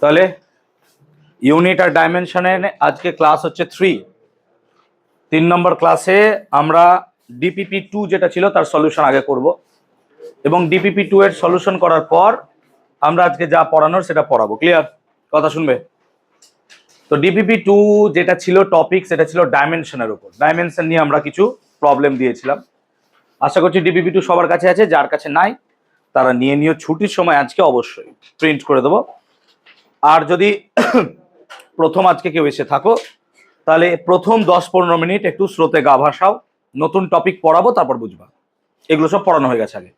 তাহলে ইউনিট আর ডাইমেনশনের আজকে ক্লাস হচ্ছে 3 নম্বর ক্লাসে আমরা ডিপিপি 2 যেটা ছিল তার সলিউশন আগে করব এবং ডিপিপি 2 এর সলিউশন করার পর আমরা আজকে যা পড়ানোর সেটা পড়াবো। ক্লিয়ার? কথা শুনবে? তো ডিপিপি 2 যেটা ছিল টপিক সেটা ছিল ডাইমেনশনের উপর। ডাইমেনশন নিয়ে আমরা কিছু প্রবলেম দিয়েছিলাম। আশা করছি ডিপিপি 2 সবার কাছে আছে, যার কাছে নাই তারা নিয়ে নিয়ে ছুটির সময় আজকে অবশ্যই প্রিন্ট করে দেবো। আর যদি প্রথম আজকে কেউ এসে থাকো তাহলে প্রথম 10-15 মিনিট একটু স্রোতে গা ভাসাও, নতুন টপিক পড়াবো তারপর বুঝবা। এগুলো সব পড়ানো হয়ে গেছে আগে।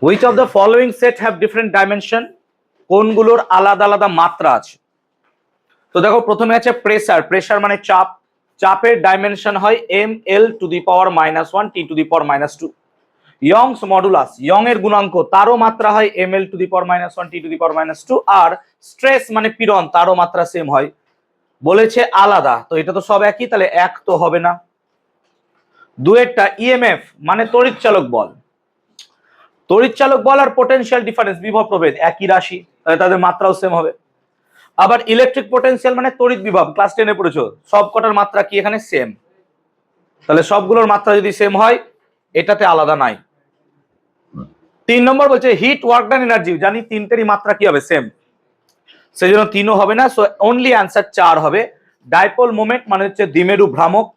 Which of the following set have different dimension? কোনগুলোর আলাদা আলাদা মাত্রা আছে? তো দেখো প্রথমে আছে প্রেসার। প্রেসার মানে চাপ। চাপের ডাইমেনশন হয় ml to the power -1 t to the power -2। Young's modulus, Young এর গুণাঙ্ক, তারও মাত্রা হয় ml to the power -1 t to the power -2। আর স্ট্রেস মানে পীড়ন, তারও মাত্রা সেম হয়। বলেছে আলাদা, তো এটা তো সব একই, তাহলে এক তো হবে না। দুয়েরটা ইএমএফ মানে তড়িৎচালক বল। তড়িৎচালক বল আর পোটেনশিয়াল ডিফারেন্স, বিভব প্রভেদ একই রাশি, তাহলে তাদের মাত্রাও সেম হবে। আবার ইলেকট্রিক পোটেনশিয়াল মানে তড়িৎ বিভব, ক্লাস 10 এ পড়েছো, সব কটার মাত্রা কি এখানে সেম। তাহলে সবগুলোর মাত্রা যদি সেম হয় এটাতে আলাদা নাই। 3 নম্বর বলছে হিট, ওয়ার্ক ডান, এনার্জি। জানি তিনটেরই মাত্রা কি হবে সেম, সেই জন্য 3ও হবে না, সো অনলি অ্যান্সার 4 হবে। ডাইপোল মোমেন্ট মানে হচ্ছে দ্বিমেরু ভ্রামক।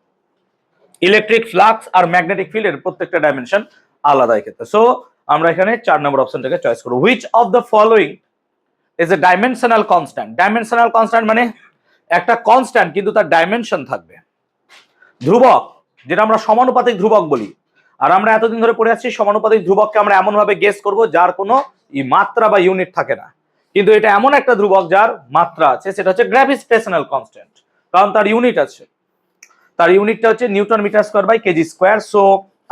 ইলেকট্রিক ফ্লাক্স আর ম্যাগনেটিক ফিল্ড এর প্রত্যেকটা ডাইমেনশন আলাদা ক্ষেত্রে। সো আমরা এখানে 4 নম্বর অপশনটাকে চয়েস করব। Which of the following is a dimensional constant? Dimensional constant মানে একটা কনস্ট্যান্ট কিন্তু তার ডাইমেনশন থাকবে। ধ্রুবক, যেটা আমরা সমানুপাতিক ধ্রুবক বলি। আর আমরা এতদিন ধরে পড়ে আসছি সমানুপাতিক ধ্রুবককে আমরা এমন ভাবে গেস করব যার কোনো মাত্রা বা ইউনিট থাকে না, কিন্তু এটা এমন একটা ধ্রুবক যার মাত্রা আছে, সেটা হচ্ছে গ্র্যাভিটেশনাল কনস্ট্যান্ট, কারণ তার ইউনিট আছে। তার ইউনিটটা হচ্ছে newton metre square by kg square. So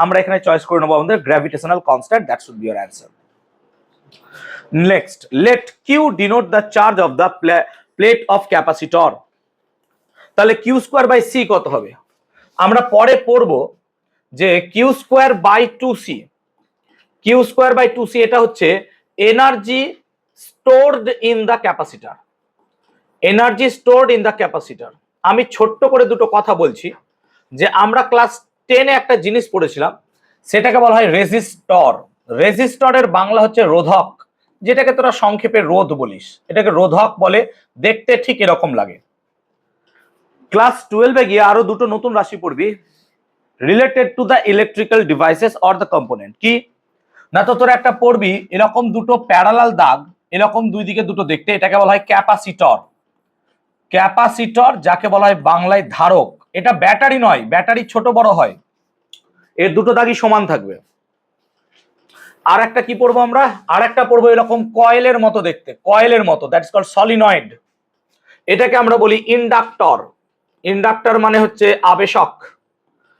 আমরা এখানে চয়েস করে নেব আমাদের gravitational constant, that should be your answer. Next, let Q denote the charge of the plate of capacitor. তাহলে কিউ স্কয়ার বাই সি কত হবে? আমরা পরে পড়বো যে Q square by 2c, Q square by 2c এটা হচ্ছে energy stored in the capacitor. Energy stored in the capacitor. আমি ছোট্ট করে দুটো কথা বলছি যে আমরা ক্লাস 10 এ একটা জিনিস পড়েছিলাম, সেটাকে বলা হয় রেজিস্টর। রেজিস্টরের বাংলা হচ্ছে রোধক, যেটাকে তোরা সংক্ষেপে রোধ বলিস, এটাকে রোধক বলে। দেখতে ঠিক এরকম লাগে। ক্লাস 12 এ গিয়ে আরো দুটো নতুন রাশি পড়বি, related to the electrical devices or the component. কি না, তো তোরা একটা পড়বি এরকম দুটো প্যারালাল দাগ, এরকম দুই দিকে দুটো দেখতে, এটাকে বলা হয় ক্যাপাসিটর। ক্যাপাসিটর যাকে বলা হয় বাংলায় ধারক। এটা ব্যাটারি নয়, ব্যাটারি ছোট বড় হয়, এর দুটো দাগই সমান থাকবে। আর একটা কি পড়বো আমরা? আর একটা পড়বো এরকম কয়েলের মতো দেখতে, কয়েলের মতো, দ্যাটস কল্ড সলিনয়েড। এটাকে আমরা বলি ইন্ডাক্টর। ইন্ডাক্টর মানে হচ্ছে আবেশক।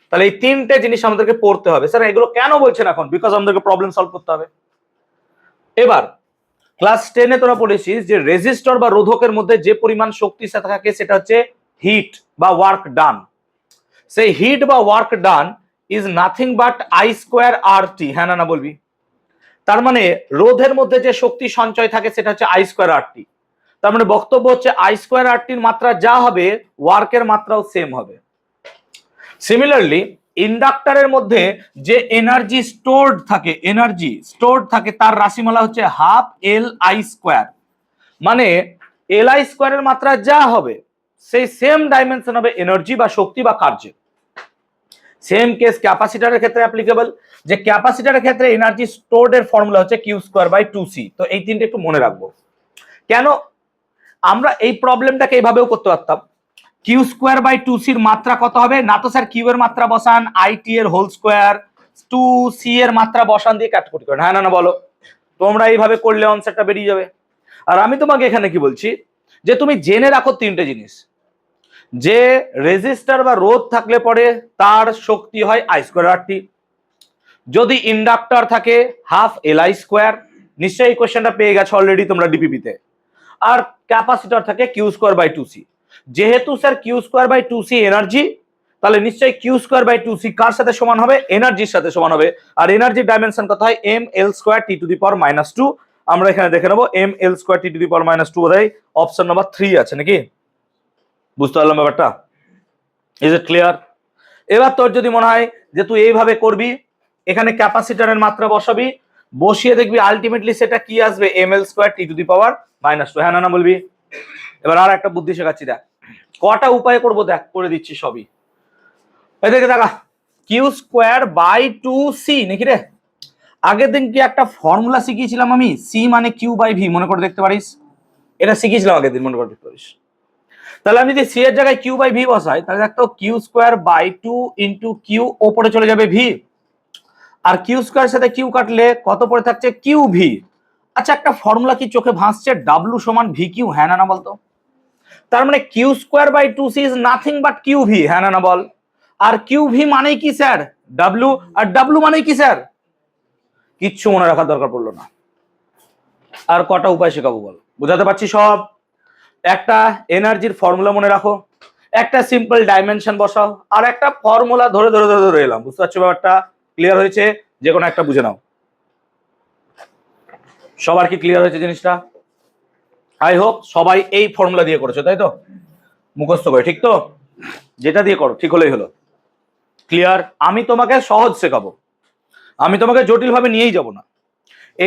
তাহলে এই তিনটে জিনিস আমাদেরকে পড়তে হবে। স্যার এগুলো কেন বলছেন এখন? বিকজ আমাদেরকে প্রবলেম সলভ করতে হবে। এবার ক্লাস 10 এ তোরা পড়েছিস যে রেজিস্টর বা রোধকের মধ্যে যে পরিমাণ শক্তি থাকে সেটা হচ্ছে হিট বা ওয়ার্ক ডান। সেই হিট বা work done is nothing but I square R T. হ্যাঁ না বলবি? তার মানে রোধের মধ্যে যে শক্তি সঞ্চয় থাকে সেটা হচ্ছে আই স্কোয়ার আর টি। তার মানে বক্তব্য হচ্ছে আই স্কোয়ার আর টির মাত্রা যা হবে ওয়ার্কের মাত্রাও সেম হবে। সিমিলারলি ইন্ডাক্টরের মধ্যে যে এনার্জি স্টোরড থাকে, এনার্জি স্টোরড থাকে, তার রাশিমালা হচ্ছে হাফ এল আই স্কোয়ার। মানে এল আই স্কোয়ারের মাত্রা যা হবে সেই সেম ডাইমেনশন হবে এনার্জি বা শক্তি বা কার্যের। সেম কেস ক্যাপাসিটরের ক্ষেত্রে অ্যাপ্লিকেবল, যে ক্যাপাসিটরের ক্ষেত্রে এনার্জি স্টোরড এর ফর্মুলা হচ্ছে কিউ স্কোয়ার বাই 2c। তো এই তিনটে একটু মনে রাখবো। কেন আমরা এই প্রবলেমটাকে এইভাবেও করতে পারতাম, কিউ স্কোয়ার বাই 2c এর মাত্রা কত হবে? না তো স্যার কিউ এর মাত্রা বসান, আই টি এর হোল স্কোয়ার, 2c এর মাত্রা বসান দিয়ে কাটাকুটি করেন। হ্যাঁ না বলো? তোমরা এইভাবে করলে আনসারটা বেরিয়ে যাবে। আর আমি তোমাকে এখানে কি বলছি যে তুমি জেনে রাখো তিনটে জিনিস, যে রেজিস্টার বা রোধ থাকলে পরে তার শক্তি হয় আই স্কোয়ার আর টি। যদি ইন্ডাক্টর থাকে হাফ এল আই স্কোয়ার, নিশ্চয়ই এই কোশ্চেনটা পেয়ে গেছো অলরেডি তোমরা ডিপিপিতে। আর ক্যাপাসিটর থাকে কিউ স্কোয়ার বাই 2c। যেহেতু sir Q square by 2c energy, তাহলে নিশ্চয়ই কিউ স্কোয়ার বাই 2c কার সাথে সমান হবে? এনার্জির সাথে সমান হবে। আর এনার্জির ডাইমেনশন কত হয়? M L square T to the power -2। আমরা এখানে দেখে নেবো M L square T to the power minus two বোধহয় অপশন নাম্বার 3 আছে নাকি, বুঝতে পারলাম ব্যাপারটা? Is it clear? এবার তোর যদি মনে হয় যে তুই এইভাবে করবি, এখানে ক্যাপাসিটরের মাত্রা বসাবি, বসিয়ে দেখবি আলটিমেটলি সেটা কি আসবে, M L square T to the power minus two. হ্যাঁ না বলবি? এবার আর একটা বুদ্ধি শেখাচ্ছি, দেখ কটা উপায় করবো, দেখ করে দিচ্ছি সবই। এদিকে দেখা, Q square by two C নাকি রে? আগের দিন কি একটা ফর্মুলা শিখিয়েছিলাম আমি, সি মানে কিউ বাই ভি, মনে করে দেখতে পারিস? এটা শিখিয়েছিলাম আগের দিন, মনে করে দেখতে পারিস। তাহলে আমি যদি সি এর জায়গায় কিউ বাই ভি বসাই, তাহলে দেখতো Q square by two into Q ওপরে চলে যাবে ভি, আর কিউ স্কোয়ার সাথে কিউ কাটলে কত পড়ে থাকছে, কিউ ভি। আচ্ছা একটা ফর্মুলা কি চোখে ভাসছে, ডাব্লু সমান ভি কিউ, হ্যাঁ না বলতো? তার মানে Q square by two C is nothing but Q V, হ্যাঁ না বল? আর কিউ ভি মানে কি স্যার, ডাব্লু, আর ডাব্লু মানে কি স্যার? কিচ্ছু মনে রাখার দরকার পড়লো না। আর কটা উপায় শেখাবো বল, বুঝাতে পারছি সব? একটা এনার্জির ফর্মুলা মনে রাখো, একটা সিম্পল ডাইমেনশন বসাও, আর একটা ফর্মুলা ধরে ধরে ধরে ধরে এলাম। বুঝতে পারছো ব্যাপারটা? ক্লিয়ার হয়েছে? যে কোনো একটা বুঝে নাও। সবার কি ক্লিয়ার হয়েছে জিনিসটা? আই হোপ সবাই এই ফর্মুলা দিয়ে করেছো, তাই তো? মুখস্থ করে, ঠিক তো? যেটা দিয়ে করো ঠিক হলেই হলো। ক্লিয়ার? আমি তোমাকে সহজ শেখাবো, আমি তোমাকে জটিল ভাবে নিয়েই যাব না।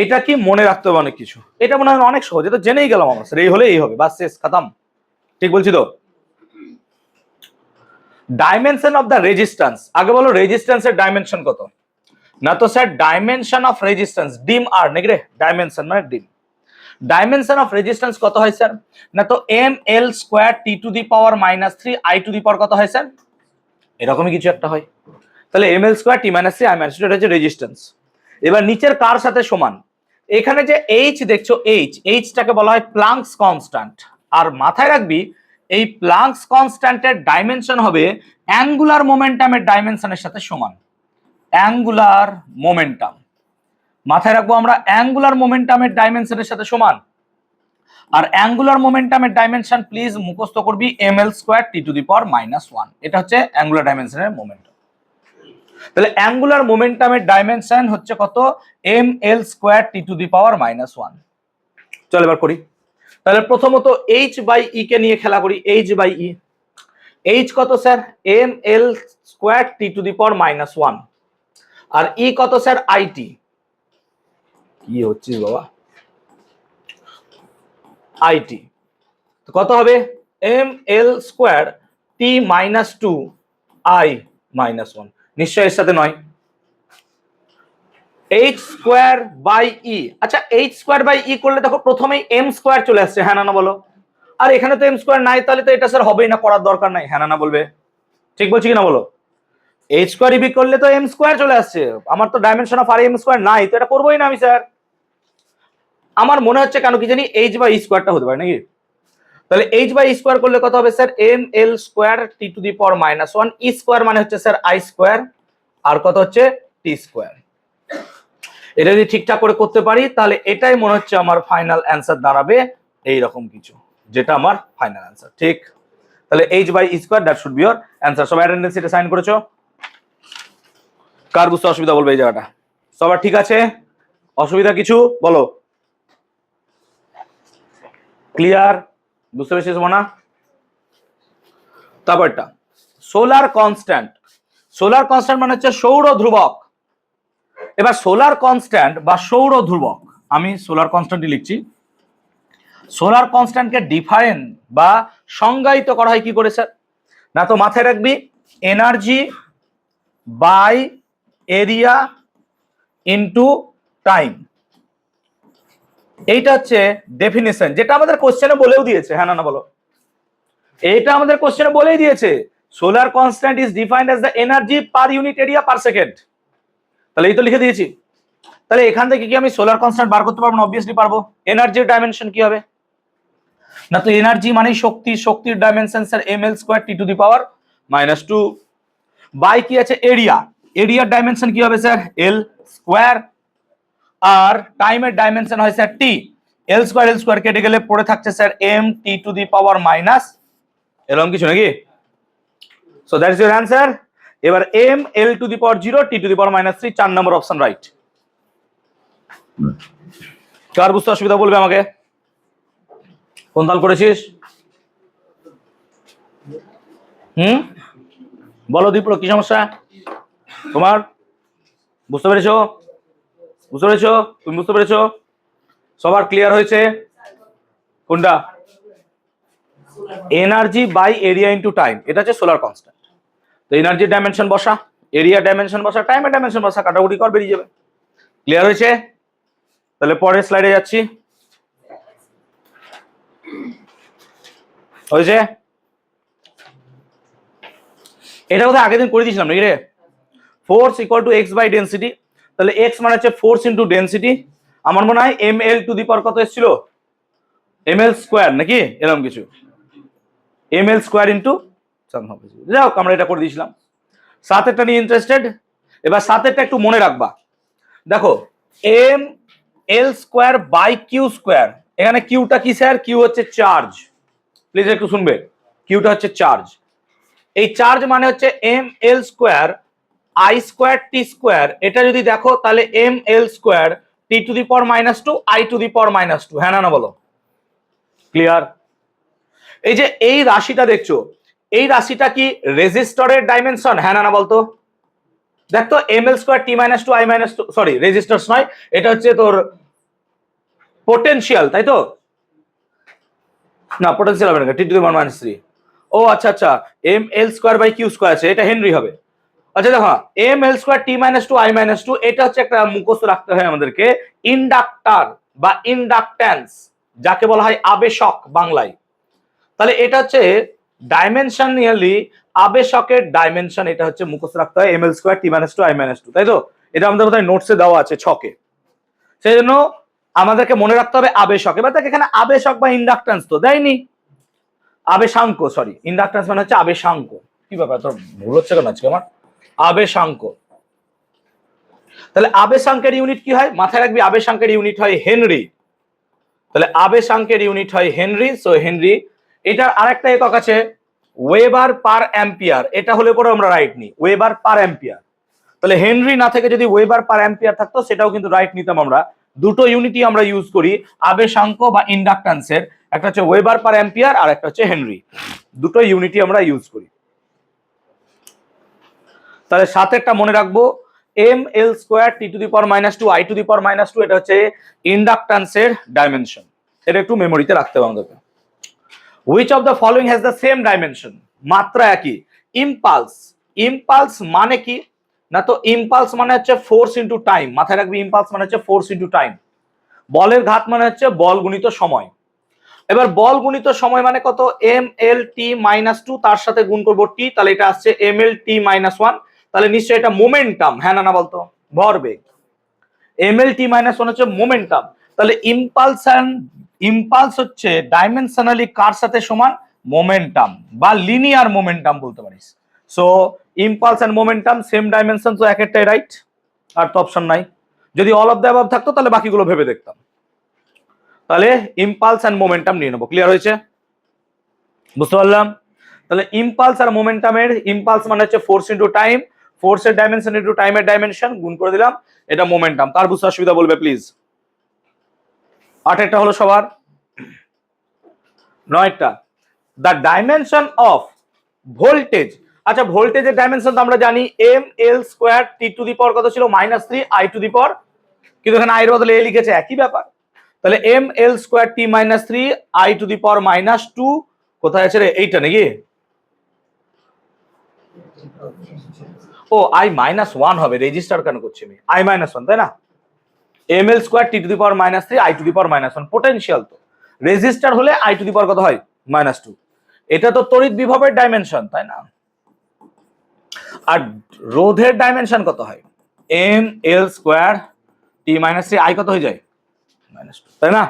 এটা কি মনে রাখতে হবে অনেক কিছু, এটা মনে হয় অনেক সহজ, এটা জেনেই গেলাম আমরা, স্যার এই হলে এই হবে, বাস শেষ খতম। ঠিক বলছি তো? ডাইমেনশন অফ দ্য রেজিস্ট্যান্স, আগে বলো রেজিস্ট্যান্সের ডাইমেনশন কত? না তো স্যার ডাইমেনশন অফ রেজিস্ট্যান্স ডিম আর নাকি রে, ডাইমেনশন মানে ডিম। ডাইমেনশন অফ রেজিস্ট্যান্স কত হয় স্যার? না তো M L square T to the power minus 3 I to the power কত হয় স্যার? এরকমই কিছু একটা হয়। তাহলে M L square T minus 3 I minus 2 এটা হচ্ছে রেজিস্ট্যান্স। এবার নিচের কার সাথে সমান? এখানে যে এইচ দেখছো, এইচটাকে বলা হয় প্লাঙ্কস কনস্ট্যান্ট। আর মাথায় রাখবি এই প্লাঙ্কস কনস্ট্যান্টের ডাইমেনশন হবে অ্যাঙ্গুলার মোমেন্টামের ডাইমেনশনের সাথে সমান। অ্যাঙ্গুলার মোমেন্টাম মাথায় রাখবো আমরা, অ্যাঙ্গুলার মোমেন্টামের ডাইমেনশনের সাথে সমান। আর অ্যাঙ্গুলার মোমেন্টামের ডাইমেনশন প্লিজ মুখস্থ করবি M L square T to the power minus 1, এটা হচ্ছে অ্যাঙ্গুলার ডাইমেনশনের মোমেন্টাম। তাহলে অ্যাঙ্গুলার মোমেন্টামের ডাইমেনশন হচ্ছে কত? M L square T to the power minus 1। চল এবার করি। তাহলে প্রথমত এইচ বাই ই কে নিয়ে খেলা করি। এইচ বাই ই, এইচ কত sir? M L square T to the power minus 1, আর ই কত স্যার? আইটি। কি হচ্ছিস বাবা? আইটি কত হবে? M L square T minus 2 I minus 1, নিশ্চয় এর সাথে নয়। এইচ স্কোয়ার বাই ই, আচ্ছা এইচ স্কোয়ার বাই ই করলে দেখো প্রথমেই এম স্কোয়ার চলে আসছে, হ্যাঁ না বলো? আর এখানে তো এম স্কোয়ার নাই, তাহলে তো এটা স্যার হবেই না, করার দরকার নাই, হ্যাঁ না বলবে? ঠিক বলছি কিনা বলো? এইচ স্কোয়ার ইবি করলে তো এম স্কোয়ার চলে আসছে, আমার তো dimension of R M square নাই, তো এটা করবোই না আমি স্যার। আমার মনে হচ্ছে কেন কি জানি এইচ বাই ই স্কোয়ারটা হতে পারে নাকি? তাহলে এইচ বাই স্কোয়ার করলে কত হবে sir? M L square T to the power minus 1, E square মানে হচ্ছে স্যার আই স্কোয়ার, আর কত হচ্ছে? T square. এটা যদি ঠিকঠাক করে করতে পারি তাহলে এটাই মনে হচ্ছে আমার ফাইনাল অ্যান্সার দাঁড়াবে এইরকম কিছু, যেটা আমার ফাইনাল অ্যান্সার। ঠিক? তাহলে H by E square that should be your answer. সবাই অ্যাটেন্ডেন্স এটা সাইন করেছো? কার বুঝতে অসুবিধা বলবে এই জায়গাটা? সবার ঠিক আছে? অসুবিধা কিছু বলো? ক্লিয়ার? বুঝতে পেরেছিস না? তারপরটা সোলার কনস্ট্যান্ট। সোলার কনস্ট্যান্ট মানে হচ্ছে সৌর ধ্রুবক। এবার সোলার কনস্ট্যান্ট বা সৌর ধ্রুবক, আমি সোলার কনস্ট্যান্টই লিখছি। সোলার কনস্ট্যান্টকে ডিফাইন বা সংজ্ঞায়িত করা হয় কি করে স্যার? না তো মাথায় রাখবি energy by area into time, এইটা হচ্ছে ডেফিনিশন, যেটা আমাদের কোশ্চেনে বলেও দিয়েছে, হ্যাঁ না বলো? এটা আমাদের কোশ্চেনে বলেই দিয়েছে, solar constant is defined as the energy per unit area per second. তাহলে এই তো লিখে দিয়েছি। তাহলে এখান থেকে কি আমি সোলার কনস্ট্যান্ট বার করতে পারবো না? অবভিয়াসলি পারবো। এনার্জির ডাইমেনশন কি হবে? না তো এনার্জি মানে শক্তি, শক্তির dimension sir M L square T to the power minus 2 by কি আছে? এরিয়া, এরিয়ার ডাইমেনশন কি হবে স্যার? এল স্কোয়ার, আর টাইমের ডাইমেনশন হয় স্যার টি, এল স্কোয়ার কেটে গেলে পড়ে থাকছে sir M T to the power minus এরকম কিছু নাকি? So that is your answer. এবার M L to the power 0 T to the power minus 3, 4 number option right. কার বুঝতে অসুবিধা বলবে আমাকে, কোন তাল করেছিস? বলো দীপ্র, কি সমস্যা তোমার? বুঝতে পেরেছো? বুঝতে পেরেছো? তুমি বুঝতে পেরেছো? সবার ক্লিয়ার হয়েছে? কোনটা? Energy by area into time, এটা হচ্ছে সোলার কনস্ট্যান্ট। তো এনার্জি ডাইমেনশন বসা, এরিয়া ডাইমেনশন বসা, টাইমের ডাইমেনশন বসা, কাটাকুটি কর, বেরিয়ে যাবে। ক্লিয়ার হয়েছে? তাহলে পরের স্লাইডে যাচ্ছি। হয়েছে? এটা কোথায় আগের দিন করে দিয়েছিলাম নাকি রে? Force equal to X by density. তাহলে এক্স মানে হচ্ছে ফোর্স ইন্টু ডেন্সিটি। আমার মনে হয় M L to the power কত এসেছিল? এম এল স্কোয়ার নাকি এরকম কিছু, এম এল স্কোয়ার ইন্টু যাই হোক, আমরা এটা করে দিয়েছিলাম। সাতেরটা নিয়ে ইন্টারেস্টেড? এবার সাতেরটা একটু মনে রাখবা। দেখো, M L square by Q square, এখানে কিউটা কি স্যার? কিউ হচ্ছে চার্জ। প্লিজ একটু শুনবে, কিউটা হচ্ছে চার্জ। এই চার্জ মানে হচ্ছে M L square I square T square. এটা যদি দেখো তাহলে M L square T to the power minus two I to the power minus two. হ্যাঁ না বলো? ক্লিয়ার? এই যে এই রাশিটা দেখছো, এই রাশিটা কি রেজিস্টরের ডাইমেনশন? হ্যাঁ না বলতো? দেখতো M L square T minus two I minus two, sorry resistors নয়, এটা হচ্ছে তোর পোটেনশিয়াল, তাই তো? না পোটেনশিয়াল হবে না, T to the power minus three. ও আচ্ছা আচ্ছা, M L square by Q square আছে, এটা হেনরি হবে। আচ্ছা দেখো, M L square T minus two I minus two, এটা হচ্ছে একটা মুখস্থ রাখতে হয় আমাদেরকে, ইন্ডাক্টার বা ইন্ডাকট্যান্স, যাকে বলা হয় আবেশক বাংলায়। তাহলে এটা হচ্ছে ডাইমেনশনালি আবেশকের ডাইমেনশন, এটা হচ্ছে মুখস্থ রাখতে হয়, M L square T minus two I minus two, তাই তো? এটা আমাদের বোধহয় নোটসে দেওয়া আছে ছকে। সেই জন্য আমাদেরকে মনে রাখতে হবে আবেশক। এবার দেখ এখানে আবেশক বা ইন্ডাকট্যান্স তো দেয়নি, আবেশাঙ্ক, সরি ইন্ডাকট্যান্স মানে হচ্ছে আবেশাঙ্ক। কি ব্যাপার, তোর ভুল হচ্ছে কেন আজকে আমার? আবেশাঙ্ক। তাহলে আবেশাঙ্কের ইউনিট কি হয় মাথায় রাখবি? আবেশাঙ্কের ইউনিট হয় হেনরি। তাহলে আবেশাঙ্কের ইউনিট হয় হেনরি, সো হেনরি। এটার আরেকটা একক আছে ওয়েবার পার অ্যাম্পিয়ার, এটা হলে পরে আমরা রাইট নিই ওয়েবার পার অ্যাম্পিয়ার। তাহলে হেনরি না থেকে যদি ওয়েবার পার অ্যাম্পিয়ার থাকতো সেটাও কিন্তু রাইট নিতাম আমরা। দুটো ইউনিটই আমরা ইউজ করি আবেশাঙ্ক বা ইন্ডাকট্যান্সের, একটা হচ্ছে ওয়েবার পার অ্যাম্পিয়ার আর একটা হচ্ছে হেনরি, দুটো ইউনিটই আমরা ইউজ করি। তাহলে সাথেরটা মনে রাখবো, M L square T to the power minus two I to the power minus two, এটা হচ্ছে ইন্ডাকট্যান্সের ডাইমেনশন। এটা একটু মেমোরিতে রাখতে হবে আমাদেরকে। Which of the following has the same dimension? মাত্রা একই। ইম্পালস, ইম্পালস মানে কি না, তো ইম্পালস মানে হচ্ছে ফোর্স ইন্টু টাইম। মাথায় রাখবি ইম্পালস মানে হচ্ছে ফোর্স ইন্টু টাইম। বলের ঘাত মানে হচ্ছে বল গুণিত সময়। এবার বল গুণিত সময় মানে কত? M L T minus two, তার সাথে গুণ করবো টি, তাহলে এটা আসছে M L T minus one. তাহলে নিশ্চয়ই এটা মোমেন্টাম। হ্যাঁ না বলতো? ভরবেগ। M L T minus one হচ্ছে মোমেন্টাম। তাহলে ইম্পালস হচ্ছে ডাইমেনশনালি কার সাথে সমান? মোমেন্টাম বা লিনিয়ার মোমেন্টাম বলতে পারিস। So impulse and momentum same dimension, তো এক একটাই রাইট, আর তো অপশন নাই। যদি অল অফ দ্য অ্যাবাভ থাকতো তাহলে বাকিগুলো ভেবে দেখতাম। তাহলে ইম্পালস এন্ড মোমেন্টাম নিয়ে নেবো। ক্লিয়ার হয়েছে? বুঝতে পারলাম? তাহলে ইম্পালস আর মোমেন্টামের, ইম্পালস মানে হচ্ছে ফোর্স ইন্টু টাইম, ফোর্সের ডাইমেনশন ইন্টু টাইমের ডাইমেনশন গুণ করে দিলাম, এটা মোমেন্টাম। কার বুঝতে অসুবিধা বলবে প্লিজ? আটেরটা হলো সবার। নয়টা, দ্য ডাইমেনশন অফ ভোল্টেজ। আচ্ছা ভোল্টেজের ডাইমেনশন তো আমরা জানি, M L square T to the power কত ছিল? Minus three I to the power, কিন্তু এখানে আই এর বদলে এ লিখেছে, একই ব্যাপার। তাহলে M L square T minus three I to the power minus two, কোথায় আছে রে? এইটা নাকি? ও আই মাইনাস ওয়ান হবে, রেজিস্টার কেন করছি আমি? আই মাইনাস ওয়ান, তাই না? M L square T to the power minus three I to the power minus one, potential তো। রেজিস্টার হলে আই টু দি পাওয়ার কত হয়? Minus two. এটা তো তড়িৎ বিভবের ডাইমেনশন, তাই না? আর রোধের ডাইমেনশন কত হয়? M L square T minus three I কত হয়ে যায়? মাইনাস টু, তাই না?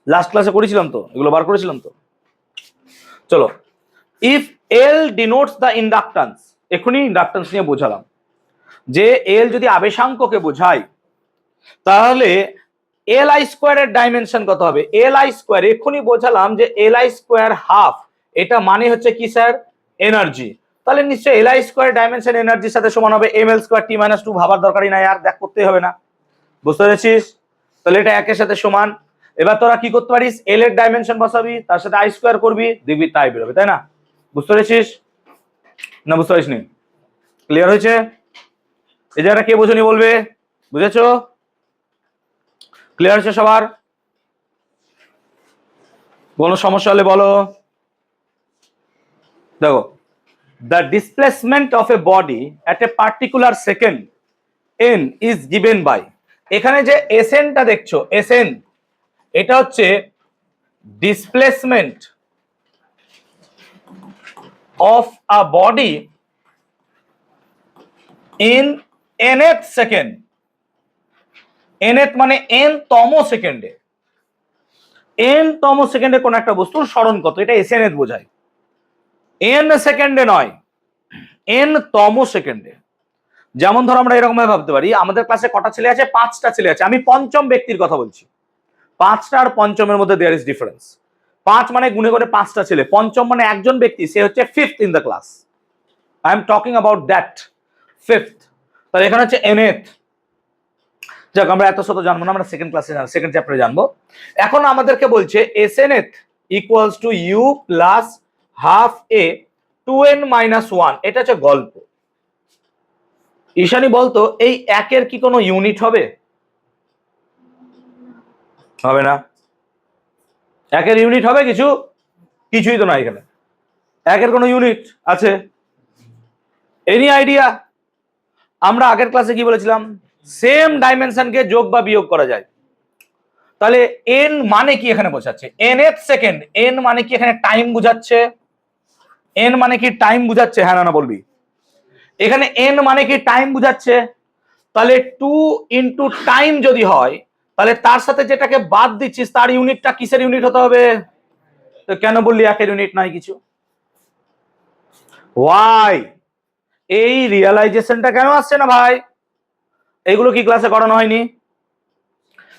লাস্ট ক্লাসে করেছিলাম তো, এগুলো বার করেছিলাম তো। চলো, if L denotes the inductance, এখনই ইন্ডাকট্যান্স নিয়ে বোঝালাম যে এল যদি আবেশাঙ্ককে বোঝায় তাহলে এল আই স্কোয়ারের ডাইমেনশন কত হবে? এল আই স্কোয়ার, এখনই বোঝালাম যে এল আই স্কোয়ার হাফ, এটা মানে হচ্ছে কি স্যার? এনার্জি। তাহলে নিশ্চয়ই এল আই স্কোয়ার ডাইমেনশন এনার্জির সাথে সমান হবে M L square T minus two. ভাবার দরকারই নাই আর, দেখ করতেই হবে না। বুঝতে পেরেছিস? তাহলে এটা একের সাথে সমান। এবার তোরা কি করতে পারিস, এল এর ডাইমেনশন বসাবি, তার সাথে আই স্কোয়ার করবি, দেখবি তাই বেরোবে, তাই না? বুঝতে পেরেছিস না বুঝতে পারিস নি? ক্লিয়ার হয়েছে? এই জায়গাটা কে বোঝনি বলবে, বুঝেছো? ক্লিয়ার হয়েছে সবার? কোনো সমস্যা হলে বলো। দেখো, the displacement of a body at a particular second n is given by, এখানে যে sn টা দেখছো, sn এটা হচ্ছে displacement of a body in nth second, nth মানে n তম সেকেন্ডে, n তম সেকেন্ডে কোন একটা বস্তুর সরণ কত, এটা sn বোঝায়। n সেকেন্ডে নয়, n তম সেকেন্ডে। যেমন ধরো আমরা এরকম ভাবে ভাবতে পারি, আমাদের ক্লাসে কটা ছেলে আছে, 5টা ছেলে আছে, আমি পঞ্চম ব্যক্তির কথা বলছি। 5টা আর পঞ্চমের মধ্যে দেয়ার ইজ ডিফারেন্স। 5 মানে গুণে গুণে 5টা ছেলে, পঞ্চম মানে একজন ব্যক্তি, সে হচ্ছে fifth in the class. I am talking about that fifth. তাহলে এখানে হচ্ছে nth। যাক, আমরা এত শত জানবো না, আমরা সেকেন্ড ক্লাসে সেকেন্ড চ্যাপ্টারে জানবো। এখন আমাদেরকে বলছে snth equals to U plus half A 2n minus 1, এটা হচ্ছে গল্প। ঈশানী বলতো, এই একের কি কোনো ইউনিট হবে? হবে না। একের ইউনিট হবে কিছু? কিছুই তো না এখানে। একের কোনো ইউনিট আছে? Any idea? আমরা আগের ক্লাসে কি বলেছিলাম, সেম ডাইমেনশনকে যোগ বা বিয়োগ করা যায়। তাহলে এন মানে কি এখানে বোঝাচ্ছে, nth সেকেন্ড, এন মানে কি এখানে টাইম বুঝাচ্ছে? এন মানে কি টাইম বুঝাচ্ছে? হ্যাঁ না বলবি? এখানে এন মানে কি টাইম বুঝাচ্ছে? তাহলে 2 ইন্টু টাইম যদি হয়, তাহলে তার সাথে যেটাকে বাদ দিচ্ছিস তার ইউনিটটা কিসের ইউনিট হতে হবে? তো কেন বললি একের ইউনিট নাই কিছু? ওয়াই? এই রিয়ালাইজেশনটা কেন আসছে না ভাই? এগুলো কি ক্লাসে করানো হয়নি?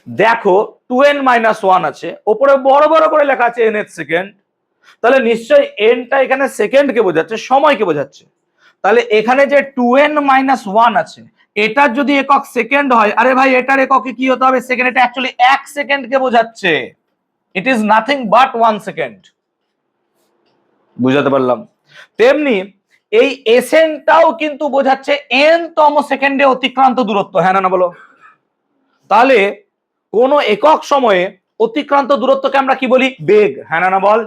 দেখো 2n মাইনাস 1 আছে, ওপরে বড় বড় করে লেখা আছে nth সেকেন্ড, তাহলে নিশ্চয়ই এনটা এখানে সেকেন্ডকে বোঝাচ্ছে, সময়কে বোঝাচ্ছে। তাহলে এখানে যে 2n মাইনাস 1 আছে, এটার যদি একক সেকেন্ড হয়, আরে ভাই এটার এককে কি হতে হবে? সেকেন্ড। এটা অ্যাকচুয়ালি 1 সেকেন্ডকে বোঝাচ্ছে। It is nothing but 1 second. বুঝাতে পারলাম? তেমনি এই এসএনটাও কিন্তু বোঝাচ্ছে n তম সেকেন্ডে অতিক্রান্ত দূরত্ব। হ্যাঁ না বলো? তাহলে কোন একক সময়ে অতিক্রান্ত দূরত্বকে আমরা কি বলি? বেগ। হ্যাঁ না বল?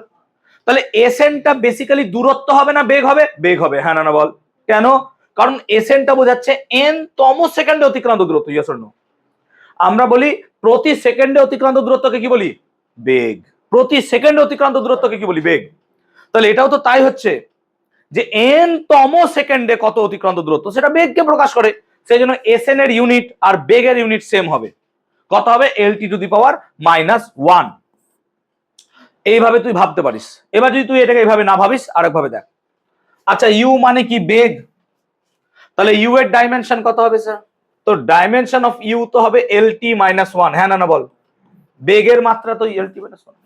তাহলে এসএনটা বেসিক্যালি দূরত্ব হবে না বেগ হবে? বেগ হবে। হ্যাঁ না বল? কেন? কারণ এসএনটা বোঝাচ্ছে n তম সেকেন্ডে অতিক্রান্ত দূরত্ব। Yes or no? আমরা বলি প্রতি সেকেন্ডে অতিক্রান্ত দূরত্বকে কি বলি? বেগ। প্রতি সেকেন্ডে অতিক্রান্ত দূরত্বকে কি বলি? বেগ। তাহলে এটাও তো তাই হচ্ছে যে n তম সেকেন্ডে কত অতিক্রান্ত দূরত্ব সেটা বেগকে প্রকাশ করে। সেই জন্য এসএন এর ইউনিট আর বেগের ইউনিট সেম হবে। কত হবে? lt two the power -1। এইভাবে তুই ভাবতে পারিস। এবার যদি তুই এটাকে এইভাবে না ভাবিস, আরেকভাবে দেখ। আচ্ছা, ইউ মানে কি? বেগ। তাহলে ইউ এর ডাইমেনশন কত হবে স্যার? তো ডাইমেনশন অফ ইউ তো হবে lt -1। হ্যাঁ না বল? বেগের মাত্রা তো lt -1।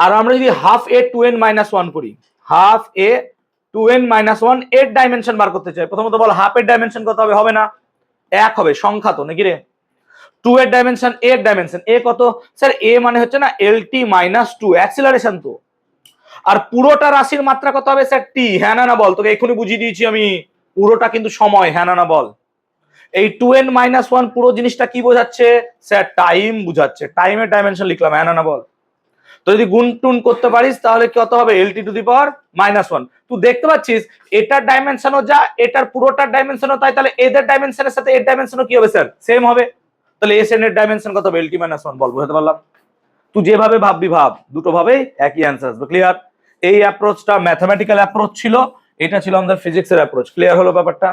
আর আমরা যদি হাফ এ 2n -1 করি, হাফ এ 2n -1 এর ডাইমেনশন বার করতে চাই, প্রথমত বল হাফ এর ডাইমেনশন কত হবে? হবে না, 1 হবে। সংখ্যা তো নাকি রে? 2 এর ডাইমেনশন, এ এর ডাইমেনশন, এ কত স্যার? এ মানে হচ্ছে না lt -2, অ্যাক্সিলারেশন তো। আর পুরোটা রাশির মাত্রা কত হবে স্যার? টি। হ্যাঁ না বল? তোকে এখনই বুঝিয়ে দিয়েছি আমি, পুরোটা কিন্তু সময়। হ্যাঁ না বল? এই 2n -1 পুরো জিনিসটা কি বোঝাচ্ছে স্যার? টাইম বুঝাচ্ছে। টাইমের ডাইমেনশন লিখলাম। হ্যাঁ না বল? তো যদি গুণ টুন করতে পারিস তাহলে কত হবে? lt two the power -1। তুই দেখতে পাচ্ছিস এটার ডাইমেনশনও যা, এটার পুরোটার ডাইমেনশনও তাই, তাহলে এদের ডাইমেনশনের সাথে এর ডাইমেনশনও কি হবে স্যার? সেম হবে। তাহলে এসএন এর ডাইমেনশন কত হবে? lt -1। বল, বুঝতে পারলাম? তুই যেভাবে ভাববি ভাব, দুটো ভাবেই একই অ্যান্সার আসবে। ক্লিয়ার? এই অ্যাপ্রোচটা ম্যাথমেটিক্যাল অ্যাপ্রোচ ছিল, এটা ছিল আমাদের ফিজিক্সের অ্যাপ্রোচ। ক্লিয়ার হলো ব্যাপারটা?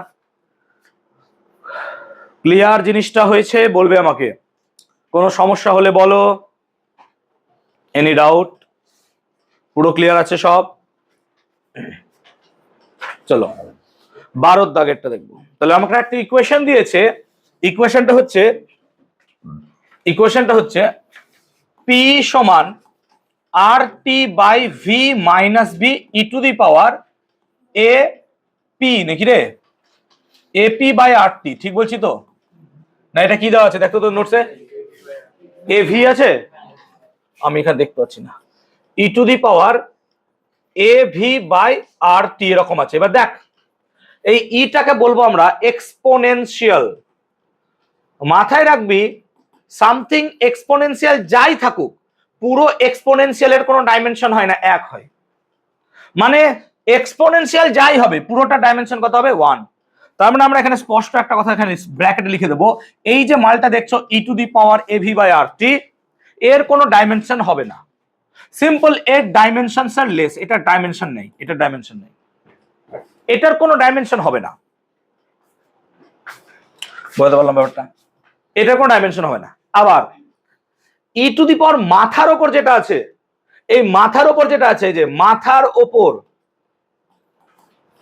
ক্লিয়ার জিনিসটা হয়েছে? বলবে আমাকে। কোনো সমস্যা হলে বলো। Any doubt? পুরো ক্লিয়ার আছে সব? চলো 12 দাগেরটা দেখবো। তাহলে আমাকে একটা ইকুয়েশন দিয়েছে। ইকুয়েশনটা হচ্ছে p সমান RT by v minus b e to the power a p নাকি রে? AP বাই RT, ঠিক বলছি তো? না এটা কি দেওয়া আছে দেখতো তো নোটসে? এ ভি আছে, আমি এখানে দেখতে পাচ্ছি না, E to the power A V by R T এরকম আছে। এবার দেখ এই ইটাকে বলবো আমরা এক্সপোনেনশিয়াল। মাথায় রাখবি সামথিং এক্সপোনেনশিয়াল যাই থাকুক, পুরো এক্সপোনেনশিয়ালের কোনো ডাইমেনশন হয় না, এক হয়। মানে এক্সপোনেনশিয়াল যাই হবে পুরোটা ডাইমেনশন কত হবে? 1। তার মানে আমরা এখানে স্পষ্ট একটা কথা এখানে ব্র্যাকেটে লিখে দেবো, এই যে মালটা দেখছো E to the power A V by R T, এর কোনো ডাইমেনশন হবে না। সিম্পল, এর ডাইমেনশন স্যার লেস, এটার ডাইমেনশন নেই, এটার ডাইমেনশন নেই, এটার কোনো ডাইমেনশন হবে না। বুঝতে পারলাম ব্যাপারটা? এটার কোনো ডাইমেনশন হবে না। আবার ই টু দি পাওয়ার মাথার ওপর যেটা আছে, এই মাথার ওপর যেটা আছে, যে মাথার ওপর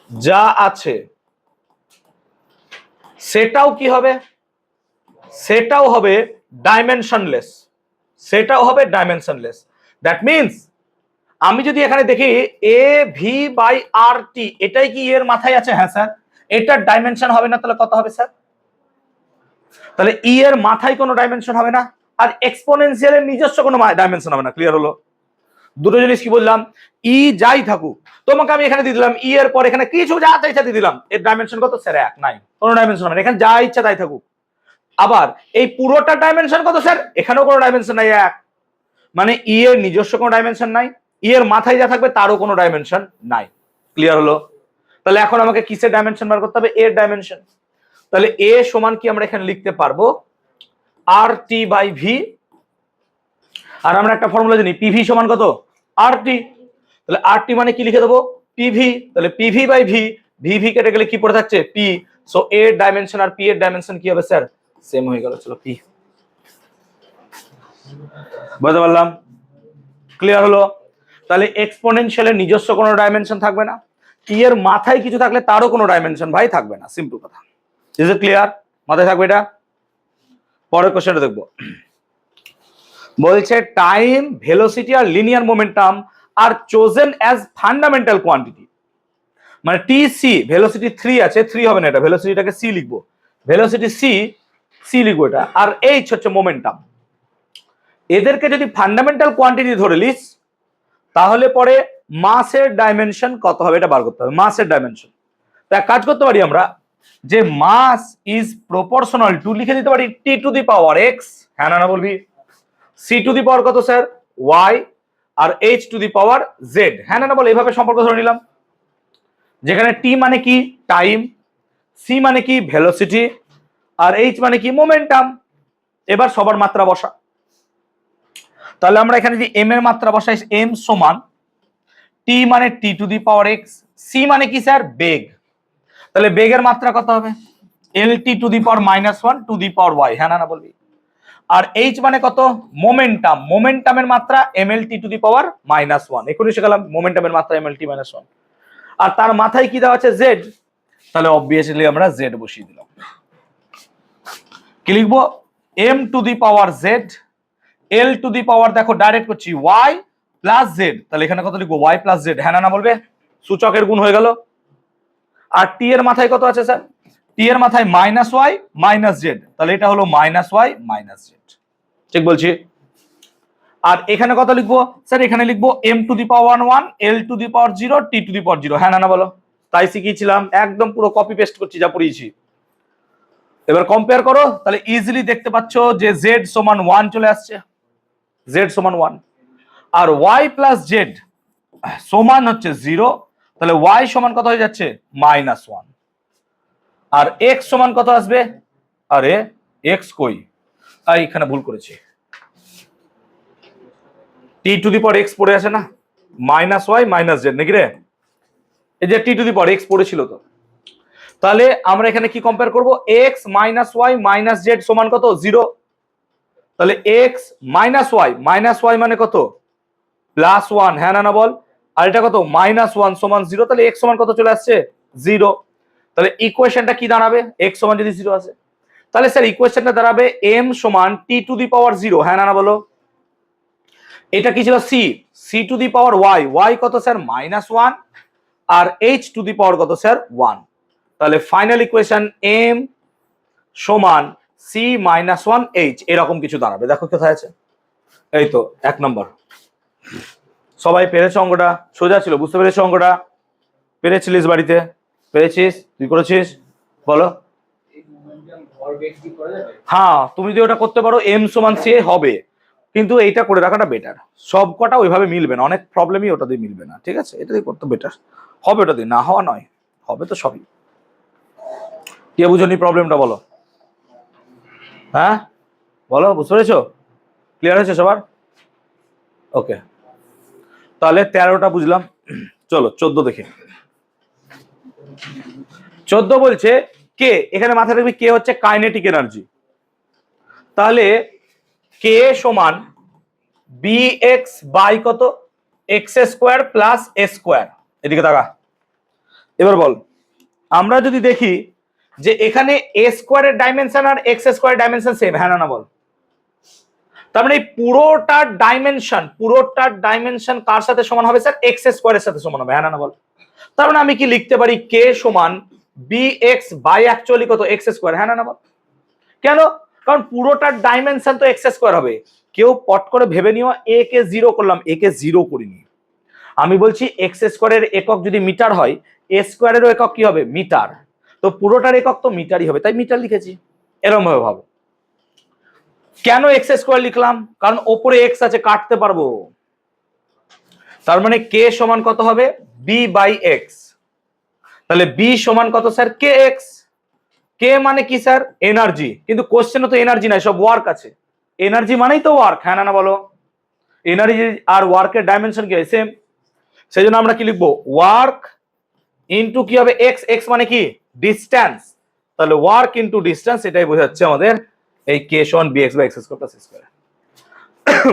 যা আছে সেটাও কি হবে? সেটাও হবে ডাইমেনশনলেস, সেটাও হবে ডাইমেনশনলেস। দ্যাট মিনস আমি যদি এখানে দেখি এ ভি বাই আর টি, এটাই কি এর মাথায় আছে? হ্যাঁ স্যার। এটার ডাইমেনশন হবে না, তাহলে কত হবে স্যার? তাহলে ই এর মাথায় কোনো ডাইমেনশন হবে না, আর এক্সপোনেনশিয়ালের নিজস্ব কোনো ডাইমেনশন হবে না। ক্লিয়ার হলো? দুটো জিনিস কি বললাম, ই যাই থাকুক, তোমাকে আমি এখানে দিয়ে দিলাম ই এর পর এখানে কিছু যা ইচ্ছা দিয়ে দিলাম, এর ডাইমেনশন কত স্যার? এক, নাই, কোনো ডাইমেনশন হবে না, এখানে যা ইচ্ছা তাই থাকুক। আবার এই পুরোটা ডাইমেনশন কত স্যার? এখানেও কোনো ডাইমেনশন নাই, এক। মানে ই এর নিজস্ব কোনো ডাইমেনশন নাই, ই এর মাথায় যা থাকবে তারও কোনো ডাইমেনশন নাই। ক্লিয়ার হলো? তাহলে এখন আমাকে কিসের ডাইমেনশন বার করতে হবে? এর ডাইমেনশন। তাহলে এ সমান কি আমরা এখানে লিখতে পারবো? আর টি বাই ভি। আর আমরা একটা ফর্মুলা জানি, পিভি সমান কত? আর টি। তাহলে আর টি মানে কি লিখে দেবো? পিভি। তাহলে PV by V, V V কেটে গেলে কি পড়ে থাকছে? পি। সো এর ডাইমেনশন আর পি এর ডাইমেনশন কি হবে স্যার? সেম হয়ে গেল। চলো পি। বুঝতে পারলাম? ক্লিয়ার হলো? তাহলে এক্সপোনেনশিয়ালের নিজস্ব কোনো ডাইমেনশন থাকবে না, টি এর মাথায় কিছু থাকলে তারও কোনো ডাইমেনশন ভাই থাকবে না। সিম্পল কথা। Is it clear? মাথায় থাকবে এটা। পরের কোশ্চেনটা দেখবো। বলছে টাইম, ভেলোসিটি আর লিনিয়ার মোমেন্টাম আর চোজেন অ্যাজ ফান্ডামেন্টাল কোয়ান্টিটি। মানে টি সি, ভেলোসিটি 3 আছে, 3 হবে না, এটা ভেলোসিটিটাকে সি লিখবো, ভেলোসিটি সি লিখবো এটা, আর এইচ হচ্ছে মোমেন্টাম। এদেরকে যদি ফান্ডামেন্টাল কোয়ান্টিটি ধরে লিস, তাহলে পরে মাসের ডাইমেনশন কত হবে এটা বার করতে হবে, মাসের ডাইমেনশন। তো এক কাজ করতে পারি আমরা, যে মাস ইজ প্রপোর্শনাল টু, লিখে দিতে পারি টি টু দি পাওয়ার এক্স, হ্যাঁ না বলবি, সি টু দি পাওয়ার কত স্যার? ওয়াই, আর H to the power Z, হ্যাঁ না বল। এইভাবে সম্পর্ক ধরে নিলাম, যেখানে টি মানে কি? টাইম, সি মানে কি? ভেলোসিটি, আর এইচ মানে কি? মোমেন্টাম। এবার সবার মাত্রা বসা। তাহলে আমরা এখানে যদি এম এর মাত্রা বসাই, এম সমান টি মানে T to the power X, C মানে কি স্যার? বেগ। তাহলে বেগের মাত্রা কত হবে? L T to the power -1 to the power Y, হ্যাঁ না বলবি। আর এইচ মানে কত? মোমেন্টাম, মোমেন্টামের মাত্রা M L T to the power -1। এখনই শিখালাম মোমেন্টামের মাত্রা এম এল টি -1। আর তার মাথায় কি দেওয়া আছে? জেড। তাহলে অবভিয়াসলি আমরা জেড বসিয়ে দিলাম। কি লিখবো? M to the power Z, L to the power, দেখো ডাইরেক্ট করছি, ওয়াই প্লাস জেড। তাহলে এখানে কত লিখবো? ওয়াই প্লাস জেড, হ্যাঁ না বলবে। সূচকের গুণ হয়ে গেল। আর টি এর মাথায় কত আছে স্যার? টি এর মাথায় -ওয়াই জেড, তাহলে এটা হলো -ওয়াই জেড। ঠিক বলছি? আর এখানে কত লিখবো স্যার? এখানে লিখবো M to the power 1, L to the power 0, T to the power 0, হ্যাঁ না বলো। তাই শিখিয়েছিলাম, একদম পুরো কপি পেস্ট করছি যা পড়িয়েছি। এবার কম্পেয়ার করো, তাহলে ইজিলি দেখতে পাচ্ছ যে জেড সমান 1 চলে আসছে, জেড সমান 1। আর ওয়াই প্লাস জেড সমান হচ্ছে 0, তাহলে ওয়াই সমান কত হয়ে যাচ্ছে? -1। আর এক্স সমান কত আসবে? আরে এক্স কই, এখানে ভুল করেছি, টি টু দি পাওয়ার এক্স পড়ে আছে না, -ওয়াই জেড নাকি রে? এই যে টি টু দি পাওয়ার এক্স পড়েছিল তো। তাহলে আমরা এখানে কি কম্পেয়ার করব? এক্স -ওয়াই জেড সমান কত? 0। তাহলে এক্স -ওয়াই মানে কত? +1, হ্যাঁ না বল। আর এটা কত? -1 সমান 0, তাহলে এক্স সমান কত চলে আসছে? 0। তাহলে ইকুয়েশনটা কি দাঁড়াবে? এক্স সমান যদি 0 আসে, তাহলে স্যার ইকুয়েশনটা দাঁড়াবে এম সমান টি টু দি পাওয়ার 0, হ্যাঁ না বলো। এটা কি ছিল? C to the power Y, Y কত স্যার? -1, আর এইচ টু দি পাওয়ার কত স্যার? 1। তাহলে ফাইনাল ইকুয়েশন এম সমান সি মাইনাস ওয়ান এইচ এরকম কিছু দাঁড়াবে। দেখো কোথায় আছে, এই তো 1 নম্বর। সবাই পেরেছ অঙ্কটা? সোজা ছিল, বুঝতে পেরেছ অঙ্কটা? পেরেছিলিস বাড়িতে? পেরেছিস? তুই করেছিস? বলো। হ্যাঁ, তুমি যদি ওটা করতে পারো এম সমান সি হবে, কিন্তু এইটা করে রাখাটা বেটার। সব কটা ওইভাবে মিলবে না, অনেক প্রবলেমই ওটা দিয়ে মিলবে না, ঠিক আছে? এটা দিয়ে করতে বেটার হবে, ওটা দিয়ে না হওয়া নয়, হবে তো সবই। কে বুঝনি প্রবলেমটা বলো? হ্যাঁ বলো, বুঝতে পেরেছো? ক্লিয়ার হয়েছে সবার? ওকে, তাহলে 13টা বুঝলাম। চলো 14 দেখি। 14 বলছে কে, এখানে মাথায় রাখবি কে হচ্ছে কাইনেটিক এনার্জি। তাহলে কে সমান বি এক্স বাই কত, এক্স স্কোয়ার প্লাস এ স্কোয়ার। এদিকে তাকা, এবার বল আমরা যদি দেখি যে এখানে এ স্কোয়ারের ডাইমেনশন আর এক্স স্কোয়ারের ডাইমেনশন সেম, হ্যাঁ না বল? তার মানে পুরোটার ডাইমেনশন কার সাথে সমান হবে স্যার? এক্স স্কোয়ারের সাথে সমান হবে, হ্যাঁ না বল? তার মানে আমি কি লিখতে পারি কে সমান বি এক্স বাই অ্যাকচুয়ালি কত, এক্স স্কোয়ার, হ্যাঁ না বল? কেন? কারণ পুরোটার ডাইমেনশন তো এক্স স্কোয়ার হবে। কেউ পট করে ভেবে নিও এ কে 0 করলাম, এ কে 0 করিনি। আমি বলছি এক্স স্কোয়ারের একক যদি মিটার হয়, এ স্কোয়ারেরও একক কি হবে? মিটার। তো পুরোটার একক তো মিটারই হবে, তাই মিটার লিখেছি। এরকম ভাবে ভাবো। কেন এক্স স্কোয়ার লিখলাম? কারণ ওপরে এক্স আছে, কাটতে পারবো। তার মানে কে সমান কত হবে? B by X. তাহলে বি সমান কত স্যার? কে এক্স। কে মানে কি স্যার? এনার্জি, কিন্তু কোশ্চেনে তো এনার্জি নাই, সব ওয়ার্ক আছে। এনার্জি মানেই তো ওয়ার্ক, হ্যাঁ না বলো? এনার্জি আর ওয়ার্কের ডাইমেনশন কি হয়? সেম। সেই জন্য আমরা কি লিখবো? ওয়ার্ক ইন্টু কি হবে? এক্স। এক্স মানে কি? ডিস্টেন্স। তাহলে ওয়ার্ক ইন্টু ডিস্টেন্স, এটাই বোঝাচ্ছে আমাদের এই কে সমান B X by X square plus square.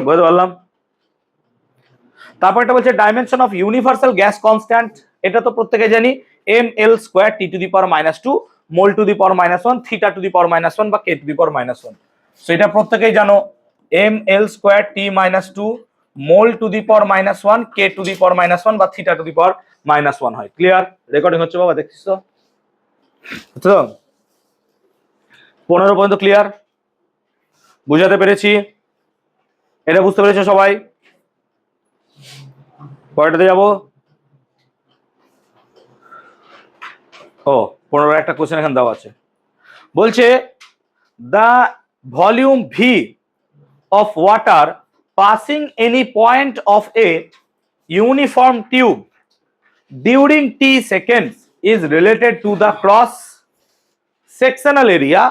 বুঝতে পারলাম? তারপর এটা বলছে dimension of universal gas constant. এটা তো প্রত্যেকে জানি, M L square T to the power -2 mole to the power -1 theta to the power -1 বা কে টু দি পাওয়ার -1। সো এটা প্রত্যেকেই জানো, M L square T -2 mole to the power -1 K to the power -1 বা theta to the power -1 হয়। Clear? Recording হচ্ছে বাবা, দেখছিস তো? 15 পর্যন্ত ক্লিয়ার? বুঝাতে পেরেছি? এটা বুঝতে পেরেছো সবাই? পরেরটাতে যাবো। ও 15 একটা কোশ্চেন এখানে দেওয়া আছে, বলছে the volume V of water passing any point of a uniform tube during t seconds is related to the cross sectional area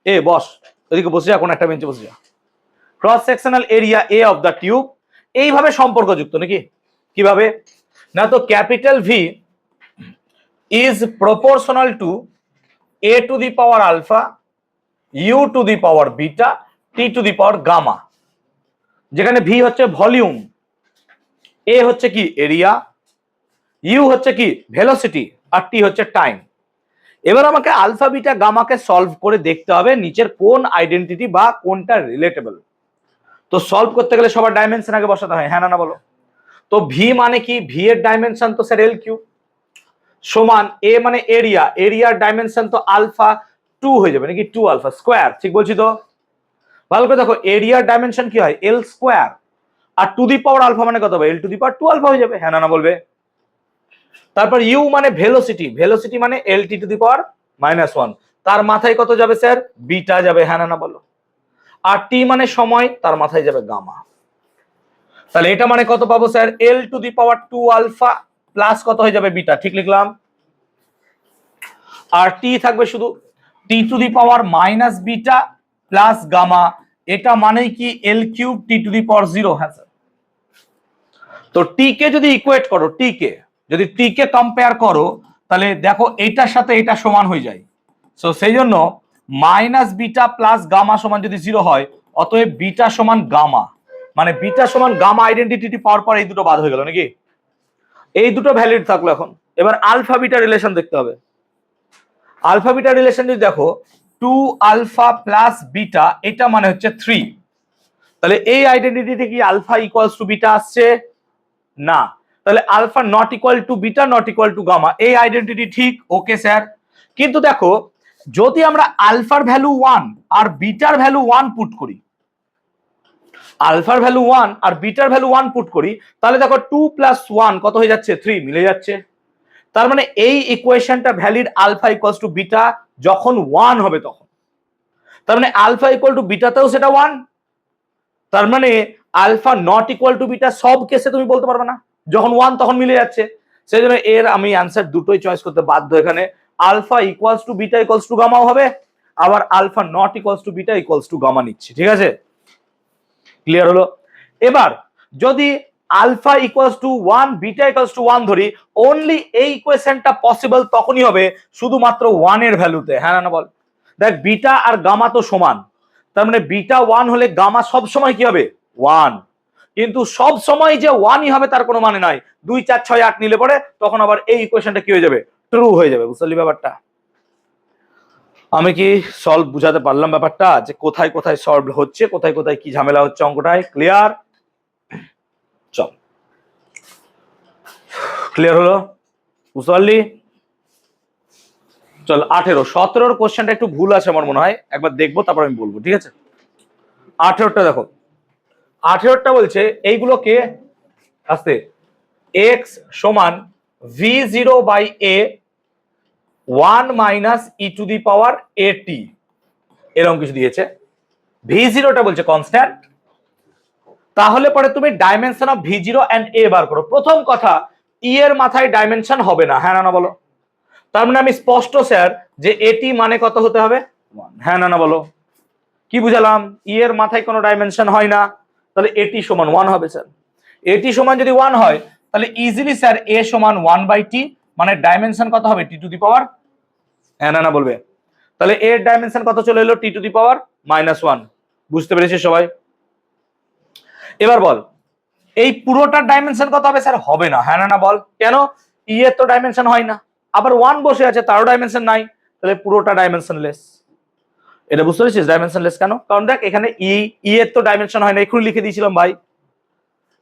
a বস ওদিকে বসে যা, কোন একটা বেঞ্চে বসে যা। Cross sectional area A of the tube, এইভাবে সম্পর্কযুক্ত নাকি? কিভাবে না, তো capital V is proportional to A to the power alpha U to the power beta T to the power gamma, যেখানে ভি হচ্ছে ভলিউম, এ হচ্ছে কি এরিয়া, ইউ হচ্ছে কি ভেলোসিটি, আর টি হচ্ছে টাইম। এবার আমাকে আলফা বিটা গামাকে সলভ করে দেখতে হবে নিচের কোন আইডেন্টিটি বা কোনটা রিলেটেবল। তো সলভ করতে গেলে সবার ডাইমেনশন আগে বসাতে হয়, হ্যাঁ না বলো? তো ভি মানে কি? ভি এর ডাইমেনশন তো স্যার এল কিউ সমান এ মানে এরিয়া, এরিয়ার ডাইমেনশন তো আলফা 2 হয়ে যাবে নাকি? 2 আলফা স্কোয়ার, ঠিক বলছি তো? ভালো করে দেখো, এরিয়ার ডাইমেনশন কি হয়? L square, R to the power alpha মানে কত হবে? এল টু দি পাওয়ার 2 আলফা হয়ে যাবে, হ্যাঁ না বলবে? তারপর ইউ মানে ভেলোসিটি, ভেলোসিটি মানে এল টি টু দি পাওয়ার -1, তার মাথায় কত যাবে স্যার? বিটা যাবে, হ্যাঁ না বলো? আর টি মানে সময়, তার মাথায় যাবে গামা। তাহলে এটা মানে কত পাবো sir? L to the power 2 alpha plus কত হয়ে যাবে? বিটা, ঠিক লিখলাম। আর টি থাকবে শুধু T to the power minus beta plus gamma, এটা মানেই কি? এল cube T to the power 0, হ্যাঁ স্যার। তো টি কে যদি ইকুয়েট করো, টি কে কম্পেয়ার করো, তাহলে দেখো এটার সাথে এটা সমান হয়ে যায়। সো সেই জন্য মাইনাস বিটা প্লাস গামা সমান যদি 0 হয়, অতএব বিটা সমান গামা, মানে বিটা সমান গামা আইডেন্টিটি পাওয়ার পর এই দুটো বাদ হয়ে গেল নাকি? এই দুটো ভ্যালিড থাকলো। এখন এবার আলফা বিটা রিলেশন দেখতে হবে। আলফা বিটা রিলেশন যদি দেখো, 2 আলফা প্লাস বিটা, এটা মানে হচ্ছে 3। তাহলে এই আইডেন্টিটিতে কি আলফা ইকুয়ালস টু বিটা আসছে? না। তাহলে alpha not equal to beta not equal to gamma, এই আইডেন্টিটি ঠিক, ওকে স্যার। কিন্তু দেখো যদি আমরা আলফার ভ্যালু 1 আর বিটার ভ্যালু 1 পুট করি, আলফার ভ্যালু 1 আর বিটার ভ্যালু 1 পুট করি, তাহলে দেখো 2 + 1 কত হয়ে যাচ্ছে? 3, মিলে যাচ্ছে। তার মানে এই ইকুয়েশনটা valid alpha equals to beta যখন 1 হবে তখন। তার মানে আলফা ইকুয়াল টু বিটাতেও সেটা 1। তার মানে alpha not equal to beta সব কেসে তুমি বলতে পারবে না, যখন 1 তখন মিলে যাচ্ছে। সেই জন্য এর আমি অ্যান্সার দুটোই চয়েস করতে বাধ্য। এখানে alpha equals to beta equals to গামাও হবে, আবার alpha not equals to beta equals to gamma নিচ্ছি। ঠিক আছে, ক্লিয়ার হলো? এবার যদি alpha equals to 1 beta equals to 1 ধরি, অনলি এই ইকুয়েশনটা পসিবল তখনই হবে শুধুমাত্র 1 এর ভ্যালুতে। হ্যাঁ না বল? দেখ বিটা আর গামা তো সমান, তার মানে বিটা 1 হলে গামা সব সময় কি হবে? 1। কিন্তু সব সময় যে 1ই হবে তার কোনো মানে নাই। 2, 4, 6, 8 নিলে পরে তখন আবার এই ইকুয়েশনটা কি হয়ে যাবে? ট্রু হয়ে যাবে। বুঝলি ব্যাপারটা? আমি কি সলভ বুঝাতে পারলাম ব্যাপারটা, যে কোথায় কোথায় সলভ হচ্ছে, কোথায় কোথায় কি ঝামেলা হচ্ছে অঙ্কটায়? ক্লিয়ার? চল, ক্লিয়ার হলো? বুঝতে পারলি? চল 18, 17 কোশ্চেনটা একটু ভুল আছে আমার মনে হয়, একবার দেখবো তারপর আমি বলবো। ঠিক আছে, 18টা দেখো। 18টা বলছে এইগুলোকে আসতে x সমান v0/a 1 minus E to the power at, এরকম কিছু দিয়েছে। v0টা বলছে কনস্ট্যান্ট। তাহলে পরে তুমি dimension of v0 and a বার করো। প্রথম কথা, ই এর মাথায় ডাইমেনশন হবে না। হ্যাঁ না বলো? তার মানে আমি স্পষ্ট স্যার যে এটি মানে কত হতে হবে? 1। হ্যাঁ না বলো? কি বুঝালাম? ই এর মাথায় কোনো ডাইমেনশন হয় না, তাহলে এটি সমান 1 হবে স্যার। এটি সমান যদি 1 হয় তাহলে ইজিলি স্যার এ সমান 1/t, মানে ডাইমেনশন কত হবে? টি টু দি পাওয়ার। হ্যাঁ না বলবে? তাহলে এর ডাইমেনশন কত চলে এলো? টি টু দি পাওয়ার -1। বুঝতে পেরেছিস সবাই? এবার বল এই পুরোটার ডাইমেনশন কত হবে? স্যার হবে না। হ্যাঁ না বল? কেন? ই এর তো ডাইমেনশন হয় না, আবার 1 বসে আছে, তারও ডাইমেনশন নাই, তাহলে পুরোটা ডাইমেনশনলেস। এটা বুঝতে পেরেছিস ডাইমেনশনলেস কেন? কারণ দেখ এখানে ই এর তো ডাইমেনশন হয় না, এক্ষুনি লিখে দিয়েছিলাম ভাই।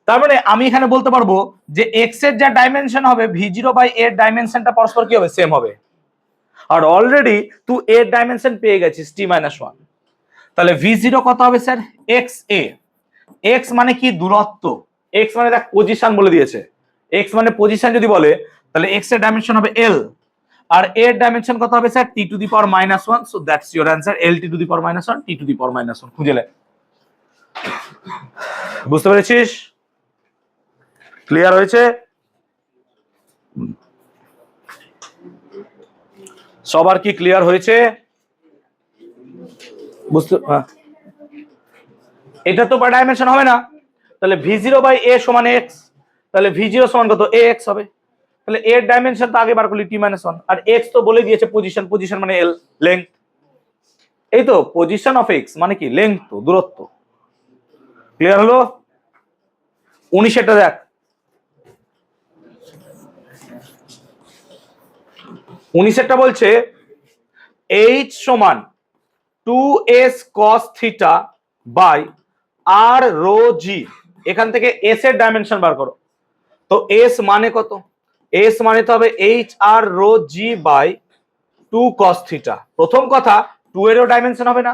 তার মানে আমি এখানে বলতে পারবো যে এক্স এর যা ডাইমেনশন হবে v0/a এর ডাইমেনশনটা পরস্পর কি হবে? সেম হবে। আর অলরেডি তুই এর ডাইমেনশন পেয়ে গেছিস t-1, তাহলে v0 কত হবে স্যার? এক্স এ। এক্স মানে কি? দূরত্ব। এক্স মানে দেখ পজিশন বলে দিয়েছে। এক্স মানে পজিশন যদি বলে তাহলে এক্স এর ডাইমেনশন হবে এল, আর এর ডাইমেনশন কত হবে sir? T to the power -1। So that's your answer, L T to the power -1 T to the power -1। খুঁজে নে। বুঝতে পেরেছিস? ক্লিয়ার হয়েছে? সবার কি ক্লিয়ার হয়েছে? বুঝতে এটা তো ডাইমেনশন হবে না, তাহলে v0/a সমান x, তাহলে v0 সমান কত? ax হবে। তাহলে এর ডাইমেনশন তো আগে বার করলি t-1, আর x তো বলে দিয়েছে পজিশন, পজিশন মানে l, লেংথ। এই তো পজিশন অফ x মানে কি? লেংথ, তো দূরত্ব। ক্লিয়ার হলো? 19টা দেখ। 19টা বলছে h সমান 2s cos theta by r rho G. এখান থেকে s এর ডাইমেনশন বার করো। তো s মানে কত? s মানে তো হবে h r rho g by 2 cos theta. প্রথম কথা 2 এরও ডাইমেনশন হবে না,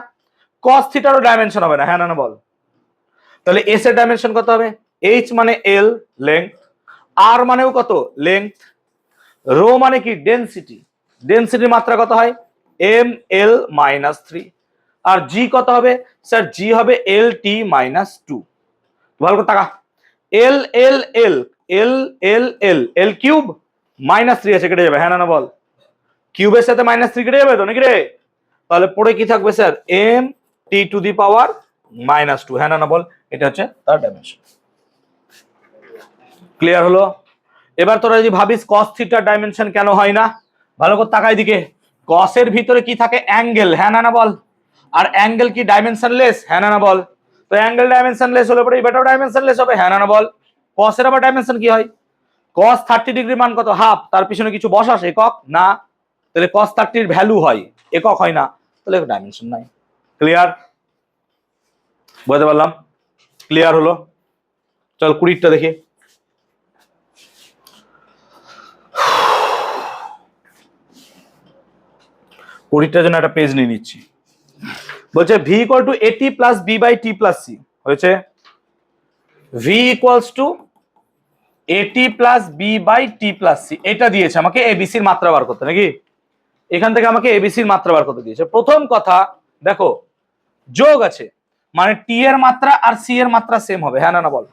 cos থিটারও ডাইমেনশন হবে না। হ্যাঁ না বল? তাহলে s এর ডাইমেনশন কত হবে? h মানে l, লেংথ, r মানেও কত? লেংথ, রো মানে কি? ডেনসিটি। ডেনসিটির মাত্রা কত হয়? ml-3। আর জি কত হবে স্যার? জি হবে lt-2। ভালো করে তাকা। এল এল এল এল এল এল এল কিউব -3 আছে, কেটে যাবে। হ্যাঁ না বল? কিউবের সাথে -3 কেটে যাবে তো নাকি রে? তাহলে পড়ে কি থাকবে sir? M T to the power -2। হ্যাঁ না বল? এটা হচ্ছে তার ডাইমেনশন। ক্লিয়ার হলো? এবার তোরা যদি ভাবিস cos থিটার ডাইমেনশন কেন হয় না, ভালো করে তাকাই দিকে। cos এর ভিতরে কি থাকে? অ্যাঙ্গেল। হ্যাঁ না বল? আর অ্যাঙ্গেল কি ডাইমেনশনলেস? হ্যাঁ না বল? তো অ্যাঙ্গেল ডাইমেনশনলেস হলে পরে এটাও ডাইমেনশনলেস হবে। হ্যাঁ না বল? cos এর আবার ডাইমেনশন কি হয়? cos 30 ডিগ্রি মান কত? হাফ। তার পিছনে কিছু বসাস একক না, তাহলে cos 30 এর ভ্যালু হয়, একক হয় না, তাহলে ডাইমেনশন নাই। ক্লিয়ার? বুঝতে পারলাম? ক্লিয়ার হলো? চল 20টা দেখি। 20টার জন্য একটা পেজ নিয়ে নিচ্ছি। বলছে V equal to AT plus B by T plus C হয়েছে V equals to AT plus B by T plus C. এটা দিয়েছে আমাকে এবিসির মাত্রা বার করতে, নাকি এখান থেকে আমাকে এবিসির মাত্রা বার করতে দিয়েছে। প্রথম কথা দেখো যোগ আছে মানে টি এর মাত্রা আর সি এর মাত্রা সেম হবে, হ্যাঁ না না বলো।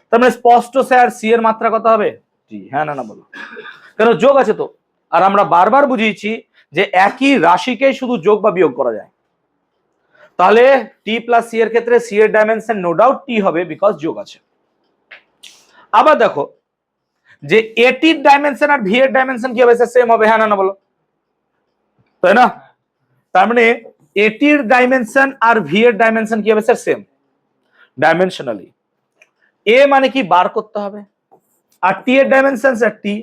তার মানে স্পষ্ট স্যার সি এর মাত্রা কত হবে টি, হ্যাঁ না না বলো। কেন যোগ আছে তো, আর আমরা বারবার বুঝিয়েছি যে একই রাশিকে শুধু যোগ বা বিয়োগ করা যায়। তাহলে টি প্লাস সি এর ক্ষেত্রে সি এর ডাইমেনশন নো ডাউট টি হবে বিকজ যোগ আছে। আবার দেখো যে এটির ডাইমেনশন আর ভি এর ডাইমেনশন কি হবে সেম হবে, হ্যাঁ না না বলো, তাই না? তার মানে এটির ডাইমেনশন আর ভি এর ডাইমেনশন কি হবে স্যার সেম ডাইমেনশনালি। এ মানে কি বার করতে হবে, আর টি এর ডাইমেনশন স্যার টি,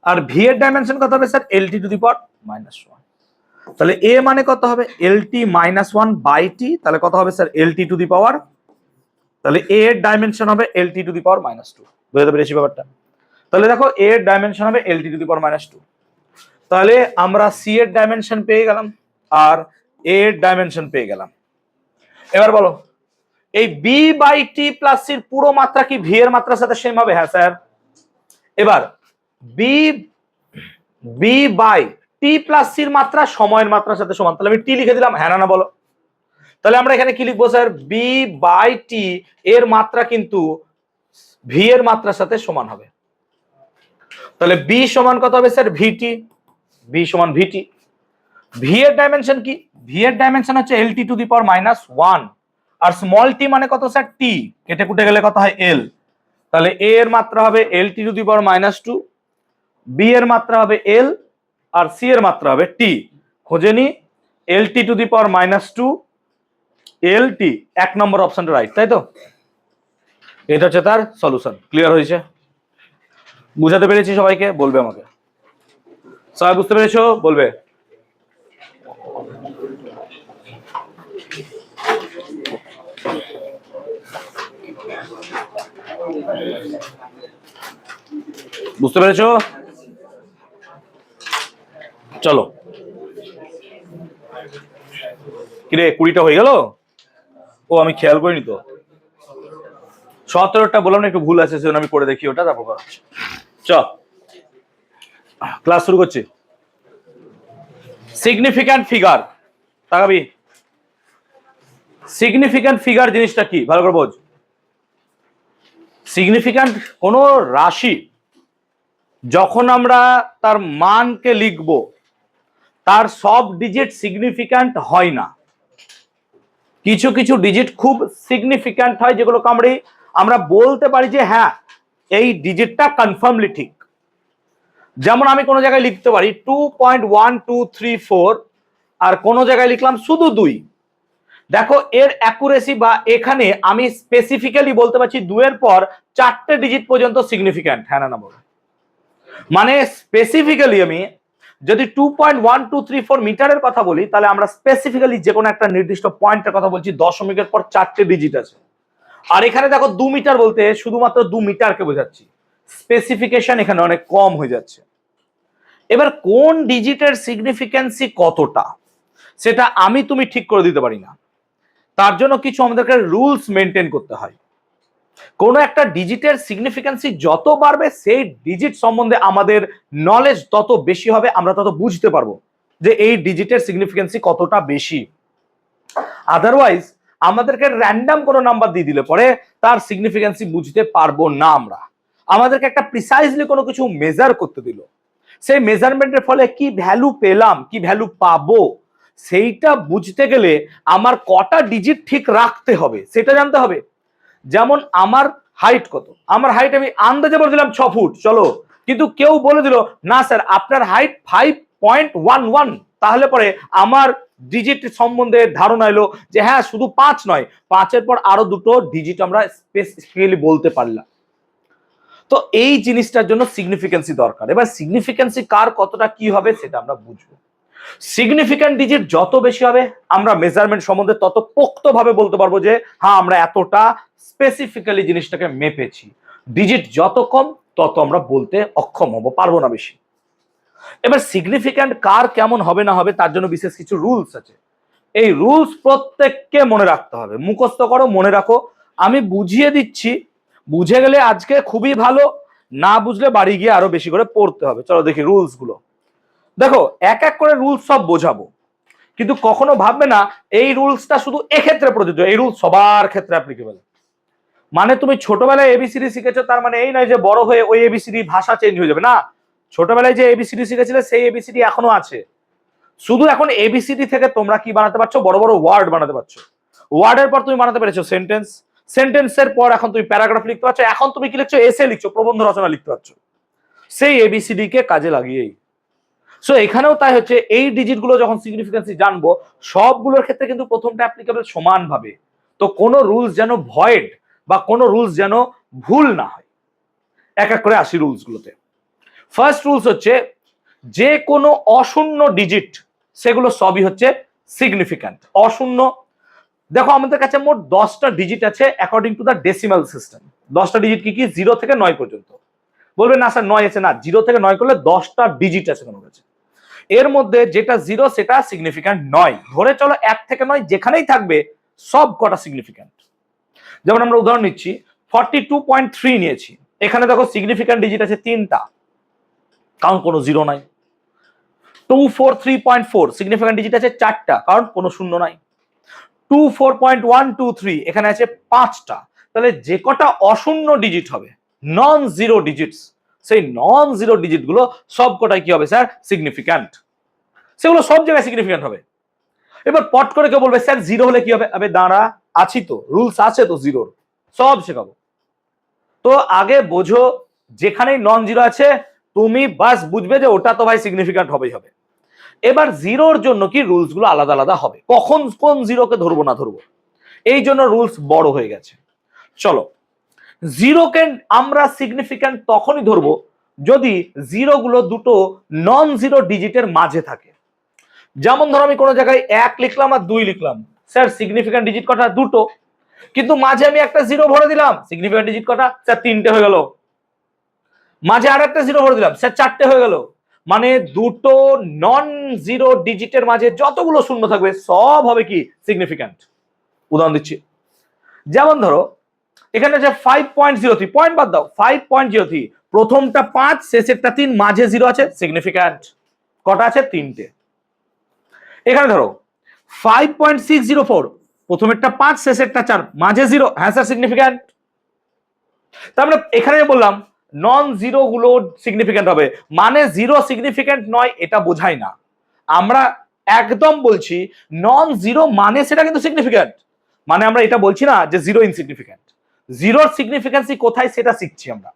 আর ভি এর ডাইমেনশন কত হবে sir L T to the power -1। তাহলে এ মানে কত হবে এল টি -1 বাই টি, তাহলে কত হবে sir L T to the পাওয়ার, তাহলে এ এর ডাইমেনশন হবে L T to the power -2। বুঝতে পেরেছি ব্যাপারটা? তাহলে দেখো এ এর ডাইমেনশন হবে L T to the power -2। তাহলে আমরা সি এর ডাইমেনশন পেয়ে গেলাম আর এ এর ডাইমেনশন পেয়ে গেলাম। এবার বলো এই বি বাই টি প্লাস সির পুরো মাত্রা কি ভি এর মাত্রার সাথে সেম হবে? হ্যাঁ স্যার। এবার B B by T plus সির মাত্রা সময়ের মাত্রার সাথে সমান, তাহলে আমি টি লিখে দিলাম, হ্যাঁ না বলো। তাহলে আমরা এখানে কি লিখবো স্যার বি বাই টি এর মাত্রা কিন্তু ভি এর মাত্রার সাথে সমান হবে। তাহলে বি সমান কত হবে স্যার ভিটি, বি সমান ভিটি। ভি এর ডাইমেনশন কি, ভি এর ডাইমেনশন হচ্ছে এল T to the power -1 R small tea মানে কত স্যার টি, কেটে কুটে গেলে কত হয় এল। তাহলে এ এর মাত্রা হবে L T to the power -2, B এর মাত্রা হবে এল আর সি এর মাত্রা হবে টি। খুঁজে নি এল টি টু দি পাওয়ার -2 এল টি, 1 নম্বর অপশনটা রাইট, তাই তো? এটা হচ্ছে তার সলিউশন। ক্লিয়ার হয়েছে? বুঝাতে পেরেছি সবাইকে? বলবে আমাকে, সবাই বুঝতে পেরেছো? বলবে। বুঝতে পেরেছো? চলো কিরে 20টা হয়ে গেল? ও আমি খেয়াল করিনি তো, 17টা বললাম না একটু ভুল আছে সেজন্য আমি করে দেখি ওটা, তারপর করাচ্ছি। চল ক্লাস শুরু করছি। সিগনিফিক্যান্ট ফিগার, তাকাবি। সিগনিফিক্যান্ট ফিগার জিনিসটা কি ভালো করে বোঝ। সিগনিফিক্যান্ট কোন রাশি যখন আমরা তার মানকে লিখব তার সব ডিজিট সিগনিফিক্যান্ট হয় না, কিছু কিছু ডিজিট খুব সিগনিফিক্যান্ট হয় যেগুলোকে আমরা বলতে পারি যে হ্যাঁ এই ডিজিটটা কনফার্মলি ঠিক। যেমন আমি কোনো জায়গায় লিখতে পারি 2.1234 আর কোনো জায়গায় লিখলাম শুধু 2। দেখো এর অ্যাকুরেসি বা এখানে আমি স্পেসিফিক্যালি বলতে পারছি 2 এর পর 4টে ডিজিট পর্যন্ত সিগনিফিক্যান্ট, হ্যাঁ না বলো। মানে স্পেসিফিক্যালি আমি যদি 2.1234 মিটারের কথা বলি তাহলে আমরা স্পেসিফিক্যালি যে কোনো একটা নির্দিষ্ট পয়েন্টের কথা বলছি, দশমিকের পর 4টে ডিজিট আছে। আর এখানে দেখো 2 মিটার বলতে শুধুমাত্র 2 মিটারকে বোঝাচ্ছি, স্পেসিফিকেশন এখানে অনেক কম হয়ে যাচ্ছে। এবার কোন ডিজিটের সিগনিফিকেন্সি কতটা সেটা আমি তুমি ঠিক করে দিতে পারি না, তার জন্য কিছু আমাদেরকে রুলস মেনটেন করতে হয়। কোনো একটা ডিজিটের সিগনিফিকেন্সি যত বাড়বে সেই ডিজিট সম্বন্ধে আমাদের নলেজ তত বেশি হবে, আমরা তত বুঝতে পারবো যে এই ডিজিটের সিগনিফিকেন্সি কতটা বেশি। আদারওয়াইজ আমাদেরকে র্যান্ডম কোনো নাম্বার দিয়ে দিলে পরে তার সিগনিফিকেন্সি বুঝতে পারবো না আমরা। আমাদেরকে একটা প্রিসাইজলি কোনো কিছু মেজার করতে দিল, সেই মেজারমেন্টের ফলে কি ভ্যালু পেলাম কি ভ্যালু পাবো সেইটা বুঝতে গেলে আমার কটা ডিজিট ঠিক রাখতে হবে সেটা জানতে হবে। যেমন আমার হাইট কত, আমার হাইট আমি আন্দাজে বলে দিলাম 6 ফুট, চলো, কিন্তু কেউ বলে দিল না স্যার আপনার হাইট 5.11, তাহলে পরে আমার ডিজিট সম্বন্ধে ধারণা এলো যে হ্যাঁ শুধু 5 নয়, 5-এর পর আরো দুটো ডিজিট আমরা স্পেসিফিক্যালি বলতে পারলাম। তো এই জিনিসটার জন্য সিগনিফিকেন্সি দরকার। এবার সিগনিফিকেন্সি কার কতটা কি হবে সেটা আমরা বুঝবো। সিগনিফিক্যান্ট ডিজিট যত বেশি হবে আমরা মেজারমেন্ট সম্বন্ধে তত পোক্তভাবে বলতে পারবো যে হ্যাঁ আমরা এতটা স্পেসিফিক্যালি জিনিসটাকে মেপেছি। ডিজিট যত কম তত আমরা বলতে অক্ষম হব, পারবো না বেশি। এবার সিগনিফিক্যান্ট কার কেমন হবে না হবে তার জন্য বিশেষ কিছু রুলস আছে। এই রুলস প্রত্যেককে মনে রাখতে হবে, মুখস্থ করো, মনে রাখো। আমি বুঝিয়ে দিচ্ছি, বুঝে গেলে আজকে খুবই ভালো, না বুঝলে বাড়ি গিয়ে আরো বেশি করে পড়তে হবে। চলো দেখি রুলস গুলো। দেখো এক এক করে রুলস সব বোঝাবো, কিন্তু কখনো ভাববে না এই রুলসটা শুধু এক্ষেত্রে প্রযোজ্য, এই রুলস সবার ক্ষেত্রে অ্যাপ্লিকেবল। মানে তুমি ছোটবেলায় এবিসিডি শিখেছো তার মানে এই নয় যে বড় হয়ে ওই এবিসিডি ভাষা চেঞ্জ হয়ে যাবে, না। ছোটবেলায় যে এবিসিডি শিখেছিলে সেই এবিসিডি এখনো আছে, শুধু এখন এবিসিডি থেকে তোমরা কি বানাতে পারছো, বড় বড় ওয়ার্ড বানাতে পারছো। ওয়ার্ডের পর তুমি বানাতে পেরেছো সেন্টেন্স, সেন্টেন্সের পর এখন তুমি প্যারাগ্রাফ লিখতে পারছো, এখন তুমি কি লিখছো, এসে লিখছো, প্রবন্ধ রচনা লিখতে পারছো, সেই এবিসিডি কে কাজে লাগিয়েই। সো এখানেও তাই হচ্ছে, এই ডিজিট গুলো যখন সিগনিফিকেন্সি জানবো সবগুলোর ক্ষেত্রে কিন্তু প্রথমটা অ্যাপ্লিকেবল সমানভাবে। তো কোনো রুলস যেন ভয়েড বা কোনো রুলস যেন ভুল না হয়। এক এক করে আসি রুলস গুলোতে। ফার্স্ট রুলস হচ্ছে যে কোনো অশূন্য ডিজিট সেগুলো সবই হচ্ছে সিগনিফিক্যান্ট। অশূন্য, দেখো আমাদের কাছে মোট 10টা ডিজিট আছে according to the decimal system. 10টা ডিজিট কি কি? 0 থেকে 9 পর্যন্ত। বলবে না স্যার 9 আছে, না, 0 থেকে 9 করলে 10টা ডিজিট আছে তোমার কাছে। এর মধ্যে যেটা 0 সেটা সিগনিফিক্যান্ট নয়। ধরে চলো 1 থেকে 9 যেখানেই থাকবে সব কটা সিগনিফিক্যান্ট। যেমন আমরা উদাহরণ নিচ্ছি 42.3 নিয়েছি, এখানে দেখো সিগনিফিক্যান্ট ডিজিট আছে 3টা, কারণ কোনো 0 নাই। 243.4 সিগনিফিক্যান্ট ডিজিট আছে 4টা, কারণ কোনো শূন্য নাই। 24.123 এখানে আছে 5টা। তাহলে যে কটা অশূন্য ডিজিট হবে, নন জিরো ডিজিটস, সেই নন জিরো ডিজিট গুলো সব কটাই কি হবে স্যার? সিগনিফিক্যান্ট। সেগুলো সব জায়গায় সিগনিফিক্যান্ট হবে। এবার পট করে কেউ বলবে স্যার 0 হলে কি হবে? আবে দাঁড়া, আছি তো, রুলস আছে তো জিরোর, সব শেখাবো। তো আগে বোঝো, যেখানেই নন জিরো আছে তুমি বাস বুঝবে যে ওটা তো ভাই সিগনিফিক্যান্ট হবেই হবে। এবার জিরোর জন্য কি রুলস গুলো আলাদা আলাদা হবে, কখন কোন জিরোকে ধরবো না ধরবো, এই জন্য রুলস বড় হয়ে গেছে। চলো, জিরোকে আমরা সিগনিফিক্যান্ট তখনই ধরবো যদি জিরো গুলো দুটো নন জিরো ডিজিটের মাঝে থাকে। যেমন ধরো আমি কোনো জায়গায় 1 লিখলাম আর 2 লিখলাম, স্যার সিগনিফিক্যান্ট ডিজিট কটা? দুটো, কিন্তু মাঝে আমি একটা জিরো ভরে দিলাম, সিগনিফিক্যান্ট ডিজিট কটা? স্যার 3টে হয়ে গেল। মাঝে আর একটা জিরো ভরে দিলাম, স্যার 4টে হয়ে গেল। মানে দুটো নন জিরো ডিজিটের মাঝে যতগুলো শূন্য থাকবে সব হবে কি? সিগনিফিক্যান্ট। উদাহরণ দিচ্ছি, যেমন ধরো এখানে আছে 5.03, পয়েন্ট বাদ দাও, 5.03, প্রথমটা 5 শেষেরটা 3 মাঝে 0 আছে, সিগনিফিক্যান্ট। কটা আছে? 3টে। এখানে ধরো 5.604, প্রথমেরটা 5 শেষেরটা 4 মাঝে 0, হ্যাঁ স্যার সিগনিফিক্যান্ট। তার মানে এখানে বললাম নন জিরো গুলো সিগনিফিক্যান্ট হবে, মানে জিরো সিগনিফিক্যান্ট নয় এটা বোঝায় না। আমরা একদম বলছি নন জিরো মানে সেটা কিন্তু সিগনিফিক্যান্ট, মানে আমরা এটা বলছি না যে জিরো ইনসিগনিফিক্যান্ট। জিরোর সিগনিফিক্যান্সি কোথায় সেটা শিখছি আমরা।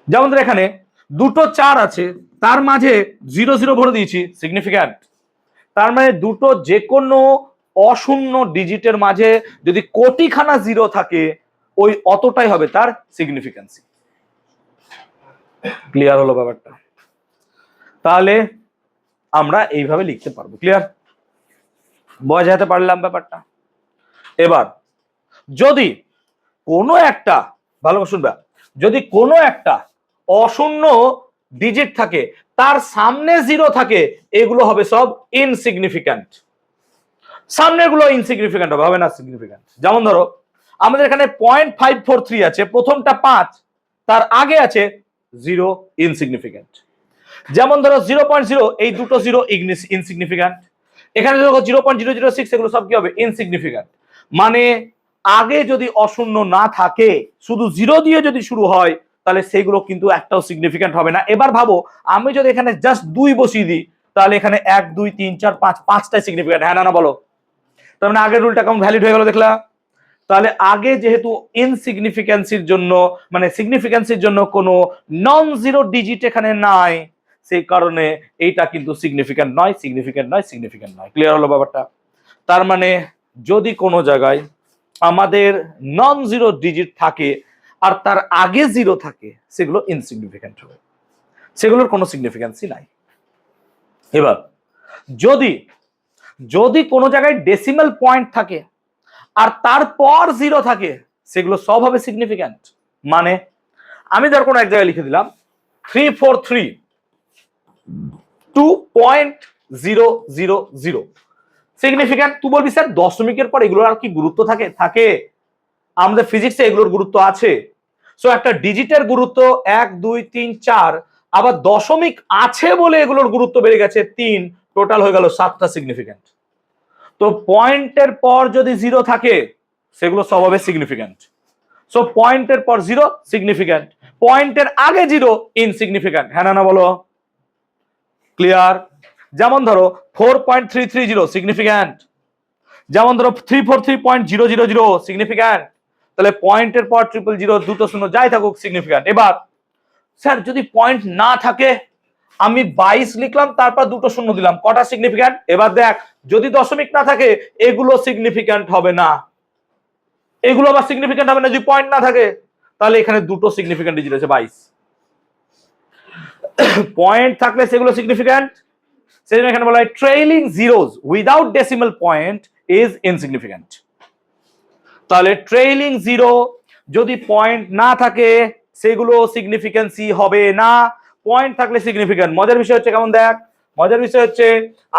যেমন এখানে দুটো 4 আছে, তার মাঝে 0 0 ভরে দিয়েছি, সিগনিফিক্যান্ট। তার মানে দুটো যে কোনো অশূন্য ডিজিটের মাঝে যদি কোটিখানা 0 থাকে ওই অতটাই হবে তার সিগনিফিক্যান্সি। ক্লিয়ার হলো ব্যাপারটা? তাহলে আমরা এইভাবে লিখতে পারবো। ক্লিয়ার? বোঝাতে পারলাম ব্যাপারটা? এবার যদি কোনো একটা, ভালো শুনবা, যদি কোনো একটা অশূন্য ডিজিট থাকে তার সামনে 0 থাকে, এগুলো হবে সব ইনসিগনিফিক্যান্ট। সামনের গুলো ইনসিগনিফিক্যান্ট হবে, হবে না সিগনিফিক্যান্ট। যেমন ধরো আমাদের এখানে 0.543 আছে, প্রথমটা 5, তার আগে আছে 0, ইনসিগনিফিক্যান্ট। যেমন ধরো 0.0, এই দুটো 0 ইনসিগনিফিক্যান্ট। এখানে দেখো 0.006, এগুলো সব কি হবে? ইনসিগনিফিক্যান্ট। মানে আগে যদি অশূন্য না থাকে, শুধু 0 দিয়ে যদি শুরু হয়, তাহলে সেগুলো কিন্তু একটাও সিগনিফিক্যান্ট হবে না। এবার ভাবো আমি যদি এখানে জাস্ট 2 বসিয়ে দিই, তাহলে এখানে 1 2 3 4 5, 5টাই সিগনিফিক্যান্ট। হ্যাঁ না বলো? তার মানে আগের রুলটা কেমন ভ্যালিড হয়ে গেল দেখলা? তাহলে আগে যেহেতু ইনসিগনিফিক্যান্সির জন্য, মানে সিগনিফিক্যান্সির জন্য কোনো নন জিরো ডিজিট এখানে নাই, সেই কারণে এইটা কিন্তু সিগনিফিক্যান্ট নয়, সিগনিফিক্যান্ট নয়, সিগনিফিক্যান্ট নয়। ক্লিয়ার হলো ব্যাপারটা? তার মানে যদি কোনো জায়গায় আমাদের নন জিরো ডিজিট থাকে আর তার আগে 0 থাকে, সেগুলো ইনসিগনিফিক্যান্ট হবে, সেগুলোর কোনো সিগনিফিক্যান্সি নাই। এবার যদি যদি কোনো জায়গায় ডেসিমাল পয়েন্ট থাকে আর তারপর 0 থাকে, সেগুলো সব হবে সিগনিফিক্যান্ট। মানে আমি ধর কোনো এক জায়গায় লিখে দিলাম 343, 2.000 সিগনিফিক্যান্ট। তুই বলবি স্যার দশমিকের পর এগুলোর আর কি গুরুত্ব থাকে? থাকে, আমাদের ফিজিক্সে এগুলোর গুরুত্ব আছে। সো একটা ডিজিটের গুরুত্ব 1 2 3 4, আবার দশমিক আছে বলে এগুলোর গুরুত্ব বেড়ে গেছে 3, টোটাল হয়ে গেল 7টা সিগনিফিক্যান্ট। তো পয়েন্টের পর যদি জিরো থাকে সেগুলো সব হবে সিগনিফিক্যান্ট। সো পয়েন্টের পর জিরো সিগনিফিক্যান্ট, পয়েন্টের আগে জিরো ইনসিগনিফিক্যান্ট। হ্যাঁ না বলো? ক্লিয়ার? যেমন ধরো 4.330 সিগনিফিক্যান্ট, যেমন ধরো 343.000 সিগনিফিক্যান্ট। তাহলে পয়েন্টের পর 000 দুটো শূন্য যাই থাকুক সিগনিফিক্যান্ট। এবার স্যার যদি পয়েন্ট না থাকে, আমি 22 লিখলাম তারপর দুটো শূন্য দিলাম, কটা সিগনিফিক্যান্ট? এবার দেখ, যদি দশমিক না থাকে এগুলো সিগনিফিক্যান্ট হবে না, এগুলো আবার সিগনিফিক্যান্ট হবে না যদি পয়েন্ট না থাকে। তাহলে এখানে দুটো সিগনিফিক্যান্ট ডিজিট আছে 22। পয়েন্ট থাকলে সেগুলো সিগনিফিক্যান্ট। সেজন্য এখানে বলা হয় trailing zeros without decimal point is insignificant. তাহলে ট্রেইলিং জিরো যদি পয়েন্ট না থাকে সেগুলো সিগনিফিকেন্সি হবে না, পয়েন্ট থাকলে সিগনিফিক্যান্ট। মজার বিষয় হচ্ছে কেমন দেখ, মজার বিষয় হচ্ছে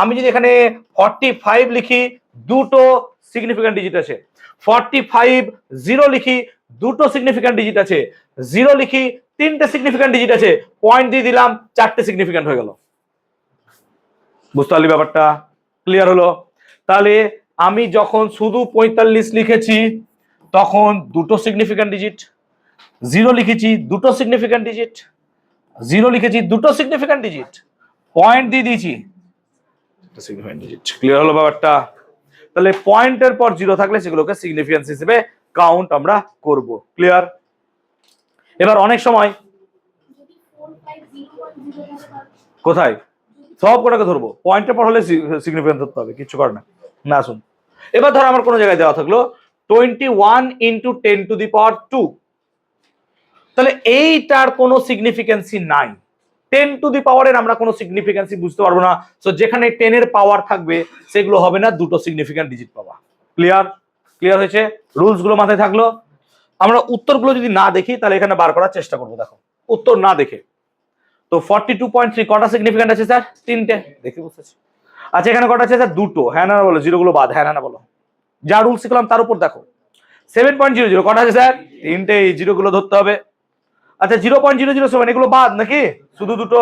আমি যদি এখানে 45 লিখি দুটো সিগনিফিক্যান্ট ডিজিট আছে, 45 জিরো লিখি দুটো সিগনিফিক্যান্ট ডিজিট আছে, জিরো লিখি তিনটে সিগনিফিক্যান্ট ডিজিট আছে, পয়েন্ট দিয়ে দিলাম চারটে সিগনিফিক্যান্ট হয়ে গেল। বুঝতে পারলি ব্যাপারটা? ক্লিয়ার হলো? তাহলে আমি যখন শুধু 45 লিখেছি তখন দুটো সিগনিফিক্যান্ট ডিজিট, জিরো লিখেছি দুটো সিগনিফিক্যান্ট ডিজিট, জিরো লিখেছি দুটো সিগনিফিক্যান্ট ডিজিট, পয়েন্ট দিয়ে দিয়েছি সিগনিফিক্যান্ট ডিজিট। ক্লিয়ার হলো ব্যাপারটা? তাহলে পয়েন্টের পর জিরো থাকলে সেগুলোকে সিগনিফিক্যান্স হিসেবে কাউন্ট আমরা করব। ক্লিয়ার? এবার অনেক সময় কোথায় সব কটাকে ধরবো, পয়েন্টের পর হলে সিগনিফিক্যান্স ধরতে হবে, কিছু কর না। না শুন, এবার ধর আমার কোনো জায়গায় দেওয়া থাকলো 21 × 10⁻², তাহলে এইটার কোনো সিগনিফিকেন্সি নাই। 10⁻² এর আমরা কোনো সিগনিফিকেন্সি বুঝতে পারবো না। সো যেখানে 10 এর পাওয়ার থাকবে সেগুলো হবে না দুটো সিগনিফিক্যান্ট ডিজিট পাওয়া। ক্লিয়ার? ক্লিয়ার হয়েছে? রুলস গুলো মাথায় থাকলো। আমরা উত্তরগুলো যদি না দেখি তাহলে এখানে বার করার চেষ্টা করবো। দেখো উত্তর না দেখে তো 42.3 কটা সিগনিফিক্যান্ট আছে স্যার? তিনটে। দেখে বুঝতেছি। আচ্ছা এখানে কটা আছে স্যার? দুটো। হ্যাঁ না বলো? জিরো গুলো বাদ। হ্যাঁ না বলো? যা রুল শিখলাম তার উপর দেখো। 7.00 কটা আছে স্যার? তিনটে, এই জিরো গুলো ধরতে হবে। আচ্ছা 0.007 এগুলো বাদ নাকি? শুধু দুটো।